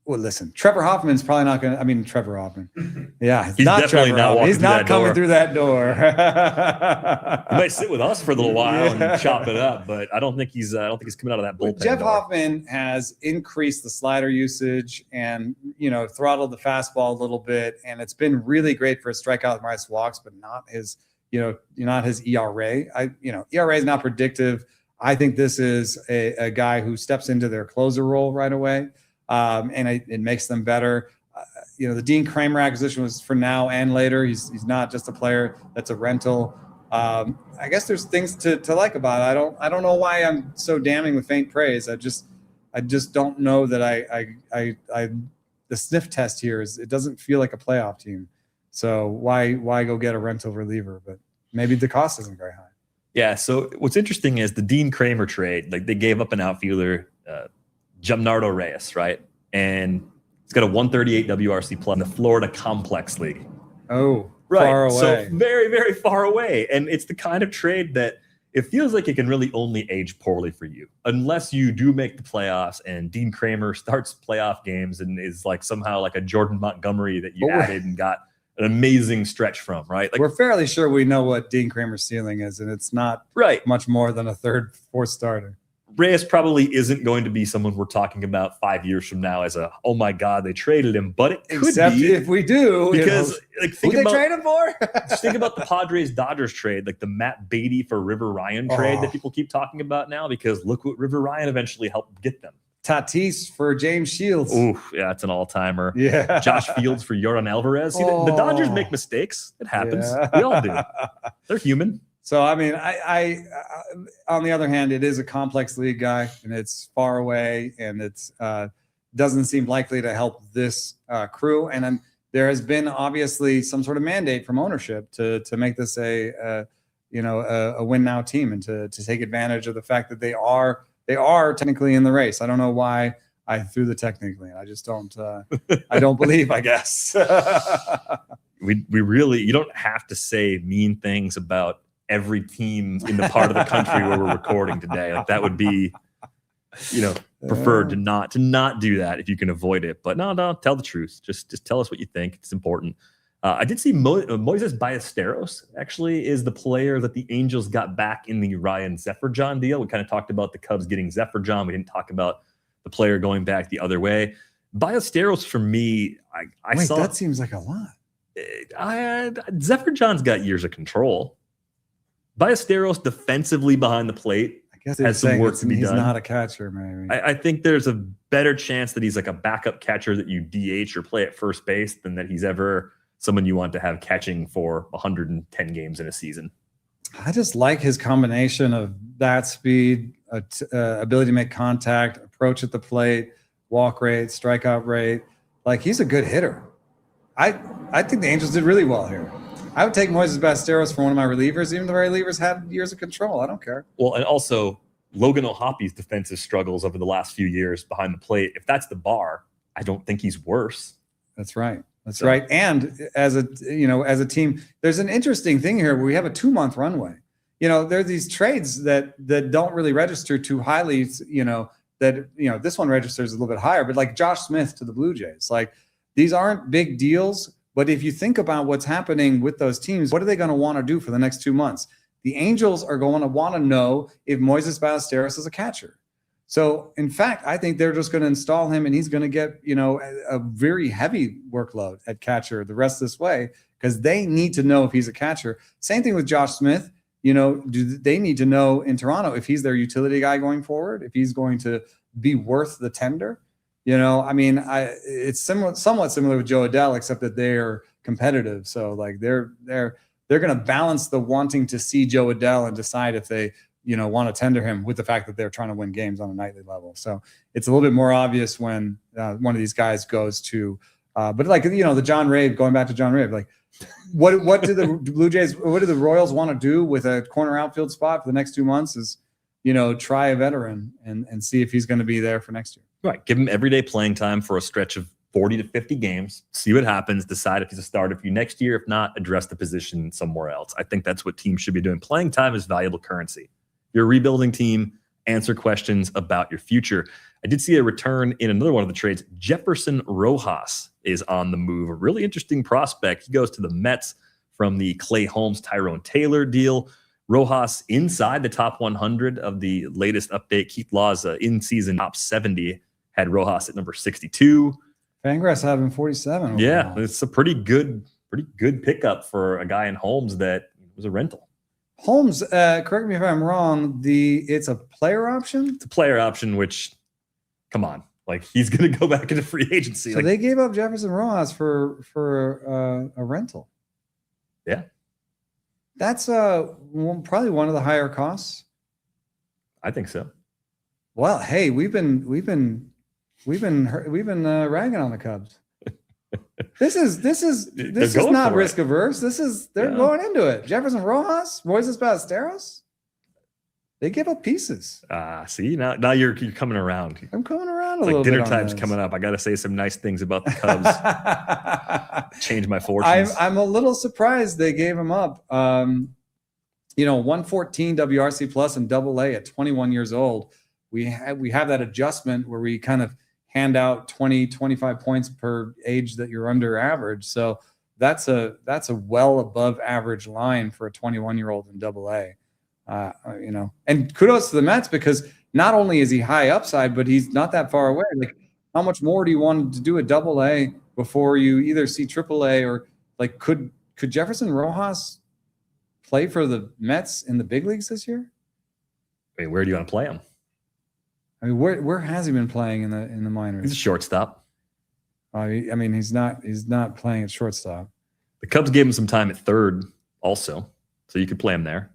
Speaker 2: Well, listen, Trevor Hoffman's probably not going to. I mean, Trevor Hoffman. Yeah,
Speaker 1: he's
Speaker 2: not
Speaker 1: definitely not walking.
Speaker 2: He's not coming through that door.
Speaker 1: He might sit with us for a little while and chop it up, but I don't think he's coming out of that bullpen.
Speaker 2: Jeff Hoffman has increased the slider usage and throttled the fastball a little bit, and it's been really great for his strikeout minus walks, but not his ERA. ERA is not predictive. I think this is a guy who steps into their closer role right away. And it makes them better. The Dean Kramer acquisition was for now and later. He's not just a player that's a rental. I guess there's things to like about it. I don't know why I'm so damning with faint praise. I just don't know that I the sniff test here is it doesn't feel like a playoff team. So why go get a rental reliever? But maybe the cost isn't very high.
Speaker 1: Yeah. So what's interesting is the Dean Kramer trade. Like they gave up an outfielder. Jamnardo Reyes, right? And he's got a 138 WRC plus in the Florida Complex League.
Speaker 2: Oh,
Speaker 1: right.
Speaker 2: Far away.
Speaker 1: So very, very far away. And it's the kind of trade that it feels like it can really only age poorly for you unless you do make the playoffs and Dean Kramer starts playoff games and is like somehow like a Jordan Montgomery that you added and got an amazing stretch from, right? Like,
Speaker 2: we're fairly sure we know what Dean Kramer's ceiling is, and it's not much more than a third, fourth starter.
Speaker 1: Reyes probably isn't going to be someone we're talking about 5 years from now as a, oh my God, they traded him. But it could be.
Speaker 2: If we do.
Speaker 1: Because
Speaker 2: who they trade him for?
Speaker 1: Just think about the Padres-Dodgers trade, like the Matt Beatty for River Ryan trade that people keep talking about now, because look what River Ryan eventually helped get them.
Speaker 2: Tatis for James Shields.
Speaker 1: Ooh, yeah, it's an all-timer.
Speaker 2: Yeah.
Speaker 1: Josh Fields for Yordan Alvarez. See, the Dodgers make mistakes. It happens. Yeah. We all do. They're human.
Speaker 2: So, I mean, I on the other hand, it is a complex league, guy, and it's far away, and it's doesn't seem likely to help this crew. And then there has been obviously some sort of mandate from ownership to make this a win now team and to take advantage of the fact that they are technically in the race. I don't know why I threw the technically. I just don't. I don't believe. I guess
Speaker 1: we really, you don't have to say mean things about every team in the part of the country where we're recording today. Like that would be, preferred to not do that if you can avoid it. But no, tell the truth. Just tell us what you think. It's important. I did see Moises Ballesteros actually is the player that the Angels got back in the Ryan Zephyr-John deal. We kind of talked about the Cubs getting Zephyr-John. We didn't talk about the player going back the other way. Ballesteros, for me, I saw
Speaker 2: that seems like a lot.
Speaker 1: Zephyr-John's got years of control. Ballesteros defensively behind the plate has some work to be done.
Speaker 2: He's not a catcher, maybe.
Speaker 1: I think there's a better chance that he's like a backup catcher that you DH or play at first base than that he's ever someone you want to have catching for 110 games in a season.
Speaker 2: I just like his combination of bat speed, ability to make contact, approach at the plate, walk rate, strikeout rate. Like, he's a good hitter. I think the Angels did really well here. I would take Moises Ballesteros for one of my relievers, even though our relievers had years of control. I don't care.
Speaker 1: Well, and also Logan O'Hoppy's defensive struggles over the last few years behind the plate. If that's the bar, I don't think he's worse.
Speaker 2: That's right. That's right. And as a team, there's an interesting thing here where we have a 2-month runway. there are these trades that don't really register too highly, this one registers a little bit higher, but like Josh Smith to the Blue Jays, like these aren't big deals. But if you think about what's happening with those teams, what are they going to want to do for the next 2 months? The Angels are going to want to know if Moises Ballesteros is a catcher. So, in fact, I think they're just going to install him, and he's going to get, a very heavy workload at catcher the rest of this way, because they need to know if he's a catcher. Same thing with Josh Smith. Do they need to know in Toronto if he's their utility guy going forward, if he's going to be worth the tender? It's somewhat similar with Joe Adell, except that they're competitive. So like they're going to balance the wanting to see Joe Adell and decide if they, want to tender him with the fact that they're trying to win games on a nightly level. So it's a little bit more obvious when one of these guys goes to, but like, the John Ray, going back to John Ray, like what do the Blue Jays, what do the Royals want to do with a corner outfield spot for the next 2 months is, try a veteran and see if he's going to be there for next year.
Speaker 1: Right. Give him everyday playing time for a stretch of 40 to 50 games, see what happens, decide if he's a starter for you next year. If not, address the position somewhere else. I think that's what teams should be doing. Playing time is valuable currency. You're a rebuilding team, answer questions about your future. I did see a return in another one of the trades. Jefferson Rojas is on the move. A really interesting prospect. He goes to the Mets from the Clay Holmes, Tyrone Taylor deal. Rojas inside the top 100 of the latest update. Keith Law's in-season top 70 had Rojas at number 62.
Speaker 2: Fangraphs have him 47.
Speaker 1: Yeah, it's a pretty good pickup for a guy in Holmes that was a rental.
Speaker 2: Holmes, correct me if I'm wrong, it's a player option?
Speaker 1: It's a player option, which, come on, like he's going to go back into free agency.
Speaker 2: So they gave up Jefferson Rojas for a rental.
Speaker 1: Yeah.
Speaker 2: That's probably one of the higher costs.
Speaker 1: I think so.
Speaker 2: Well, hey, we've been ragging on the Cubs. This is not risk averse. They're going into it. Jefferson Rojas, Moises Ballesteros, they give up pieces.
Speaker 1: See, now you're coming around.
Speaker 2: I'm coming around a
Speaker 1: like
Speaker 2: little bit.
Speaker 1: Dinner time's coming up. I got to say some nice things about the Cubs. Change my fortunes.
Speaker 2: I'm a little surprised they gave him up. 114 WRC plus and AA at 21 years old. We have that adjustment where we kind of hand out 20, 25 points per age that you're under average. So that's a well above average line for a 21-year-old in AA. And kudos to the Mets, because not only is he high upside, but he's not that far away. Like, how much more do you want to do at AA before you either see AAA, or like could Jefferson Rojas play for the Mets in the big leagues this year?
Speaker 1: I mean, where do you want to play him?
Speaker 2: I mean, where has he been playing in the minors?
Speaker 1: He's a shortstop.
Speaker 2: I mean, he's not playing at shortstop.
Speaker 1: The Cubs gave him some time at third also, so you could play him there.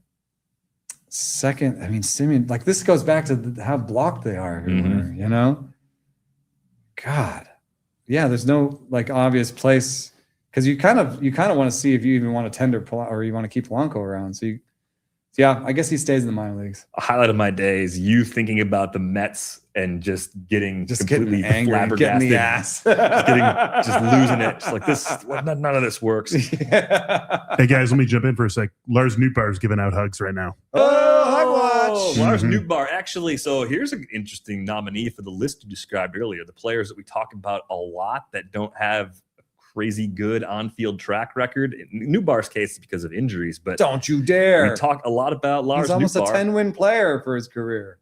Speaker 2: Second, I mean, Simeon, like this goes back to how blocked they are everywhere, God. Yeah, there's no like obvious place, because you kind of want to see if you even want to tender or you want to keep Polanco around. So yeah, I guess he stays in the minor leagues.
Speaker 1: A highlight of my day is you thinking about the Mets and just completely
Speaker 2: angry,
Speaker 1: flabbergasted,
Speaker 2: getting the ass,
Speaker 1: just losing it. Just like this, none of this works.
Speaker 2: Yeah.
Speaker 4: Hey guys, let me jump in for a sec. Lars Nootbaar is giving out hugs right now.
Speaker 2: Hug watch.
Speaker 1: Lars Nootbaar, actually. So here's an interesting nominee for the list you described earlier. The players that we talk about a lot that don't have crazy good on-field track record. In Nootbaar's case, it's because of injuries, but
Speaker 2: don't you dare.
Speaker 1: We talk a lot about Lars Nootbaar.
Speaker 2: He's almost a 10-win player for his career.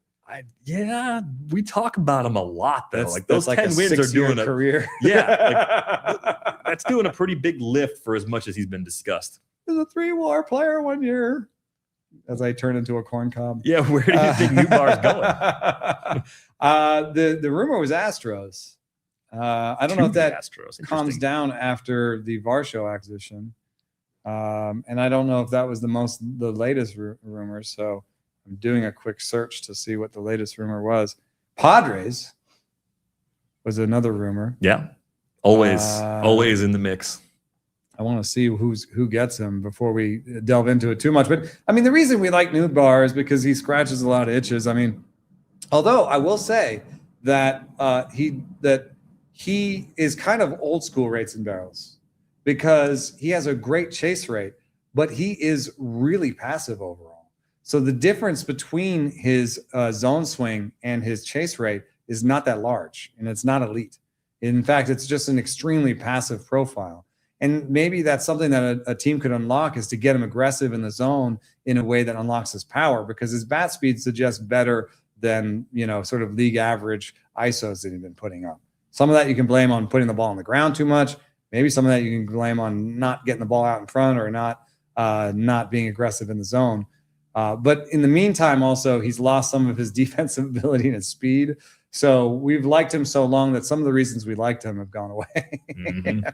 Speaker 1: We talk about him a lot though. Those
Speaker 2: like
Speaker 1: 10 wins are doing a
Speaker 2: career.
Speaker 1: That's doing a pretty big lift for as much as he's been discussed.
Speaker 2: He was a 3-WAR player one year. As I turn into a corn cob.
Speaker 1: Yeah, where do you think Nootbaar's
Speaker 2: going? The rumor was Astros. I don't know if that calms down after the Varsho acquisition. And I don't know if that was the latest rumor. So I'm doing a quick search to see what the latest rumor was. Padres was another rumor.
Speaker 1: Yeah. Always in the mix.
Speaker 2: I want to see who gets him before we delve into it too much. But I mean, the reason we like Nootbaar is because he scratches a lot of itches. I mean, although I will say that he is kind of old school rates and barrels, because he has a great chase rate, but he is really passive overall. So the difference between his zone swing and his chase rate is not that large, and it's not elite. In fact, it's just an extremely passive profile. And maybe that's something that a team could unlock, is to get him aggressive in the zone in a way that unlocks his power, because his bat speed suggests better than, sort of league average ISOs that he's been putting up. Some of that you can blame on putting the ball on the ground too much. Maybe some of that you can blame on not getting the ball out in front, or not being aggressive in the zone. But in the meantime, also, he's lost some of his defensive ability and his speed. So we've liked him so long that some of the reasons we liked him have gone away.
Speaker 1: Mm-hmm.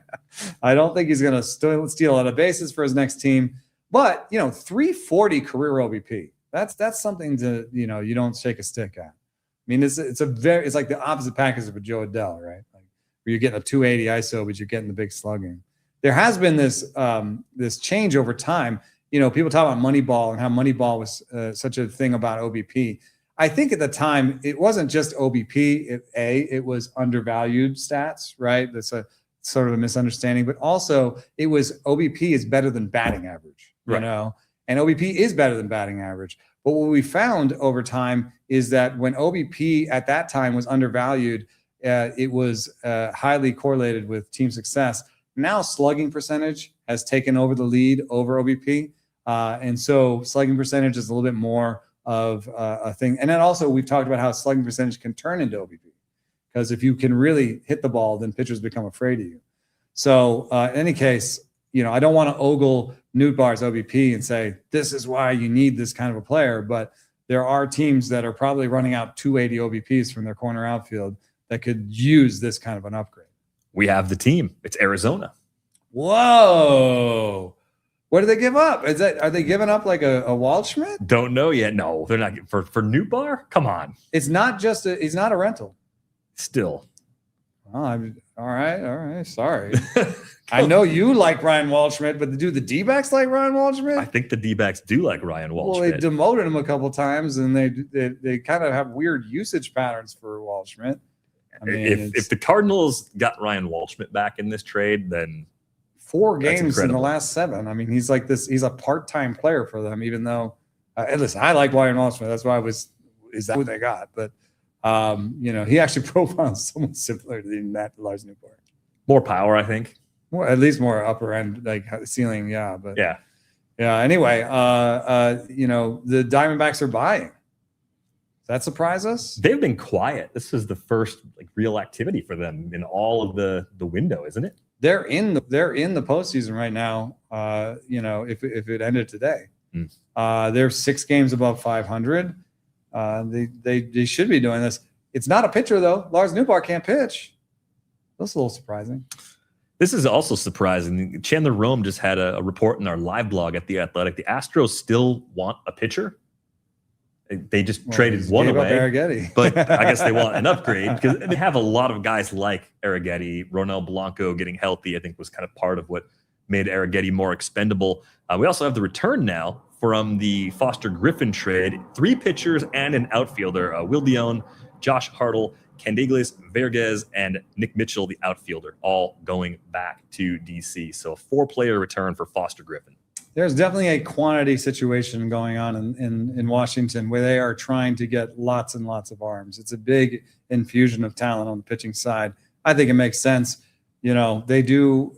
Speaker 2: I don't think he's going to steal a lot of bases for his next team. But, 340 career OBP. That's something to, you don't shake a stick at. I mean, it's like the opposite package of a Joe Adele, right? Like, where you're getting a 280 ISO, but you're getting the big slugging. There has been this change over time. People talk about Moneyball and how Moneyball was such a thing about OBP. I think at the time it wasn't just OBP. It was undervalued stats, right? That's a sort of a misunderstanding. But also, it was OBP is better than batting average,
Speaker 1: right.
Speaker 2: And OBP is better than batting average. But what we found over time is that when OBP at that time was undervalued, it was highly correlated with team success. Now slugging percentage has taken over the lead over OBP. And so slugging percentage is a little bit more of a thing. And then also we've talked about how slugging percentage can turn into OBP, because if you can really hit the ball, then pitchers become afraid of you. So in any case, I don't want to ogle Nootbaar's OBP and say, this is why you need this kind of a player. But there are teams that are probably running out 280 OBPs from their corner outfield that could use this kind of an upgrade.
Speaker 1: We have the team. It's Arizona.
Speaker 2: Whoa. What do they give up? Are they giving up like a Waldschmidt?
Speaker 1: Don't know yet. No, they're not. For Nootbaar? Come on.
Speaker 2: It's not just he's not a rental.
Speaker 1: Still.
Speaker 2: Oh, all right. Sorry. I know you like Ryan Waldschmidt, but do the D-backs like Ryan Waldschmidt?
Speaker 1: I think the D-backs do like Ryan Waldschmidt.
Speaker 2: Well, they demoted him a couple times, and they kind of have weird usage patterns for Waldschmidt. I mean,
Speaker 1: if the Cardinals got Ryan Waldschmidt back in this trade, then
Speaker 2: 4 games in the last 7. I mean, he's like this. He's a part-time player for them, even though. Listen, I like Ryan Waldschmidt. That's why is that who they got? But he actually profiles someone similar to that Lars Nootbaar.
Speaker 1: More power, I think.
Speaker 2: At least more upper end, like ceiling, yeah. But
Speaker 1: yeah.
Speaker 2: Anyway, the Diamondbacks are buying. Does that surprise us?
Speaker 1: They've been quiet. This is the first real activity for them in all of the window, isn't it?
Speaker 2: They're in the postseason right now. If it ended today, they're 6 games above 500. They should be doing this. It's not a pitcher though. Lars Nootbaar can't pitch. That's a little surprising.
Speaker 1: This is also surprising. Chandler Rome just had a report in our live blog at The Athletic. The Astros still want a pitcher. They just traded one away, but I guess they want an upgrade because they have a lot of guys like Arrighetti. Ronel Blanco getting healthy, I think, was kind of part of what made Arrighetti more expendable. We also have the return now from the Foster Griffin trade. 3 pitchers and an outfielder, Will Dion, Josh Hartle, Candiglés Vergez, and Nick Mitchell, the outfielder, all going back to DC. So a 4-player return for Foster Griffin.
Speaker 2: There's definitely a quantity situation going on in Washington where they are trying to get lots and lots of arms. It's a big infusion of talent on the pitching side. I think it makes sense. They do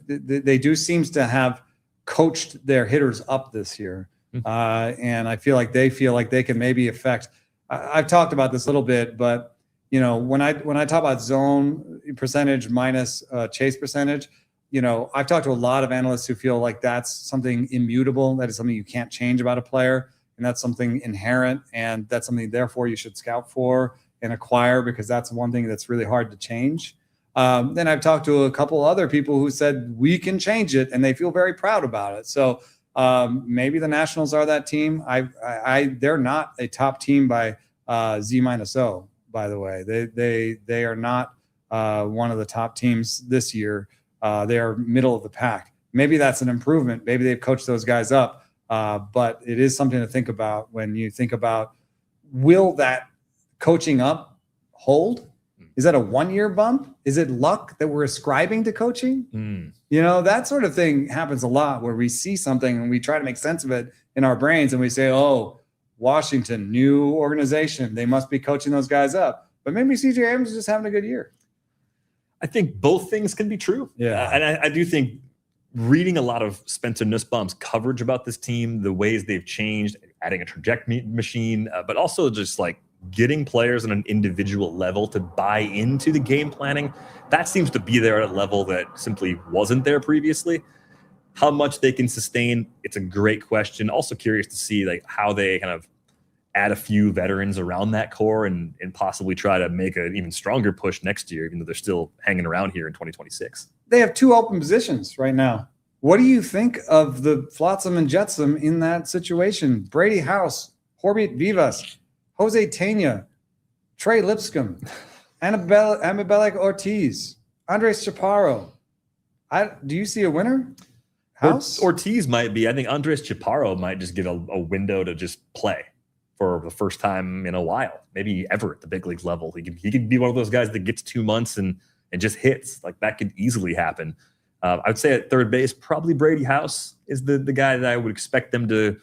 Speaker 2: seems to have coached their hitters up this year. And I feel like they can maybe affect. I've talked about this a little bit, but when I talk about zone percentage minus chase percentage, I've talked to a lot of analysts who feel like that's something immutable. That is something you can't change about a player, and that's something inherent, and that's something therefore you should scout for and acquire, because that's one thing that's really hard to change. Then I've talked to a couple other people who said we can change it, and they feel very proud about it. So maybe the Nationals are that team. They're not a top team by Z-0. By the way, they are not one of the top teams this year. They are middle of the pack. Maybe that's an improvement. Maybe they've coached those guys up. But it is something to think about when you think about, will that coaching up hold? Is that a 1-year bump? Is it luck that we're ascribing to coaching? That sort of thing happens a lot where we see something and we try to make sense of it in our brains and we say, oh, Washington, new organization. They must be coaching those guys up. But maybe CJ Abrams is just having a good year.
Speaker 1: I think both things can be true.
Speaker 2: Yeah.
Speaker 1: And I do think reading a lot of Spencer Nussbaum's coverage about this team, the ways they've changed, adding a trajectory machine, but also just like getting players on an individual level to buy into the game planning, that seems to be there at a level that simply wasn't there previously. How much they can sustain, it's a great question. Also curious to see like how they kind of add a few veterans around that core and possibly try to make an even stronger push next year, even though they're still hanging around here in 2026.
Speaker 2: They have 2 open positions right now. What do you think of the Flotsam and Jetsam in that situation? Brady House, Horbit Vivas, Jose Tena, Trey Lipscomb, Amabelek Ortiz, Andres Chaparro. Do you see a winner? House?
Speaker 1: Ortiz might be. I think Andres Chaparro might just get a window to just play for the first time in a while, maybe ever at the big league level. He could be one of those guys that gets 2 months and just hits. Like that could easily happen. I would say at third base, probably Brady House is the guy that I would expect them to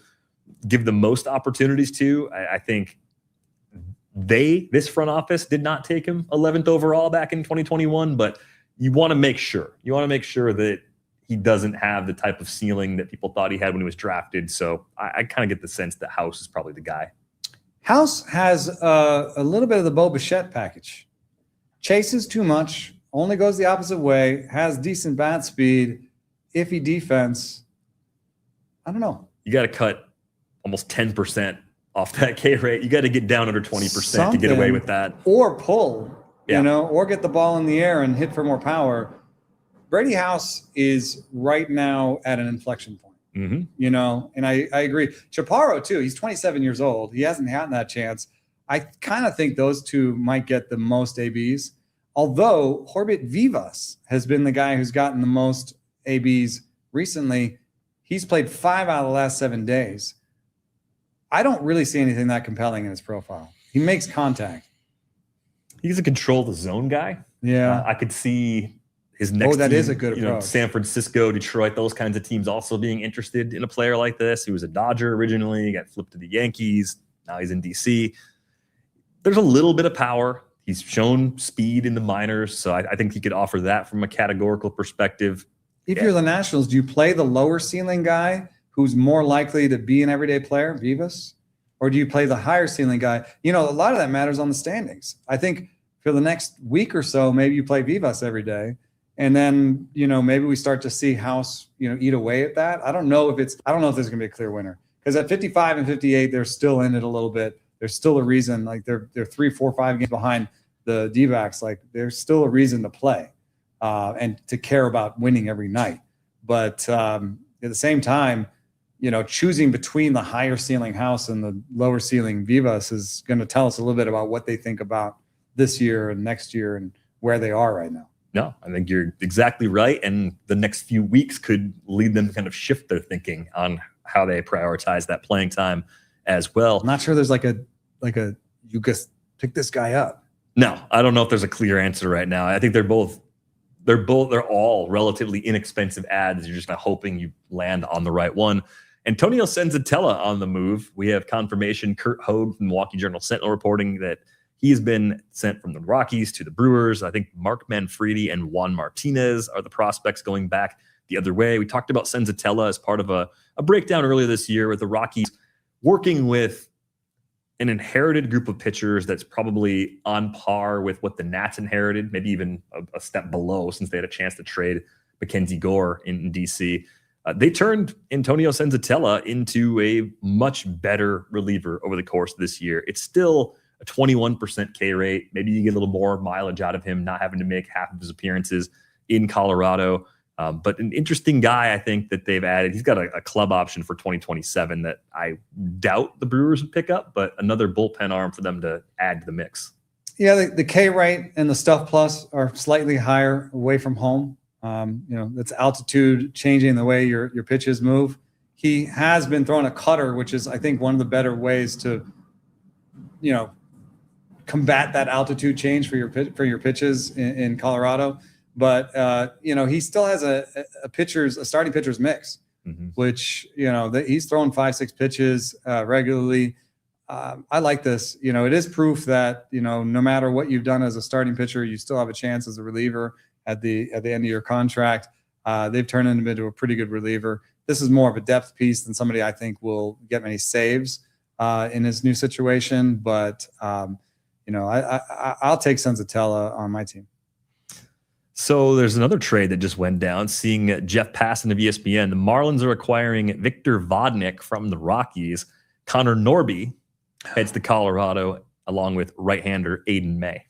Speaker 1: give the most opportunities to. I think this front office did not take him 11th overall back in 2021, but you want to make sure. You want to make sure that he doesn't have the type of ceiling that people thought he had when he was drafted. So I kind of get the sense that House is probably the guy.
Speaker 2: House has a little bit of the Bo Bichette package. Chases too much, only goes the opposite way, has decent bat speed, iffy defense. I don't know.
Speaker 1: You got to cut almost 10% off that K rate. You got to get down under 20% to get away with that.
Speaker 2: Or pull, or get the ball in the air and hit for more power. Brady House is right now at an inflection point, and I agree. Chaparro, too, he's 27 years old. He hasn't gotten that chance. I kind of think those two might get the most ABs, although Horbit Vivas has been the guy who's gotten the most ABs recently. He's played 5 out of the last 7 days. I don't really see anything that compelling in his profile. He makes contact.
Speaker 1: He's a control the zone guy.
Speaker 2: Yeah.
Speaker 1: I could see his next
Speaker 2: that
Speaker 1: team,
Speaker 2: is a good approach.
Speaker 1: San Francisco, Detroit, those kinds of teams also being interested in a player like this. He was a Dodger originally, he got flipped to the Yankees. Now he's in DC. There's a little bit of power. He's shown speed in the minors, so I think he could offer that from a categorical perspective.
Speaker 2: If you're the Nationals, do you play the lower ceiling guy who's more likely to be an everyday player, Vivas? Or do you play the higher ceiling guy? A lot of that matters on the standings. I think for the next week or so, maybe you play Vivas every day. And then, maybe we start to see House, eat away at that. I don't know if there's going to be a clear winner. Because at 55 and 58, they're still in it a little bit. There's still a reason, like they're 3, 4, 5 games behind the D-backs. Like there's still a reason to play and to care about winning every night. But at the same time, choosing between the higher ceiling House and the lower ceiling Vivas is going to tell us a little bit about what they think about this year and next year and where they are right now.
Speaker 1: No, I think you're exactly right. And the next few weeks could lead them to kind of shift their thinking on how they prioritize that playing time as well.
Speaker 2: I'm not sure there's like a you just pick this guy up.
Speaker 1: No, I don't know if there's a clear answer right now. I think they're all relatively inexpensive ads. You're just kind of hoping you land on the right one. Antonio Senzatella on the move. We have confirmation. Kurt Hogue from Milwaukee Journal Sentinel reporting that he's been sent from the Rockies to the Brewers. I think Mark Manfredi and Juan Martinez are the prospects going back the other way. We talked about Senzatella as part of a breakdown earlier this year with the Rockies working with an inherited group of pitchers that's probably on par with what the Nats inherited, maybe even a step below since they had a chance to trade Mackenzie Gore in DC. They turned Antonio Senzatella into a much better reliever over the course of this year. It's still a 21% K rate. Maybe you get a little more mileage out of him, not having to make half of his appearances in Colorado. But an interesting guy, I think, that they've added. He's got a club option for 2027 that I doubt the Brewers would pick up, but another bullpen arm for them to add to the mix.
Speaker 2: Yeah, the K rate and the Stuff Plus are slightly higher away from home. That's altitude changing the way your pitches move. He has been throwing a cutter, which is, I think, one of the better ways to, combat that altitude change for your pitches in Colorado. But he still has a starting pitcher's mix, which he's throwing 5-6 pitches regularly. I like this. It is proof that, no matter what you've done as a starting pitcher, you still have a chance as a reliever at the end of your contract. They've turned him into a pretty good reliever. This is more of a depth piece than somebody I think will get many saves in his new situation. But, I'll take Senzatella on my team.
Speaker 1: So there's another trade that just went down. Seeing Jeff Passan of ESPN, the Marlins are acquiring Victor Vodnik from the Rockies. Connor Norby heads to Colorado along with right-hander Aiden May.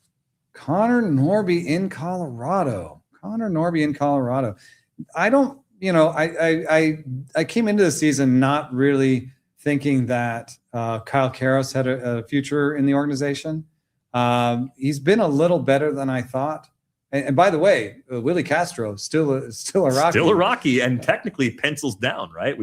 Speaker 2: Connor Norby in Colorado. I don't, I came into the season not really thinking that Kyle Karros had a future in the organization. He's been a little better than I thought. And by the way, Willie Castro still a Rocky.
Speaker 1: Still a Rocky, and technically pencils down, right?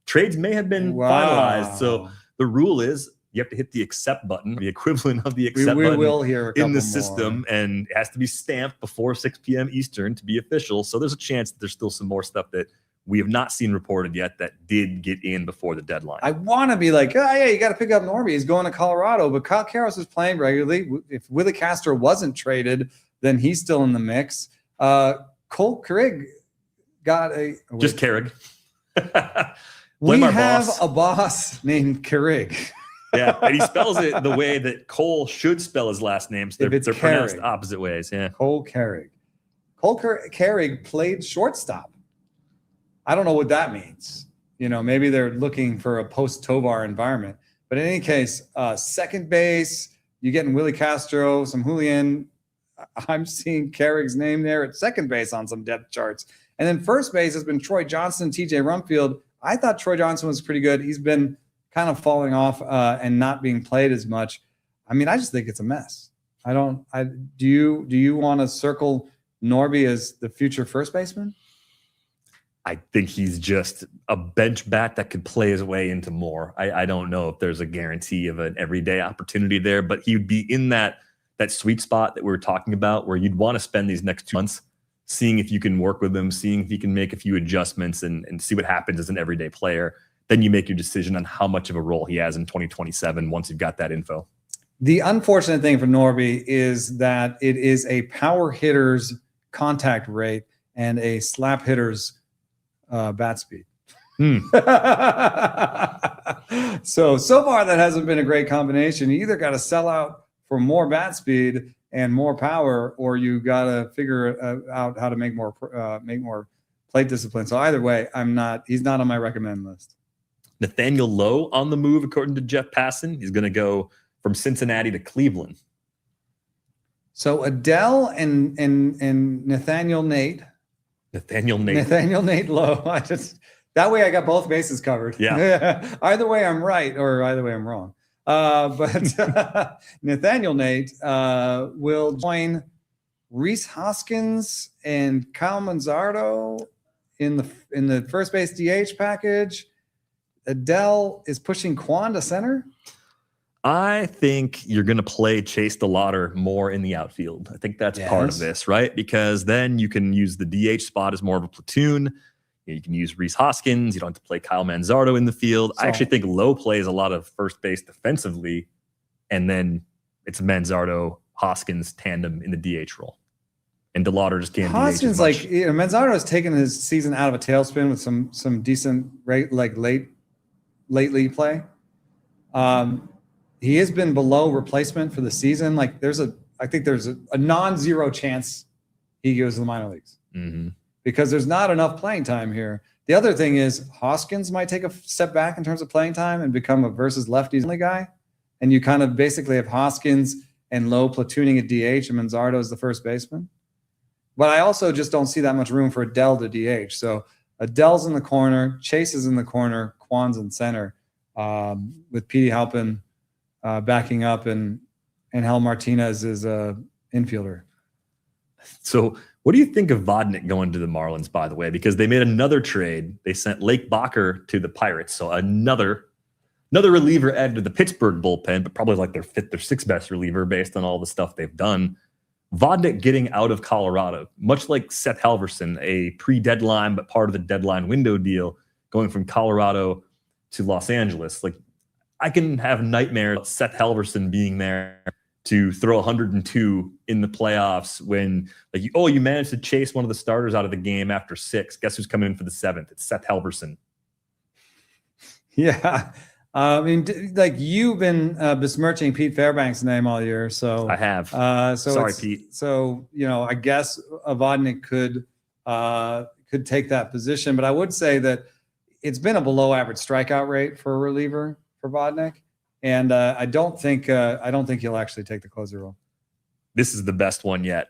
Speaker 1: Trades may have been finalized. So the rule is you have to hit the accept button, the equivalent of the accept button
Speaker 2: will hear a
Speaker 1: in the
Speaker 2: couple
Speaker 1: system,
Speaker 2: more.
Speaker 1: and it has to be stamped before 6 p.m. Eastern to be official. So there's a chance that there's still some more stuff that we have not seen reported yet that did get in before the deadline.
Speaker 2: I want to be like, oh, yeah, you got to pick up Norby. He's going to Colorado, but Kyle Karros is playing regularly. If Willie Castro wasn't traded, then he's still in the mix. Cole Carrig got a...
Speaker 1: Just Carrig.
Speaker 2: We have a boss named Carrig.
Speaker 1: Yeah, and he spells it the way that Cole should spell his last name. So they're pronounced opposite ways. Yeah.
Speaker 2: Cole Carrig. Carrig played shortstop. I don't know what that means. Maybe they're looking for a post-Tovar environment. But in any case, second base, you're getting Willie Castro, some Julian. I'm seeing Carrick's name there at second base on some depth charts. And then first base has been Troy Johnson, TJ Rumfield. I thought Troy Johnson was pretty good. He's been kind of falling off and not being played as much. I mean, I just think it's a mess. Do you want to circle Norby as the future first baseman?
Speaker 1: I think he's just a bench bat that could play his way into more. I don't know if there's a guarantee of an everyday opportunity there, but he would be in that sweet spot that we were talking about where you'd want to spend these next 2 months seeing if you can work with him, seeing if you can make a few adjustments and see what happens as an everyday player. Then you make your decision on how much of a role he has in 2027 once you've got that info.
Speaker 2: The unfortunate thing for Norby is that it is a power hitter's contact rate and a slap hitter's bat speed. So far that hasn't been a great combination. You either got to sell out for more bat speed and more power, or you got to figure out how to make more plate discipline. So either way, he's not on my recommend list.
Speaker 1: Nathaniel Lowe on the move, according to Jeff Passan. He's going to go from Cincinnati to Cleveland.
Speaker 2: So Adele and Nathaniel Nate Lowe. That way I got both bases covered.
Speaker 1: Yeah.
Speaker 2: Either way I'm right or either way I'm wrong. But Nathaniel Nate will join Rhys Hoskins and Kyle Manzardo in the first base DH package. Adele is pushing Quan to center.
Speaker 1: I think you're going to play Chase DeLauter more in the outfield. I think that's part of this, right? Because then you can use the DH spot as more of a platoon. You can use Rhys Hoskins. You don't have to play Kyle Manzardo in the field. I actually think Lowe plays a lot of first base defensively, and then it's Manzardo Hoskins tandem in the DH role. And DeLauter just can't.
Speaker 2: Hoskins, Manzardo has taken his season out of a tailspin with some decent lately play. He has been below replacement for the season. I think there's a non-zero chance he goes to the minor leagues because there's not enough playing time here. The other thing is Hoskins might take a step back in terms of playing time and become a versus lefties only guy. And you kind of basically have Hoskins and Lowe platooning at DH and Manzardo as the first baseman. But I also just don't see that much room for Adele to DH. So Adele's in the corner, Chase is in the corner, Quan's in center, with Petey Halpin backing up, and Hal Martinez is a infielder.
Speaker 1: So what do you think of Vodnik going to the Marlins, by the way? Because they made another trade. They sent Lake Bacher to the Pirates. So another reliever added to the Pittsburgh bullpen, but probably like their fifth or sixth best reliever based on all the stuff they've done. Vodnik getting out of Colorado, much like Seth Halverson, a pre-deadline but part of the deadline window deal, going from Colorado to Los Angeles. I can have nightmares about Seth Halverson being there to throw 102 in the playoffs when, like, you managed to chase one of the starters out of the game after 6. Guess who's coming in for the 7th? It's Seth Halverson.
Speaker 2: Yeah. I mean, like, you've been besmirching Pete Fairbanks' name all year, so
Speaker 1: I have. Sorry, Pete.
Speaker 2: So, I guess Vodnik could take that position, but I would say that it's been a below-average strikeout rate for a reliever for Vodnik, and I don't think he'll actually take the closer role.
Speaker 1: This is the best one yet.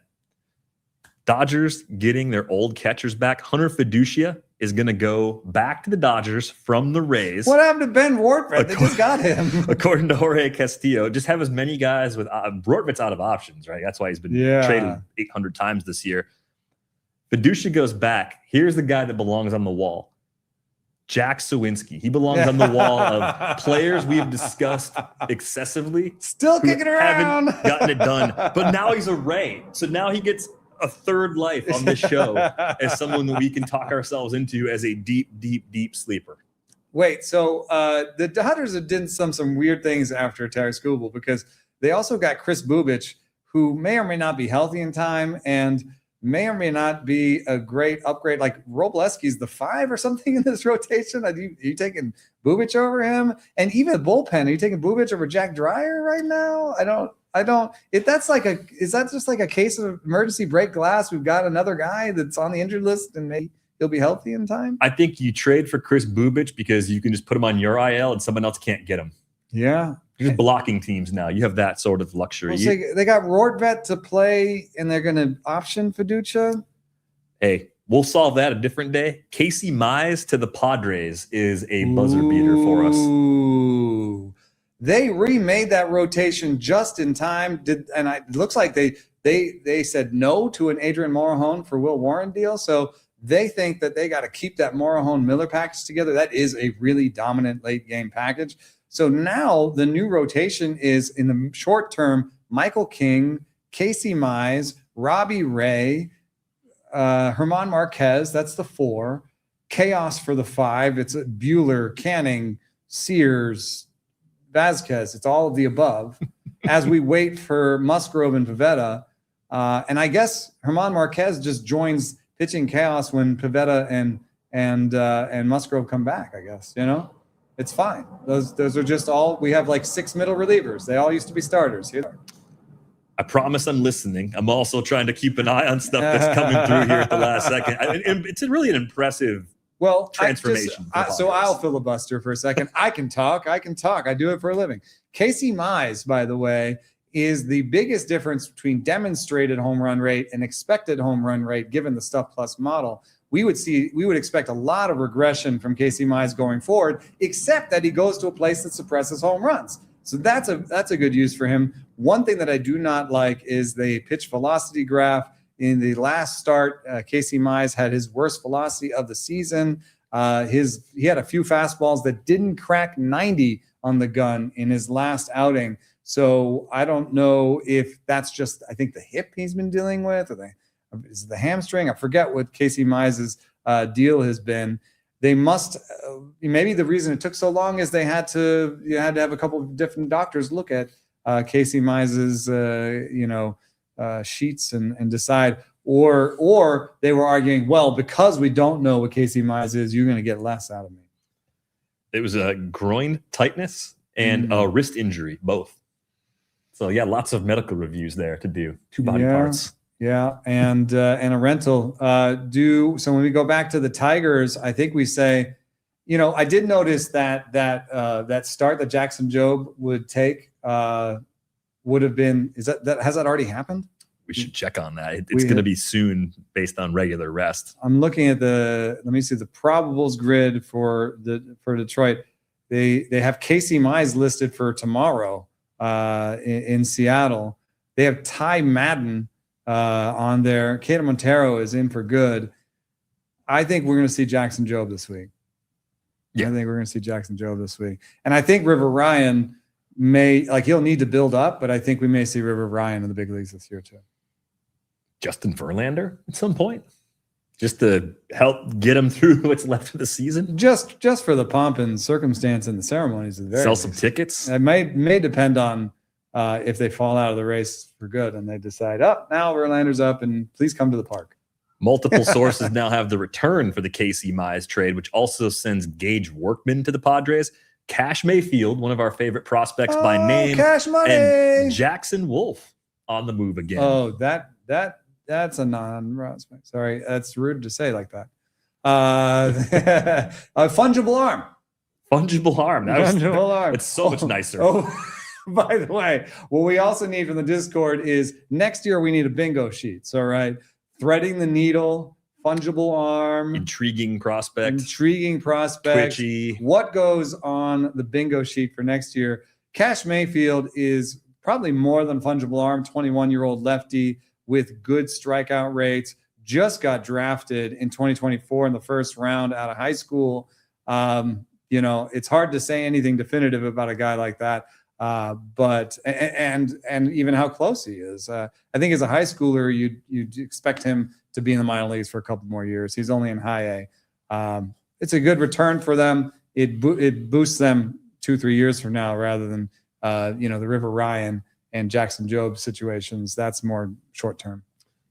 Speaker 1: Dodgers getting their old catchers back. Hunter Fiducia is going to go back to the Dodgers from the Rays.
Speaker 2: What happened to Ben Rortvedt? They just got him.
Speaker 1: According to Jorge Castillo, just have as many guys with Rortvedt's out of options, right? That's why he's been traded 800 times this year. Fiducia goes back. Here's the guy that belongs on the wall. Jack Sawinski. He belongs on the wall of players we've discussed excessively.
Speaker 2: Still kicking around.
Speaker 1: Haven't gotten it done. But now he's a Ray. So now he gets a third life on this show as someone that we can talk ourselves into as a deep sleeper.
Speaker 2: Wait, so the Dodgers have done some weird things after Terry Skubal, because they also got Chris Bubich, who may or may not be healthy in time and may or may not be a great upgrade. Like, Robleski's the 5 or something in this rotation. Are you taking Bubich over him? And even the bullpen, are you taking Bubich over Jack Dreyer right now? I don't. Is that just like a case of emergency break glass? We've got another guy that's on the injured list and maybe he'll be healthy in time.
Speaker 1: I think you trade for Chris Bubich because you can just put him on your IL and someone else can't get him.
Speaker 2: Yeah.
Speaker 1: You're just blocking teams now. You have that sort of luxury.
Speaker 2: Well, so they got Rortvedt to play, and they're going to option Fiducia.
Speaker 1: Hey, we'll solve that a different day. Casey Mize to the Padres is a buzzer beater for us.
Speaker 2: Ooh. They remade that rotation just in time. It looks like they said no to an Adrian Morejon for Will Warren deal. So they think that they got to keep that Morejon-Miller package together. That is a really dominant late game package. So now the new rotation is, in the short term, Michael King, Casey Mize, Robbie Ray, Herman Marquez. That's the 4. Chaos for the 5. It's Buehler, Canning, Sears, Vasquez. It's all of the above as we wait for Musgrove and Pivetta. And I guess Herman Marquez just joins pitching chaos when Pivetta and Musgrove come back, I guess, It's fine. Those are just all. We have like 6 middle relievers. They all used to be starters. Here.
Speaker 1: I promise I'm listening. I'm also trying to keep an eye on stuff that's coming through here at the last second. It's really an impressive transformation.
Speaker 2: So I'll filibuster for a second. I can talk. I do it for a living. Casey Mize, by the way, is the biggest difference between demonstrated home run rate and expected home run rate given the Stuff Plus model. We would expect a lot of regression from Casey Mize going forward, except that he goes to a place that suppresses home runs. So that's a good use for him. One thing that I do not like is the pitch velocity graph. In the last start, Casey Mize had his worst velocity of the season. He had a few fastballs that didn't crack 90 on the gun in his last outing. So I don't know if that's just, I think, the hip he's been dealing with, or is it the hamstring? I forget what Casey Mize's deal has been. They must maybe the reason it took so long is you had to have a couple of different doctors look at Casey Mize's sheets and decide, or they were arguing, well, because we don't know what Casey Mize is, you're going to get less out of me.
Speaker 1: It was a groin tightness and a wrist injury, both. So yeah, lots of medical reviews there to do. 2 body parts.
Speaker 2: Yeah, and a rental. So when we go back to the Tigers, I think we say, I did notice that start that Jackson Jobe would take would have been, has that already happened?
Speaker 1: We should check on that. It's going to be soon based on regular rest.
Speaker 2: I'm looking at the probables grid for Detroit. They have Casey Mize listed for tomorrow in Seattle. They have Ty Madden on there. Cato Montero is in for good. I think we're going to see Jackson Jobe this week. Yeah. I think we're going to see Jackson Jobe this week. And I think River Ryan he'll need to build up, but I think we may see River Ryan in the big leagues this year too.
Speaker 1: Justin Verlander at some point. just to help get him through what's left of the season?
Speaker 2: Just for the pomp and circumstance and the ceremonies.
Speaker 1: Sell some tickets?
Speaker 2: It may depend on if they fall out of the race for good and they decide, now Verlander's up and please come to the park.
Speaker 1: Multiple sources now have the return for the Casey Mize trade, which also sends Gage Workman to the Padres. Cash Mayfield, one of our favorite prospects by name,
Speaker 2: cash money,
Speaker 1: and Jackson Wolf on the move again.
Speaker 2: Oh, that's a non-prospect. Sorry, that's rude to say like that. A fungible arm.
Speaker 1: Fungible arm.
Speaker 2: Fungible arm.
Speaker 1: It's so much nicer.
Speaker 2: Oh, by the way, what we also need from the Discord is next year we need a bingo sheet. So, right, threading the needle, fungible arm,
Speaker 1: intriguing prospect,
Speaker 2: twitchy. What goes on the bingo sheet for next year? Cash Mayfield is probably more than fungible arm. 21-year-old lefty with good strikeout rates. Just got drafted in 2024 in the first round out of high school. It's hard to say anything definitive about a guy like that. But even how close he is. I think as a high schooler, you'd expect him to be in the minor leagues for a couple more years. He's only in high A. It's a good return for them. It boosts them 2-3 years from now rather than the River Ryan and Jackson Jobe situations. That's more short term.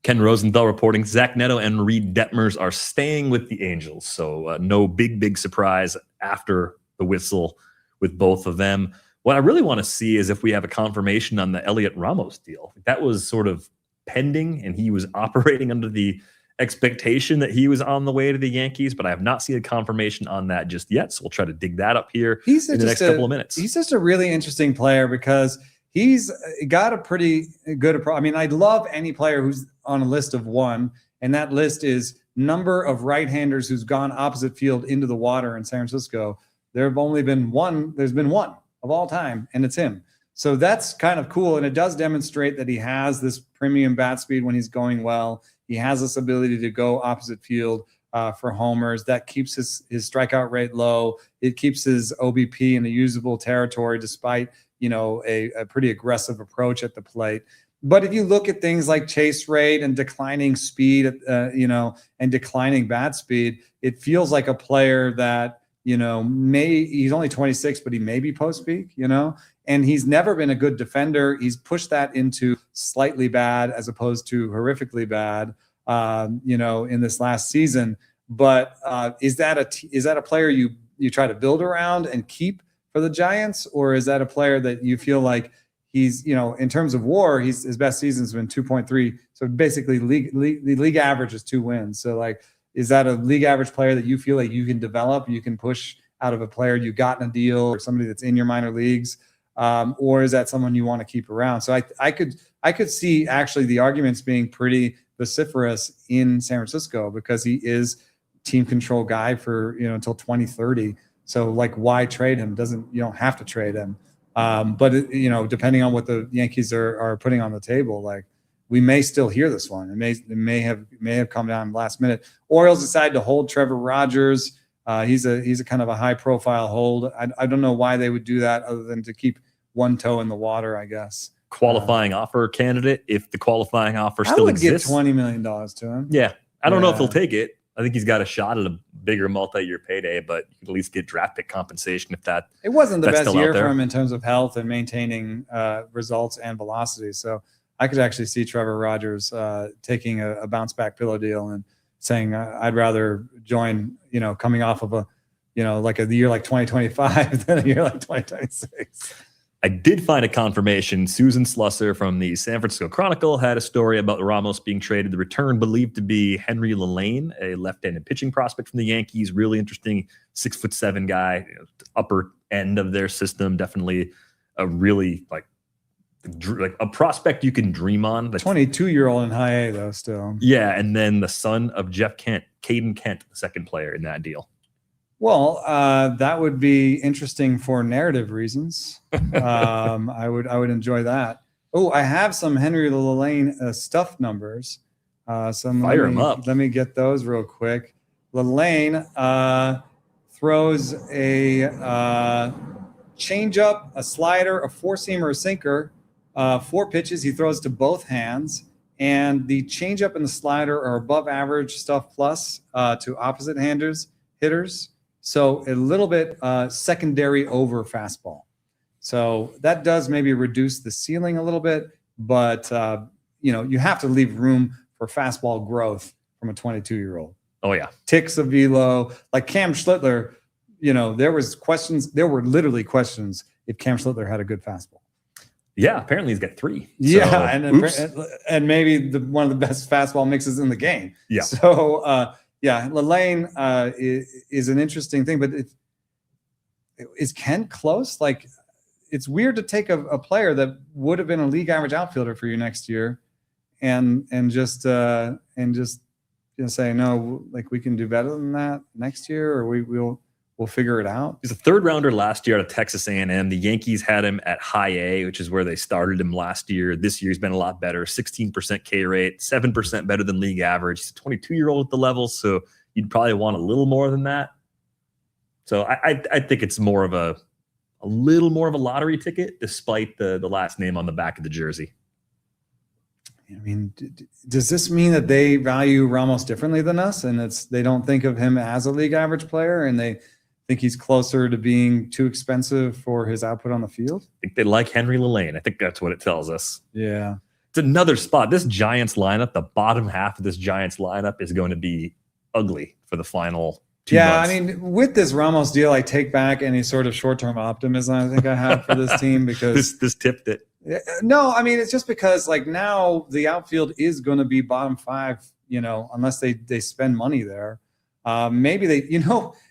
Speaker 1: Ken Rosenthal reporting Zach Neto and Reed Detmers are staying with the Angels. So no big surprise after the whistle with both of them. What I really want to see is if we have a confirmation on the Elliot Ramos deal. That was sort of pending, and he was operating under the expectation that he was on the way to the Yankees, but I have not seen a confirmation on that just yet. So we'll try to dig that up here in the next couple of minutes.
Speaker 2: He's just a really interesting player because he's got a pretty good approach. I mean, I love any player who's on a list of one, and that list is number of right-handers who's gone opposite field into the water in San Francisco. There have only been one. There's been one of all time, and it's him. So that's kind of cool, and it does demonstrate that he has this premium bat speed when he's going well. He has this ability to go opposite field for homers. That keeps his strikeout rate low. It keeps his OBP in a usable territory despite a pretty aggressive approach at the plate. But if you look at things like chase rate and declining speed, and declining bat speed, it feels like a player that he's only 26, but he may be post peak, and he's never been a good defender. He's pushed that into slightly bad as opposed to horrifically bad, in this last season. But is that a player you try to build around and keep for the Giants, or is that a player that you feel like he's, in terms of WAR, his best season's been 2.3. So basically the league average is 2 wins. So like, is that a league average player that you feel like you can develop, you can push out of a player you got in a deal or somebody that's in your minor leagues? Or is that someone you want to keep around? So I could see actually the arguments being pretty vociferous in San Francisco because he is team control guy for, until 2030. So like, why trade him? You don't have to trade him. But depending on what the Yankees are putting on the table, like we may still hear this one. It may have come down last minute. Orioles decided to hold Trevor Rogers. He's a kind of a high profile hold. I don't know why they would do that other than to keep one toe in the water, I guess.
Speaker 1: Qualifying offer candidate, if the qualifying offer still exists.
Speaker 2: I would give $20 million to him.
Speaker 1: Yeah. I don't know if he'll take it. I think he's got a shot at a bigger multi-year payday, but you can at least get draft pick compensation if that.
Speaker 2: It wasn't the best year for him in terms of health and maintaining results and velocity. So I could actually see Trevor Rogers taking a bounce back pillow deal and saying, I'd rather join, coming off of a year like 2025 than a year like 2026.
Speaker 1: I did find a confirmation. Susan Slusser from the San Francisco Chronicle had a story about Ramos being traded. The return believed to be Henry Lelane, a left-handed pitching prospect from the Yankees. Really interesting, 6'7" guy, upper end of their system. Definitely a really like a prospect you can dream on.
Speaker 2: 22-year-old in high A though, still.
Speaker 1: Yeah, and then the son of Jeff Kent, Caden Kent, the second player in that deal.
Speaker 2: Well, that would be interesting for narrative reasons. I would enjoy that. Oh, I have some Henry Lelane stuff numbers.
Speaker 1: Fire him up.
Speaker 2: Let me get those real quick. Lelane throws a changeup, a slider, a four-seamer, a sinker, 4 pitches. He throws to both hands, and the changeup and the slider are above average stuff plus to opposite hitters. So a little bit secondary over fastball. So that does maybe reduce the ceiling a little bit, but you have to leave room for fastball growth from a 22-year-old.
Speaker 1: Oh yeah,
Speaker 2: Ticks of velo, like Cam Schlittler. There were literally questions if Cam Schlittler had a good fastball.
Speaker 1: Yeah, apparently he's got 3.
Speaker 2: Yeah, and maybe one of the best fastball mixes in the game.
Speaker 1: Yeah.
Speaker 2: So Lelane is an interesting thing, but is Kent close? Like, it's weird to take a player that would have been a league average outfielder for you next year, and just say no, like we can do better than that next year, or we'll figure it out.
Speaker 1: He's a 3rd rounder last year out of Texas A&M. The Yankees had him at high A, which is where they started him last year. This year he's been a lot better, 16% K rate, 7% better than league average. He's a 22-year-old at the level, so you'd probably want a little more than that. So I think it's more of a little more of a lottery ticket, despite the last name on the back of the jersey.
Speaker 2: I mean, does this mean that they value Ramos differently than us, and they don't think of him as a league average player, and they think he's closer to being too expensive for his output on the field?
Speaker 1: I think they like Henry Lelane. I think that's what it tells us.
Speaker 2: Yeah.
Speaker 1: It's another spot. This Giants lineup, the bottom half of this Giants lineup is going to be ugly for the final 2 months.
Speaker 2: I mean, with this Ramos deal, I take back any sort of short-term optimism I think I have for this team, because
Speaker 1: this tip that.
Speaker 2: No, I mean, it's just because like now the outfield is going to be bottom 5, unless they spend money there. Maybe they,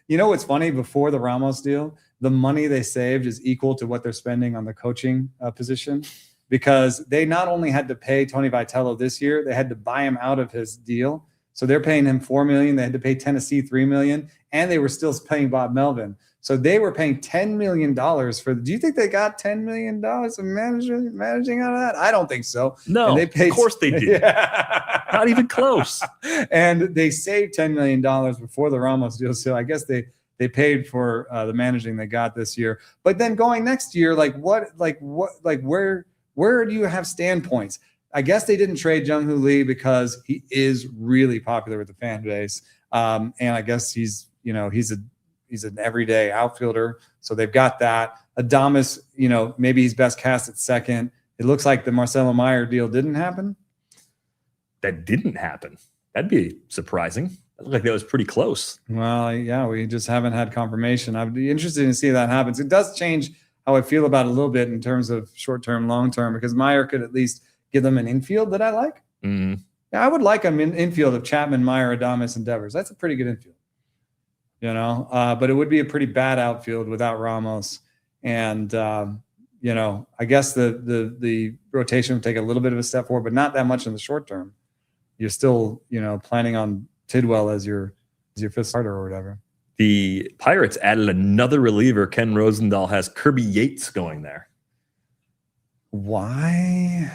Speaker 2: what's funny, before the Ramos deal, the money they saved is equal to what they're spending on the coaching position, because they not only had to pay Tony Vitello this year, they had to buy him out of his deal. So they're paying him $4 million. They had to pay Tennessee $3 million, and they were still paying Bob Melvin. So they were paying $10 million for. Do you think they got $10 million of managing out of that? I don't think so.
Speaker 1: No, of course they did.
Speaker 2: Yeah.
Speaker 1: Not even close.
Speaker 2: And they saved $10 million before the Ramos deal. So I guess they paid for the managing they got this year. But then going next year, where do you have standpoints? I guess they didn't trade Jung-Hoo Lee because he is really popular with the fan base. And I guess he's an everyday outfielder. So they've got that. Adames, maybe he's best cast at second. It looks like the Marcelo Meyer deal didn't happen.
Speaker 1: That didn't happen. That'd be surprising. That looked like that was pretty close.
Speaker 2: Well, yeah, we just haven't had confirmation. I'd be interested to see if that happens. It does change how I feel about it a little bit in terms of short-term, long-term, because Meyer could at least give them an infield that I like.
Speaker 1: Mm-hmm.
Speaker 2: Yeah, I would like an infield of Chapman, Meyer, Adames, and Devers. That's a pretty good infield. But it would be a pretty bad outfield without Ramos. And, I guess the rotation would take a little bit of a step forward, but not that much in the short term. You're still, planning on Tidwell as your 5th starter or whatever.
Speaker 1: The Pirates added another reliever. Ken Rosendahl has Kirby Yates going there.
Speaker 2: Why?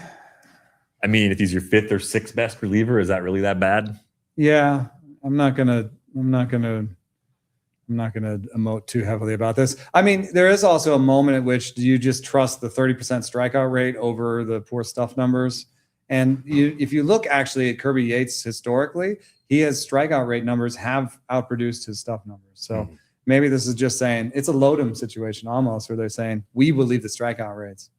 Speaker 1: I mean, if he's your 5th or 6th best reliever, is that really that bad?
Speaker 2: Yeah, I'm not gonna emote too heavily about this. I mean, there is also a moment at which do you just trust the 30% strikeout rate over the poor stuff numbers? And if you look actually at Kirby Yates historically, his strikeout rate numbers have outproduced his stuff numbers. So maybe this is just saying it's a Lodem situation almost, where they're saying we believe the strikeout rates.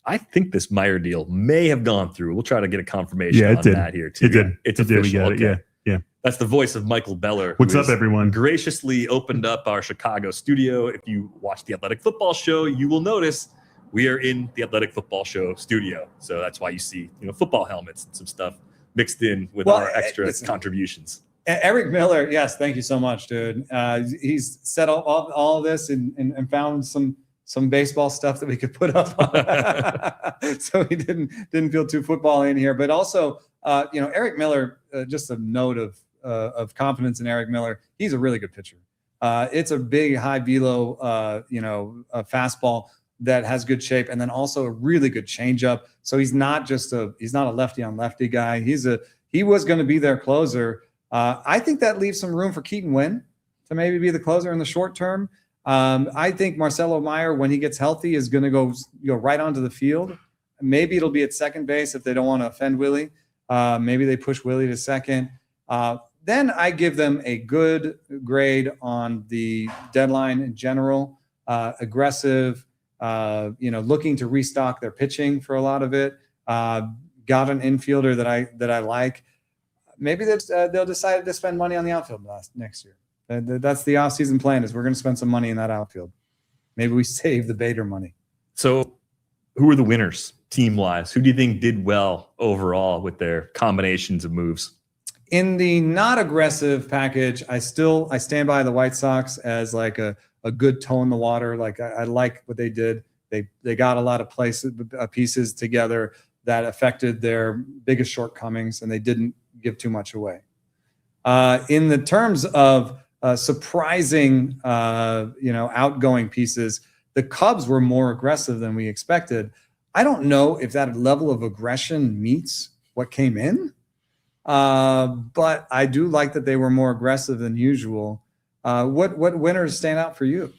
Speaker 1: I think this Meyer deal may have gone through. We'll try to get a confirmation on that here too.
Speaker 4: It did.
Speaker 1: It's
Speaker 4: official.
Speaker 1: We got
Speaker 4: it.
Speaker 1: Okay.
Speaker 4: Yeah.
Speaker 1: That's the voice of Michael Beller.
Speaker 4: What's up, everyone?
Speaker 1: Graciously opened up our Chicago studio. If you watch the Athletic Football Show, you will notice we are in the Athletic Football Show studio. So that's why you see, football helmets and some stuff mixed in with our extra contributions.
Speaker 2: Eric Miller, yes, thank you so much, dude. He's set up all of this and found some baseball stuff that we could put up on. So he didn't feel too football in here. But also, Eric Miller, just a note of confidence in Eric Miller. He's a really good pitcher. It's a big high velo, a fastball that has good shape, and then also a really good changeup. So he's not a lefty on lefty guy. He was going to be their closer. I think that leaves some room for Keaton Wynn to maybe be the closer in the short term. I think Marcelo Meyer, when he gets healthy, is going to go right onto the field. Maybe it'll be at second base if they don't want to offend Willie. Maybe they push Willie to second. Then I give them a good grade on the deadline in general. Aggressive, looking to restock their pitching for a lot of it. Got an infielder that I like. Maybe they'll decide to spend money on the outfield next year. That's the offseason plan, is we're going to spend some money in that outfield. Maybe we save the Bader money.
Speaker 1: So who are the winners team-wise? Who do you think did well overall with their combinations of moves?
Speaker 2: In the not aggressive package, I stand by the White Sox as like a good toe in the water. Like I like what they did. They got a lot of pieces together that affected their biggest shortcomings, and they didn't give too much away. In the terms of surprising, outgoing pieces, the Cubs were more aggressive than we expected. I don't know if that level of aggression meets what came in, but I do like that they were more aggressive than usual. What winners stand out for you?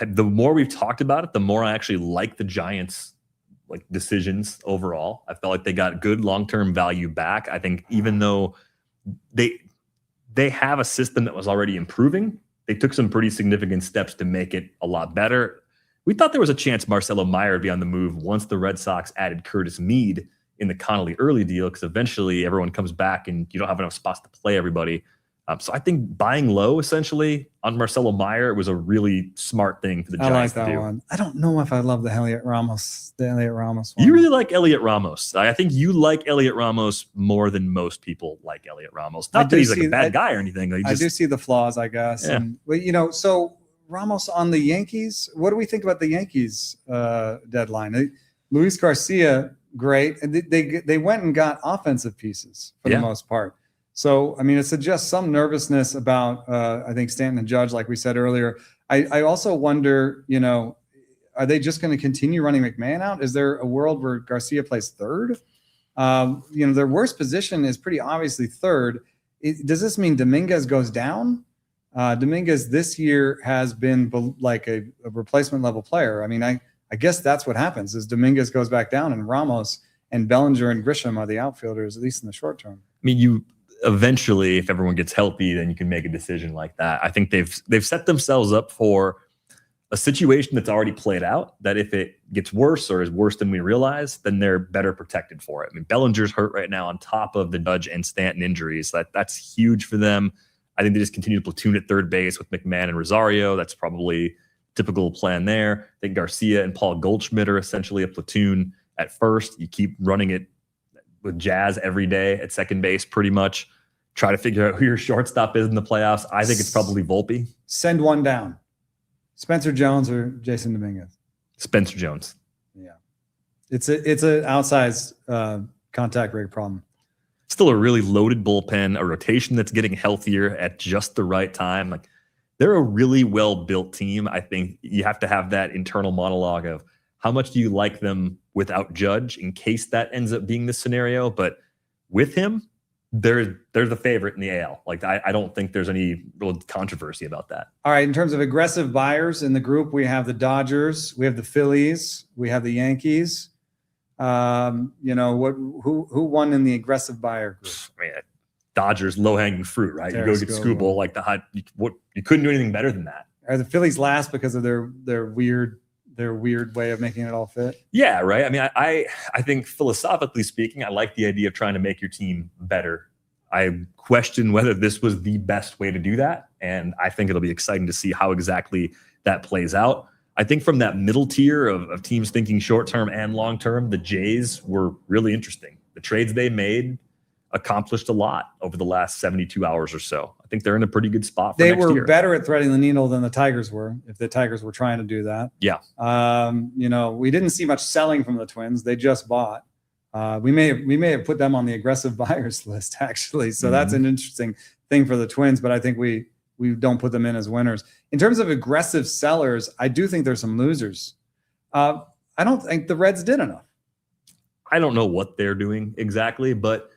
Speaker 1: The more we've talked about it, the more I actually like the Giants' decisions overall. I felt like they got good long-term value back. I think even though they have a system that was already improving, they took some pretty significant steps to make it a lot better. We thought there was a chance Marcelo Meyer would be on the move once the Red Sox added Curtis Mead in the Connolly early deal, because eventually everyone comes back and you don't have enough spots to play everybody. So I think buying low essentially on Marcelo Meyer was a really smart thing for the Giants to do. I like that
Speaker 2: one. I don't know if I love the Elliot Ramos one.
Speaker 1: You really like Elliot Ramos. I think you like Elliot Ramos more than most people like Elliot Ramos. Not that he's like a bad guy or anything.
Speaker 2: I do see the flaws, I guess.
Speaker 1: Yeah.
Speaker 2: And, so Ramos on the Yankees, what do we think about the Yankees deadline? Luis Garcia, great. And they went and got offensive pieces for the most part. So, I mean, it suggests some nervousness about, I think, Stanton and Judge, like we said earlier. I also wonder, are they just going to continue running McMahon out? Is there a world where Garcia plays third? Their worst position is pretty obviously third. Does this mean Dominguez goes down? Dominguez this year has been like a replacement level player. I mean, I guess that's what happens is Dominguez goes back down and Ramos and Bellinger and Grisham are the outfielders, at least in the short term.
Speaker 1: I mean, eventually, if everyone gets healthy, then you can make a decision like that. I think they've set themselves up for a situation that's already played out, that if it gets worse or is worse than we realize, then they're better protected for it. I mean, Bellinger's hurt right now on top of the Judge and Stanton injuries. That's huge for them. I think they just continue to platoon at third base with McMahon and Rosario. That's probably typical plan there. I think Garcia and Paul Goldschmidt are essentially a platoon at first. You keep running it with Jazz every day at second base, pretty much. Try to figure out who your shortstop is in the playoffs. I think it's probably Volpe.
Speaker 2: Send one down. Spencer Jones or Jason Dominguez?
Speaker 1: Spencer Jones.
Speaker 2: Yeah. It's an outsized contact rate problem.
Speaker 1: Still a really loaded bullpen, a rotation that's getting healthier at just the right time. They're a really well-built team. I think you have to have that internal monologue of how much do you like them without Judge in case that ends up being the scenario. But with him, they're the favorite in the AL. I don't think there's any real controversy about that.
Speaker 2: All right. In terms of aggressive buyers in the group, we have the Dodgers, we have the Phillies, we have the Yankees. Who won in the aggressive buyer group?
Speaker 1: I mean, Dodgers, low-hanging fruit, right? You go get Skubal, you couldn't do anything better than that.
Speaker 2: Are the Phillies last because of their weird way of making it all fit?
Speaker 1: Yeah, right. I mean, I think philosophically speaking, I like the idea of trying to make your team better. I question whether this was the best way to do that, and I think it'll be exciting to see how exactly that plays out. I think from that middle tier of teams thinking short-term and long-term, the Jays were really interesting. The trades they made accomplished a lot over the last 72 hours or so. I think they're in a pretty good spot for next year.
Speaker 2: They were better at threading the needle than the Tigers were, if the Tigers were trying to do that.
Speaker 1: Yeah.
Speaker 2: We didn't see much selling from the Twins. They just bought. We may have put them on the aggressive buyers list, actually. So that's an interesting thing for the Twins, but I think we don't put them in as winners. In terms of aggressive sellers, I do think there's some losers. I don't think the Reds did enough.
Speaker 1: I don't know what they're doing exactly, but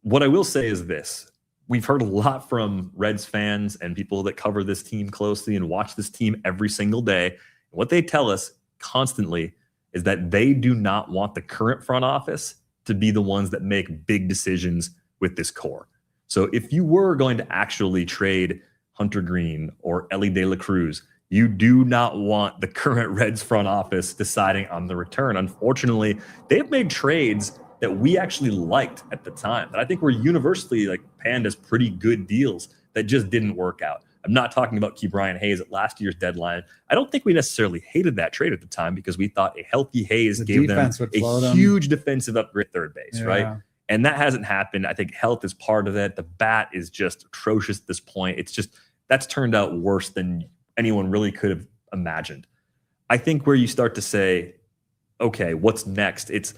Speaker 1: what I will say is this. We've heard a lot from Reds fans and people that cover this team closely and watch this team every single day. What they tell us constantly is that they do not want the current front office to be the ones that make big decisions with this core. So if you were going to actually trade Hunter Green or Ellie De La Cruz, you do not want the current Reds front office deciding on the return. Unfortunately, they've made trades that we actually liked at the time, that I think were universally like panned as pretty good deals that just didn't work out. I'm not talking about Ke'Bryan Hayes at last year's deadline. I don't think we necessarily hated that trade at the time because we thought a healthy Hayes gave them a huge defensive upgrade at third base, right? And that hasn't happened. I think health is part of it. The bat is just atrocious at this point. It's just, that's turned out worse than anyone really could have imagined. I think where you start to say, okay, what's next? It's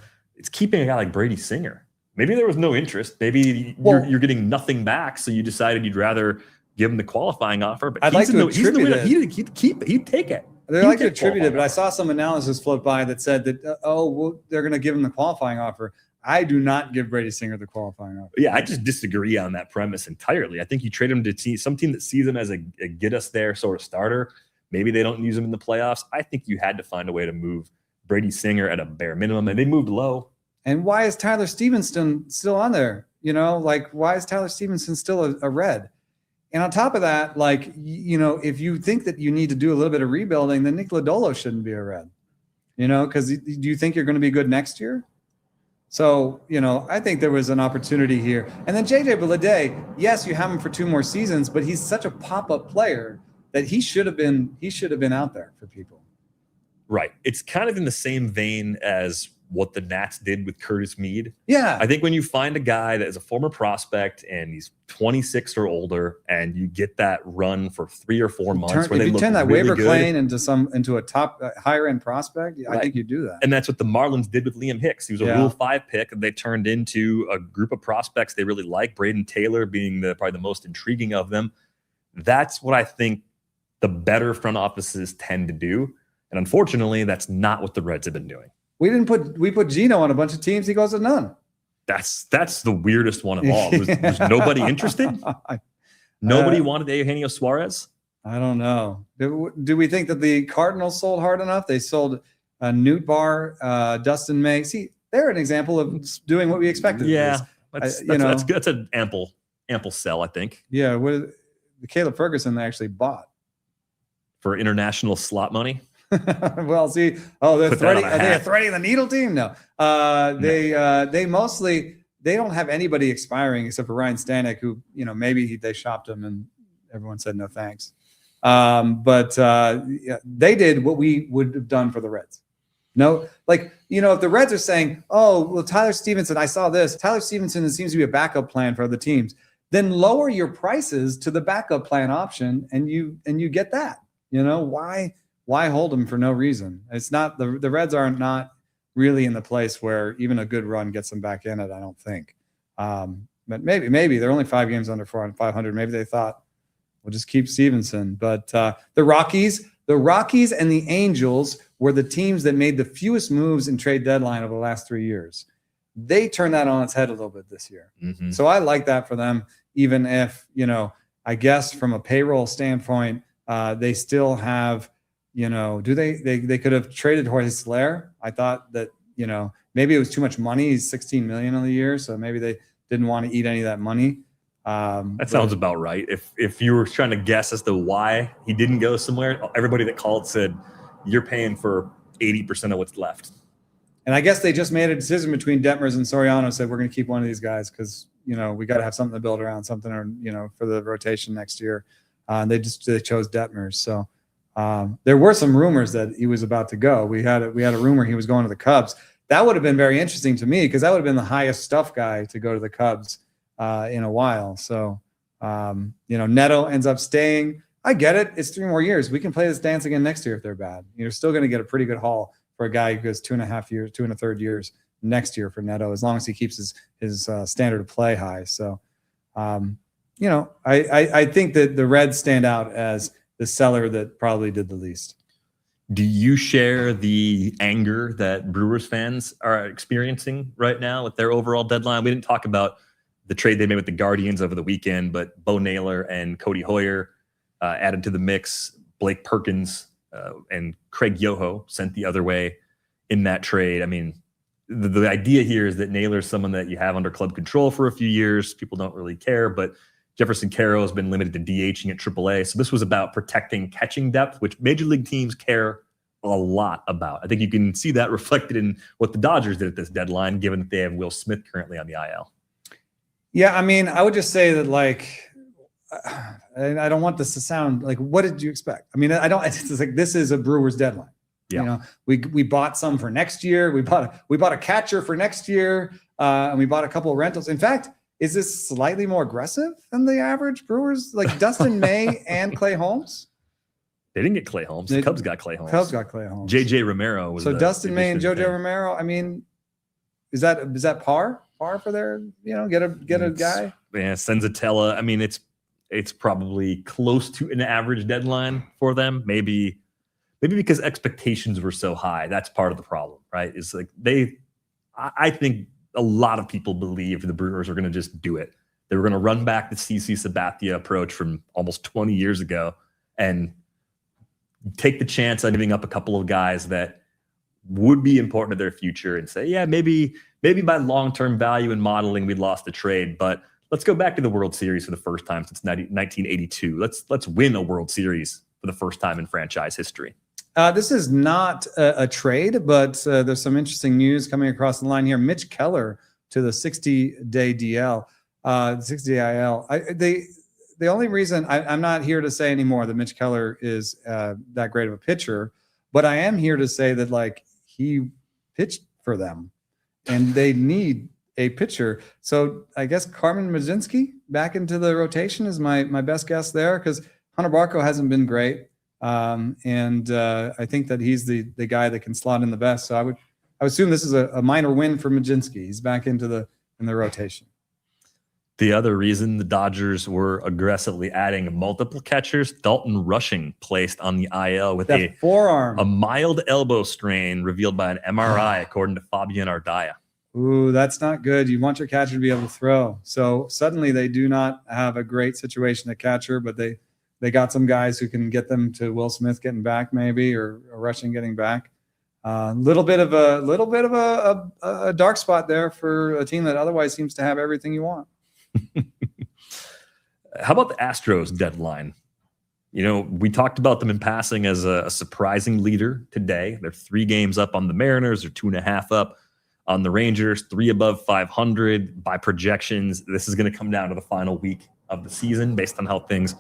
Speaker 1: keeping a guy like Brady Singer. Maybe there was no interest. Maybe you're getting nothing back, so you decided you'd rather give him the qualifying offer. But he'd take it.
Speaker 2: They like to attribute it, but I saw some analysis float by that said that, they're going to give him the qualifying offer. I do not give Brady Singer the qualifying offer.
Speaker 1: Yeah, I just disagree on that premise entirely. I think you trade him to some team that sees him as a get us there sort of starter. Maybe they don't use him in the playoffs. I think you had to find a way to move Brady Singer at a bare minimum, and they moved low.
Speaker 2: And why is Tyler Stevenson still on there? Why is Tyler Stevenson still a Red? And on top of that, if you think that you need to do a little bit of rebuilding, then Nick Lodolo shouldn't be a Red. Because do you think you're going to be good next year? So, I think there was an opportunity here. And then JJ Bleday, yes, you have him for 2 more seasons, but he's such a pop-up player that he should have been out there for people.
Speaker 1: Right. It's kind of in the same vein as what the Nats did with Curtis Mead.
Speaker 2: Yeah.
Speaker 1: I think when you find a guy that is a former prospect and he's 26 or older and you get that run for 3 or 4 months
Speaker 2: where they turn that waiver claim into a top higher end prospect, right. I think you do that.
Speaker 1: And that's what the Marlins did with Liam Hicks. He was a Rule 5 pick and they turned into a group of prospects they really like, Braden Taylor being probably the most intriguing of them. That's what I think the better front offices tend to do. And unfortunately, that's not what the Reds have been doing.
Speaker 2: We put Gino on a bunch of teams. He goes to none.
Speaker 1: That's the weirdest one of all. Was nobody interested? Nobody wanted Eugenio Suarez?
Speaker 2: I don't know. Do we think that the Cardinals sold hard enough? They sold Newt Barr, Dustin May. See, they're an example of doing what we expected.
Speaker 1: Yeah, that's an ample sell, I think.
Speaker 2: Yeah, the Caleb Ferguson they actually bought
Speaker 1: for international slot money.
Speaker 2: Well, see, they're threading. Are they threading the needle team? No, they don't have anybody expiring except for Ryan Stanek, who maybe they shopped him and everyone said no thanks. But they did what we would have done for the Reds. No, if the Reds are saying, Tyler Stevenson, I saw this. Tyler Stevenson seems to be a backup plan for other teams. Then lower your prices to the backup plan option, and you get that. Why hold them for no reason? It's not the Reds are not really in the place where even a good run gets them back in it. I don't think. But maybe they're only 5 games under 500. Maybe they thought we'll just keep Stevenson. But the Rockies and the Angels were the teams that made the fewest moves in trade deadline over the last 3 years. They turned that on its head a little bit this year. Mm-hmm. So I like that for them, even if I guess from a payroll standpoint, they still have. They could have traded Jorge Soler. I thought that, maybe it was too much money. He's $16 million on the year. So maybe they didn't want to eat any of that money.
Speaker 1: That sounds about right. If you were trying to guess as to why he didn't go somewhere, everybody that called said, you're paying for 80% of what's left.
Speaker 2: And I guess they just made a decision between Detmers and Soriano, said, we're going to keep one of these guys because, we got to have something to build around, something, or, for the rotation next year. They chose Detmers. So, there were some rumors that he was about to go. We had a rumor he was going to the Cubs. That would have been very interesting to me because that would have been the highest stuff guy to go to the Cubs in a while. So, Neto ends up staying. I get it. It's 3 more years. We can play this dance again next year if they're bad. You're still going to get a pretty good haul for a guy who goes 2.5 years, 2 1/3 years next year for Neto, as long as he keeps his standard of play high. So, I think that the Reds stand out as the seller that probably did the least.
Speaker 1: Do you share the anger that Brewers fans are experiencing right now with their overall deadline? We didn't talk about the trade they made with the Guardians over the weekend, but Bo Naylor and Cody Hoyer added to the mix. Blake Perkins and Craig Yoho sent the other way in that trade. I mean, the idea here is that Naylor's someone that you have under club control for a few years. People don't really care, but Jefferson Caro has been limited to DHing at AAA. So this was about protecting catching depth, which major league teams care a lot about. I think you can see that reflected in what the Dodgers did at this deadline, given that they have Will Smith currently on the IL.
Speaker 2: Yeah, I mean, I would just say that, like, I don't want this to sound like, what did you expect? I mean, I don't. It's like, this is a Brewers deadline.
Speaker 1: Yeah.
Speaker 2: You know, we bought some for next year. We bought a catcher for next year, and we bought a couple of rentals. In fact, is this slightly more aggressive than the average Brewers? Like Dustin May and Clay Holmes.
Speaker 1: They didn't get Clay Holmes. The Cubs got Clay Holmes.
Speaker 2: Cubs got Clay Holmes.
Speaker 1: JJ Romero was
Speaker 2: so Dustin May and JoJo Romero. I mean, is that par for their, you know, get a guy?
Speaker 1: Yeah, Senzatella. I mean, it's probably close to an average deadline for them. Maybe because expectations were so high. That's part of the problem, right? It's like I think a lot of people believed the Brewers were going to just do it. They were going to run back the CC Sabathia approach from almost 20 years ago and take the chance on giving up a couple of guys that would be important to their future and say, yeah, maybe by long-term value and modeling, we lost the trade, but let's go back to the World Series for the first time since 1982. Let's win a World Series for the first time in franchise history. This
Speaker 2: is not a trade, but there's some interesting news coming across the line here. Mitch Keller to the 60-day DL, 60-day IL. The only reason I'm not here to say anymore that Mitch Keller is that great of a pitcher, but I am here to say that, like, he pitched for them and they need a pitcher. So I guess Carmen Mlodzinski back into the rotation is my best guess there, because Hunter Barco hasn't been great. And I think that he's the guy that can slot in the best. So I would assume this is a minor win for Mlodzinski. He's back in the rotation.
Speaker 1: The other reason the Dodgers were aggressively adding multiple catchers, Dalton Rushing placed on the IL with
Speaker 2: that forearm,
Speaker 1: a mild elbow strain revealed by an MRI, according to Fabian Ardaya.
Speaker 2: Ooh, that's not good. You want your catcher to be able to throw. So suddenly they do not have a great situation at catcher, but they got some guys who can get them to Will Smith getting back, maybe, or Rushing getting back. Little bit of a dark spot there for a team that otherwise seems to have everything you want.
Speaker 1: How about the Astros deadline? You know, we talked about them in passing as a surprising leader today. They're 3 games up on the Mariners. They're 2.5 up on the Rangers, 3 above 500 by projections. This is going to come down to the final week of the season based on how things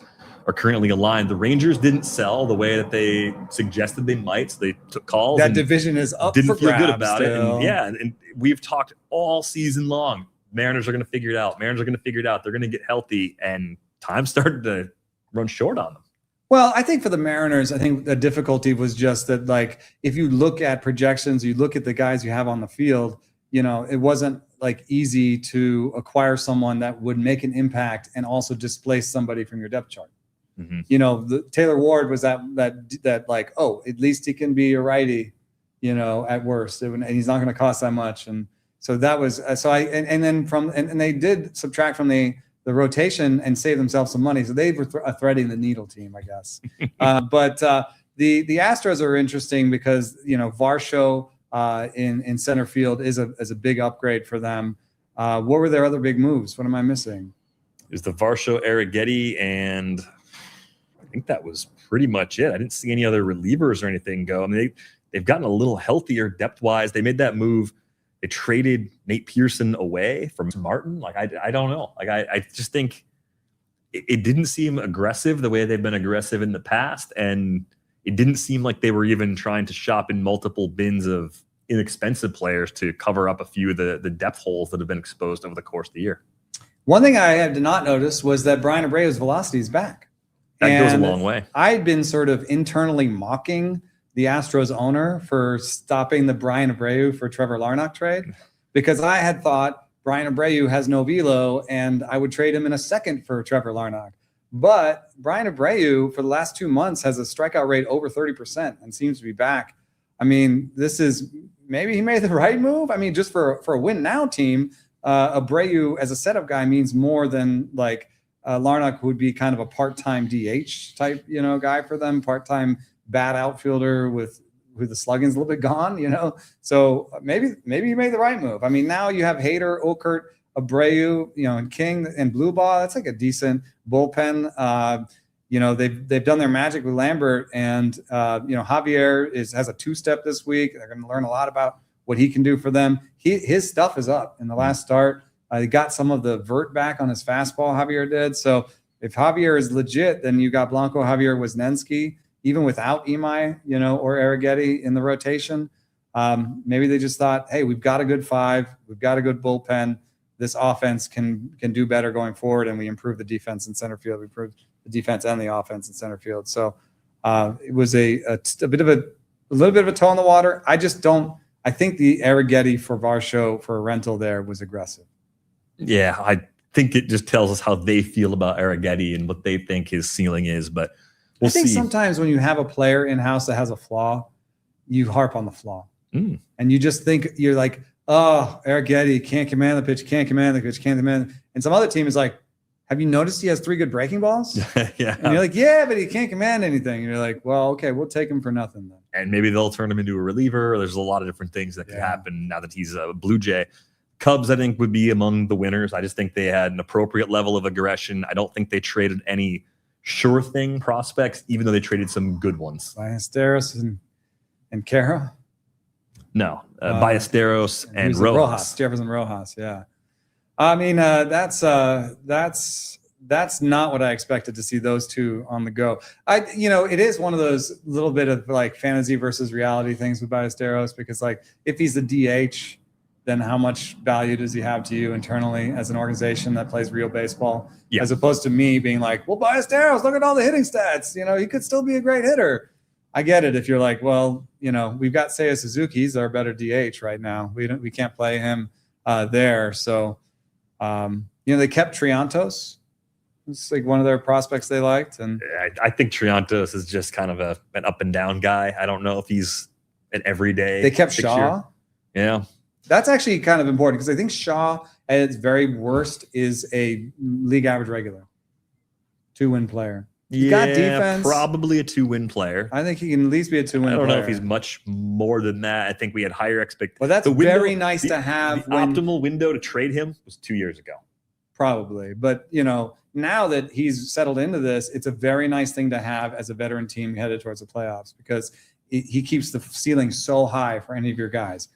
Speaker 1: are currently aligned. The Rangers didn't sell the way that they suggested they might, so they took calls.
Speaker 2: That division is up
Speaker 1: didn't
Speaker 2: for
Speaker 1: feel
Speaker 2: grabs
Speaker 1: good about it.
Speaker 2: still.
Speaker 1: And yeah, and we've talked all season long. Mariners are going to figure it out. They're going to get healthy, and time started to run short on them.
Speaker 2: Well, I think for the Mariners, I think the difficulty was just that, like, if you look at projections, you look at the guys you have on the field, you know, it wasn't like easy to acquire someone that would make an impact and also displace somebody from your depth chart.
Speaker 1: Mm-hmm.
Speaker 2: You know, Taylor Ward was that like, oh, at least he can be a righty, you know, at worst, and he's not going to cost that much. And so that was and they did subtract from the rotation and save themselves some money. So they were threading the needle team, I guess. But the Astros are interesting because, you know, Varsho in center field is a big upgrade for them. What were their other big moves? What am I missing?
Speaker 1: Is the Varsho, Arrighetti, and I think that was pretty much it. I didn't see any other relievers or anything go. I mean, they've gotten a little healthier depth-wise. They made that move. They traded Nate Pearson away from Martin. Like, I don't know. Like, I just think it didn't seem aggressive the way they've been aggressive in the past. And it didn't seem like they were even trying to shop in multiple bins of inexpensive players to cover up a few of the depth holes that have been exposed over the course of the year.
Speaker 2: One thing I did not notice was that Brian Abreu's velocity is back.
Speaker 1: That goes a long way.
Speaker 2: I'd been sort of internally mocking the Astros owner for stopping the Brian Abreu for Trevor Larnach trade, because I had thought Brian Abreu has no velo and I would trade him in a second for Trevor Larnach. But Brian Abreu for the last 2 months has a strikeout rate over 30% and seems to be back. I mean, maybe he made the right move. I mean, just for a win now team, Abreu as a setup guy means more than like Larnach would be kind of a part-time DH type, you know, guy for them, part-time bat outfielder who the slugging's a little bit gone, you know. So maybe you made the right move. I mean, now you have Hader, Okert, Abreu, you know, and King and Blue Ball. That's like a decent bullpen. You know, they've done their magic with Lambert, and you know, Javier has a 2-step this week. They're going to learn a lot about what he can do for them. His stuff is up in the last start. He got some of the vert back on his fastball, Javier did. So if Javier is legit, then you got Blanco, Javier, Wisniewski, even without Imai, you know, or Arrighetti in the rotation. Maybe they just thought, hey, we've got a good 5. We've got a good bullpen. This offense can do better going forward, and we improve the defense in center field. We improved the defense and the offense in center field. So it was a little bit of a toe in the water. I think the Arrighetti for Varsho for a rental there was aggressive.
Speaker 1: Yeah, I think it just tells us how they feel about Arrighetti and what they think his ceiling is. But we'll see. I think
Speaker 2: sometimes when you have a player in-house that has a flaw, you harp on the flaw. And you just think, you're like, oh, Arrighetti can't command the pitch, and some other team is like, have you noticed he has 3 good breaking balls?
Speaker 1: Yeah.
Speaker 2: And you're like, yeah, but he can't command anything. And you're like, well, okay, we'll take him for nothing then.
Speaker 1: And maybe they'll turn him into a reliever. There's a lot of different things that could happen now that he's a Blue Jay. Cubs, I think, would be among the winners. I just think they had an appropriate level of aggression. I don't think they traded any sure thing prospects, even though they traded some good ones.
Speaker 2: Ballesteros and Cara?
Speaker 1: No, Ballesteros and Rojas.
Speaker 2: Jefferson Rojas, yeah. I mean, that's not what I expected to see those two on the go. It is one of those little bit of like fantasy versus reality things with Ballesteros, because like if he's the DH, then how much value does he have to you internally as an organization that plays real baseball? Yeah. As opposed to me being like, well, Ballesteros, look at all the hitting stats. You know, he could still be a great hitter. I get it if you're like, well, you know, we've got Seiya Suzuki. He's our better DH right now. We can't play him there. So, they kept Triantos. It's like one of their prospects they liked. And
Speaker 1: I think Triantos is just kind of an up and down guy. I don't know if he's an everyday.
Speaker 2: They kept Shaw.
Speaker 1: Yeah.
Speaker 2: That's actually kind of important because I think Shaw at its very worst is a league average regular, 2-win player. He got defense.
Speaker 1: Probably a 2-win player.
Speaker 2: I think he can at least be a 2-win player.
Speaker 1: I don't know if he's much more than that. I think we had higher expectations.
Speaker 2: Well, that's very nice to have.
Speaker 1: The optimal window to trade him was 2 years ago.
Speaker 2: Probably. But, now that he's settled into this, it's a very nice thing to have as a veteran team headed towards the playoffs because he keeps the ceiling so high for any of your guys.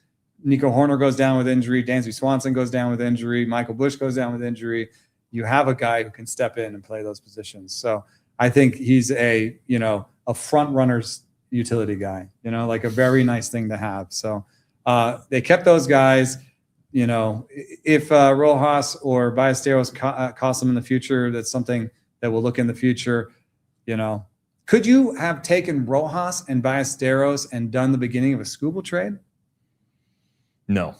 Speaker 2: Nico Horner goes down with injury. Dansby Swanson goes down with injury. Michael Busch goes down with injury. You have a guy who can step in and play those positions. So I think he's a front runner's utility guy, like a very nice thing to have. So they kept those guys. If Rojas or Ballesteros cost them in the future, that's something that we'll look in the future. Could you have taken Rojas and Ballesteros and done the beginning of a Skubal trade?
Speaker 1: No,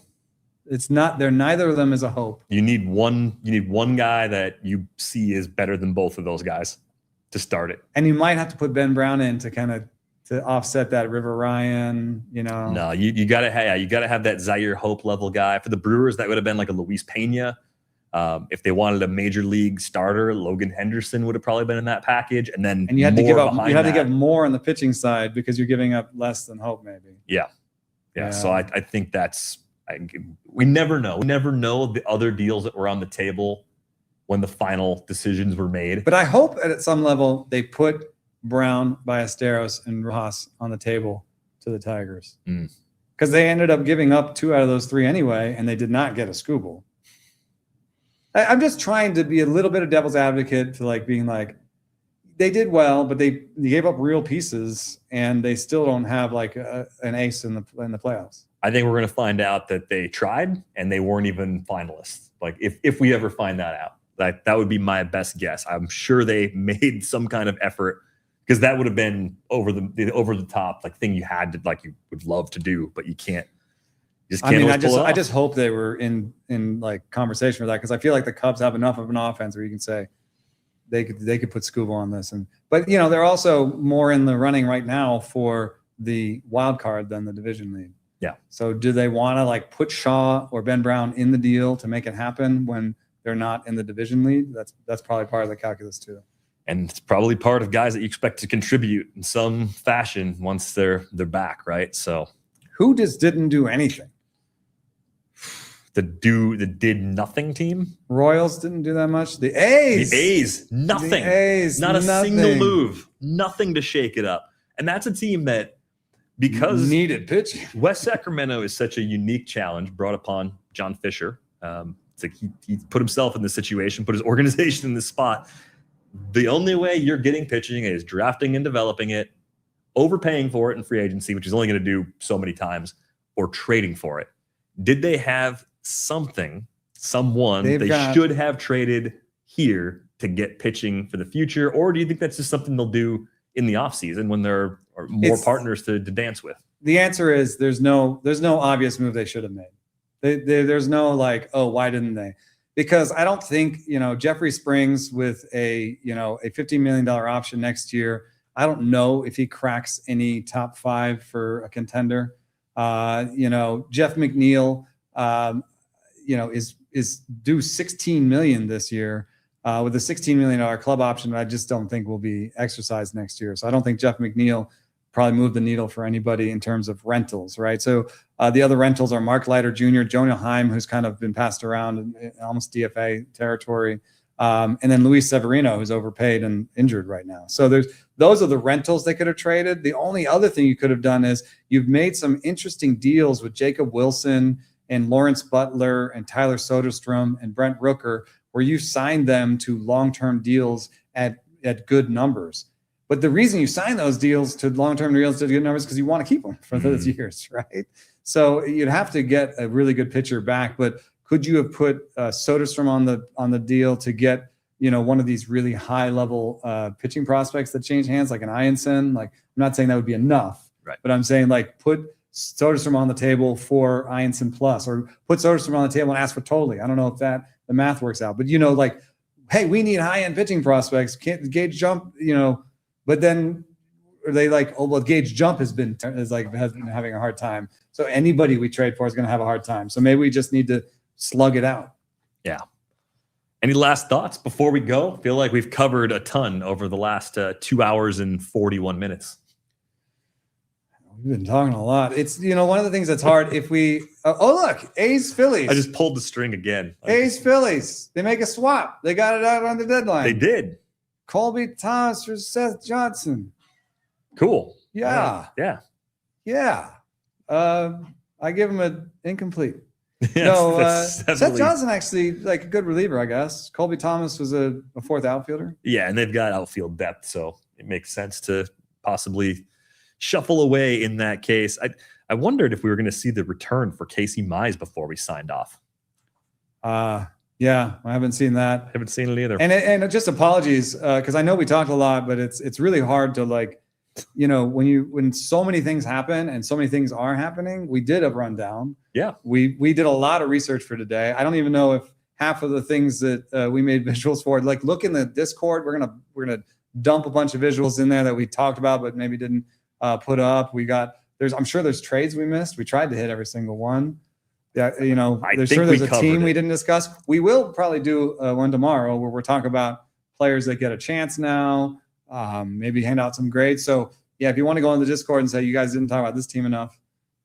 Speaker 2: it's not. Neither of them is a hope.
Speaker 1: You need one guy that you see is better than both of those guys to start it.
Speaker 2: And you might have to put Ben Brown in to offset that River Ryan,
Speaker 1: No, you gotta have that Zaire Hope level guy. For the Brewers, that would have been like a Luis Pena. If they wanted a major league starter, Logan Henderson would have probably been in that package. And you had to give up. You had to give more on the pitching side because you're giving up less than Hope, maybe. Yeah. So I think we never know. We never know the other deals that were on the table when the final decisions were made.
Speaker 2: But I hope at some level they put Brown, Ballesteros, and Rojas on the table to the Tigers. Because they ended up giving up 2 out of those 3 anyway, and they did not get a Skubal. I'm just trying to be a little bit of devil's advocate to being like, they did well, but they gave up real pieces, and they still don't have an ace in the playoffs.
Speaker 1: I think we're going to find out that they tried and they weren't even finalists. If we ever find that out, that would be my best guess. I'm sure they made some kind of effort because that would have been over the top thing you had to you would love to do, but you can't. You just can't. I just hope they were in conversation for that because I feel like the Cubs have enough of an offense where you can say they could put Skubal on this, but they're also more in the running right now for the wild card than the division lead. Yeah.
Speaker 2: So do they want to put Shaw or Ben Brown in the deal to make it happen when they're not in the division lead? That's probably part of the calculus too.
Speaker 1: And it's probably part of guys that you expect to contribute in some fashion once they're back, right? So
Speaker 2: who just didn't do anything?
Speaker 1: The did nothing team.
Speaker 2: Royals didn't do that much. The A's,
Speaker 1: nothing.
Speaker 2: The A's,
Speaker 1: not a
Speaker 2: nothing.
Speaker 1: single move, nothing to shake it up. And that's a team that, because
Speaker 2: needed pitching.
Speaker 1: West Sacramento is such a unique challenge brought upon John Fisher. It's like he put himself in this situation, put his organization in this spot. The only way you're getting pitching is drafting and developing it, overpaying for it in free agency, which is only going to do so many times, or trading for it. Did they have someone they should have traded here to get pitching for the future? Or do you think that's just something they'll do in the offseason when there are more partners to dance with?
Speaker 2: The answer is there's no obvious move they should have made. There's no like, oh, why didn't they? Because I don't think, Jeffrey Springs with a $15 million option next year, I don't know if he cracks any top 5 for a contender. Jeff McNeil, is due $16 million this year with a $16 million club option that I just don't think will be exercised next year. So I don't think Jeff McNeil probably moved the needle for anybody in terms of rentals, right? So the other rentals are Mark Leiter Jr., Jonah Heim, who's kind of been passed around in almost DFA territory, and then Luis Severino, who's overpaid and injured right now. So those are the rentals they could have traded. The only other thing you could have done is you've made some interesting deals with Jacob Wilson and Lawrence Butler and Tyler Soderstrom and Brent Rooker, where you signed them to long-term deals at good numbers. But the reason you sign those deals to long-term deals to good numbers is because you want to keep them for those years, right? So you'd have to get a really good pitcher back. But could you have put Soderstrom on the deal to get one of these really high-level pitching prospects that change hands, like an Ianson? Like, I'm not saying that would be enough,
Speaker 1: right? But
Speaker 2: I'm saying like put Soderstrom on the table for Ianson plus, or put Soderstrom on the table and ask for Tolley. I don't know if the math works out, but like, hey, we need high-end pitching prospects. Can't Gage Jump, but then are they like, oh, well, Gage Jump has been having a hard time. So anybody we trade for is going to have a hard time. So maybe we just need to slug it out. Yeah.
Speaker 1: Any last thoughts before we go? Feel like we've covered a ton over the last 2 hours and 41 minutes.
Speaker 2: We've been talking a lot. It's, one of the things that's hard if we, look, A's Phillies.
Speaker 1: I just pulled the string again.
Speaker 2: A's Phillies. They make a swap. They got it out on the deadline.
Speaker 1: They did.
Speaker 2: Colby Thomas for Seth Johnson.
Speaker 1: Cool.
Speaker 2: Yeah.
Speaker 1: Yeah.
Speaker 2: I give him an incomplete.
Speaker 1: Yes,
Speaker 2: Seth Johnson actually like a good reliever, I guess. Colby Thomas was a fourth outfielder.
Speaker 1: Yeah, and they've got outfield depth, so it makes sense to possibly shuffle away in that case. I wondered if we were going to see the return for Casey Mize before we signed off.
Speaker 2: Yeah, I haven't seen that.
Speaker 1: I haven't seen it either.
Speaker 2: And just apologies, because I know we talked a lot, but it's really hard to like, when so many things happen and so many things are happening. We did a rundown.
Speaker 1: Yeah,
Speaker 2: we did a lot of research for today. I don't even know if half of the things that we made visuals for, like look in the Discord. We're gonna dump a bunch of visuals in there that we talked about, but maybe didn't put up. I'm sure there's trades we missed. We tried to hit every single one. Yeah, there's a team we didn't discuss. We will probably do one tomorrow where we're talking about players that get a chance now, maybe hand out some grades. So, yeah, if you want to go on the Discord and say you guys didn't talk about this team enough,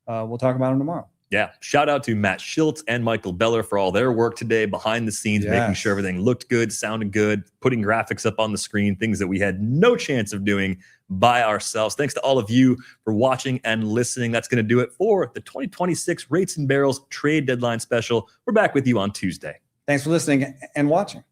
Speaker 2: we'll talk about them tomorrow.
Speaker 1: Yeah. Shout out to Matt Schiltz and Michael Beller for all their work today behind the scenes, making sure everything looked good, sounded good, putting graphics up on the screen, things that we had no chance of doing by ourselves. Thanks to all of you for watching and listening. That's going to do it for the 2026 Rates and Barrels Trade Deadline Special. We're back with you on Tuesday.
Speaker 2: Thanks for listening and watching.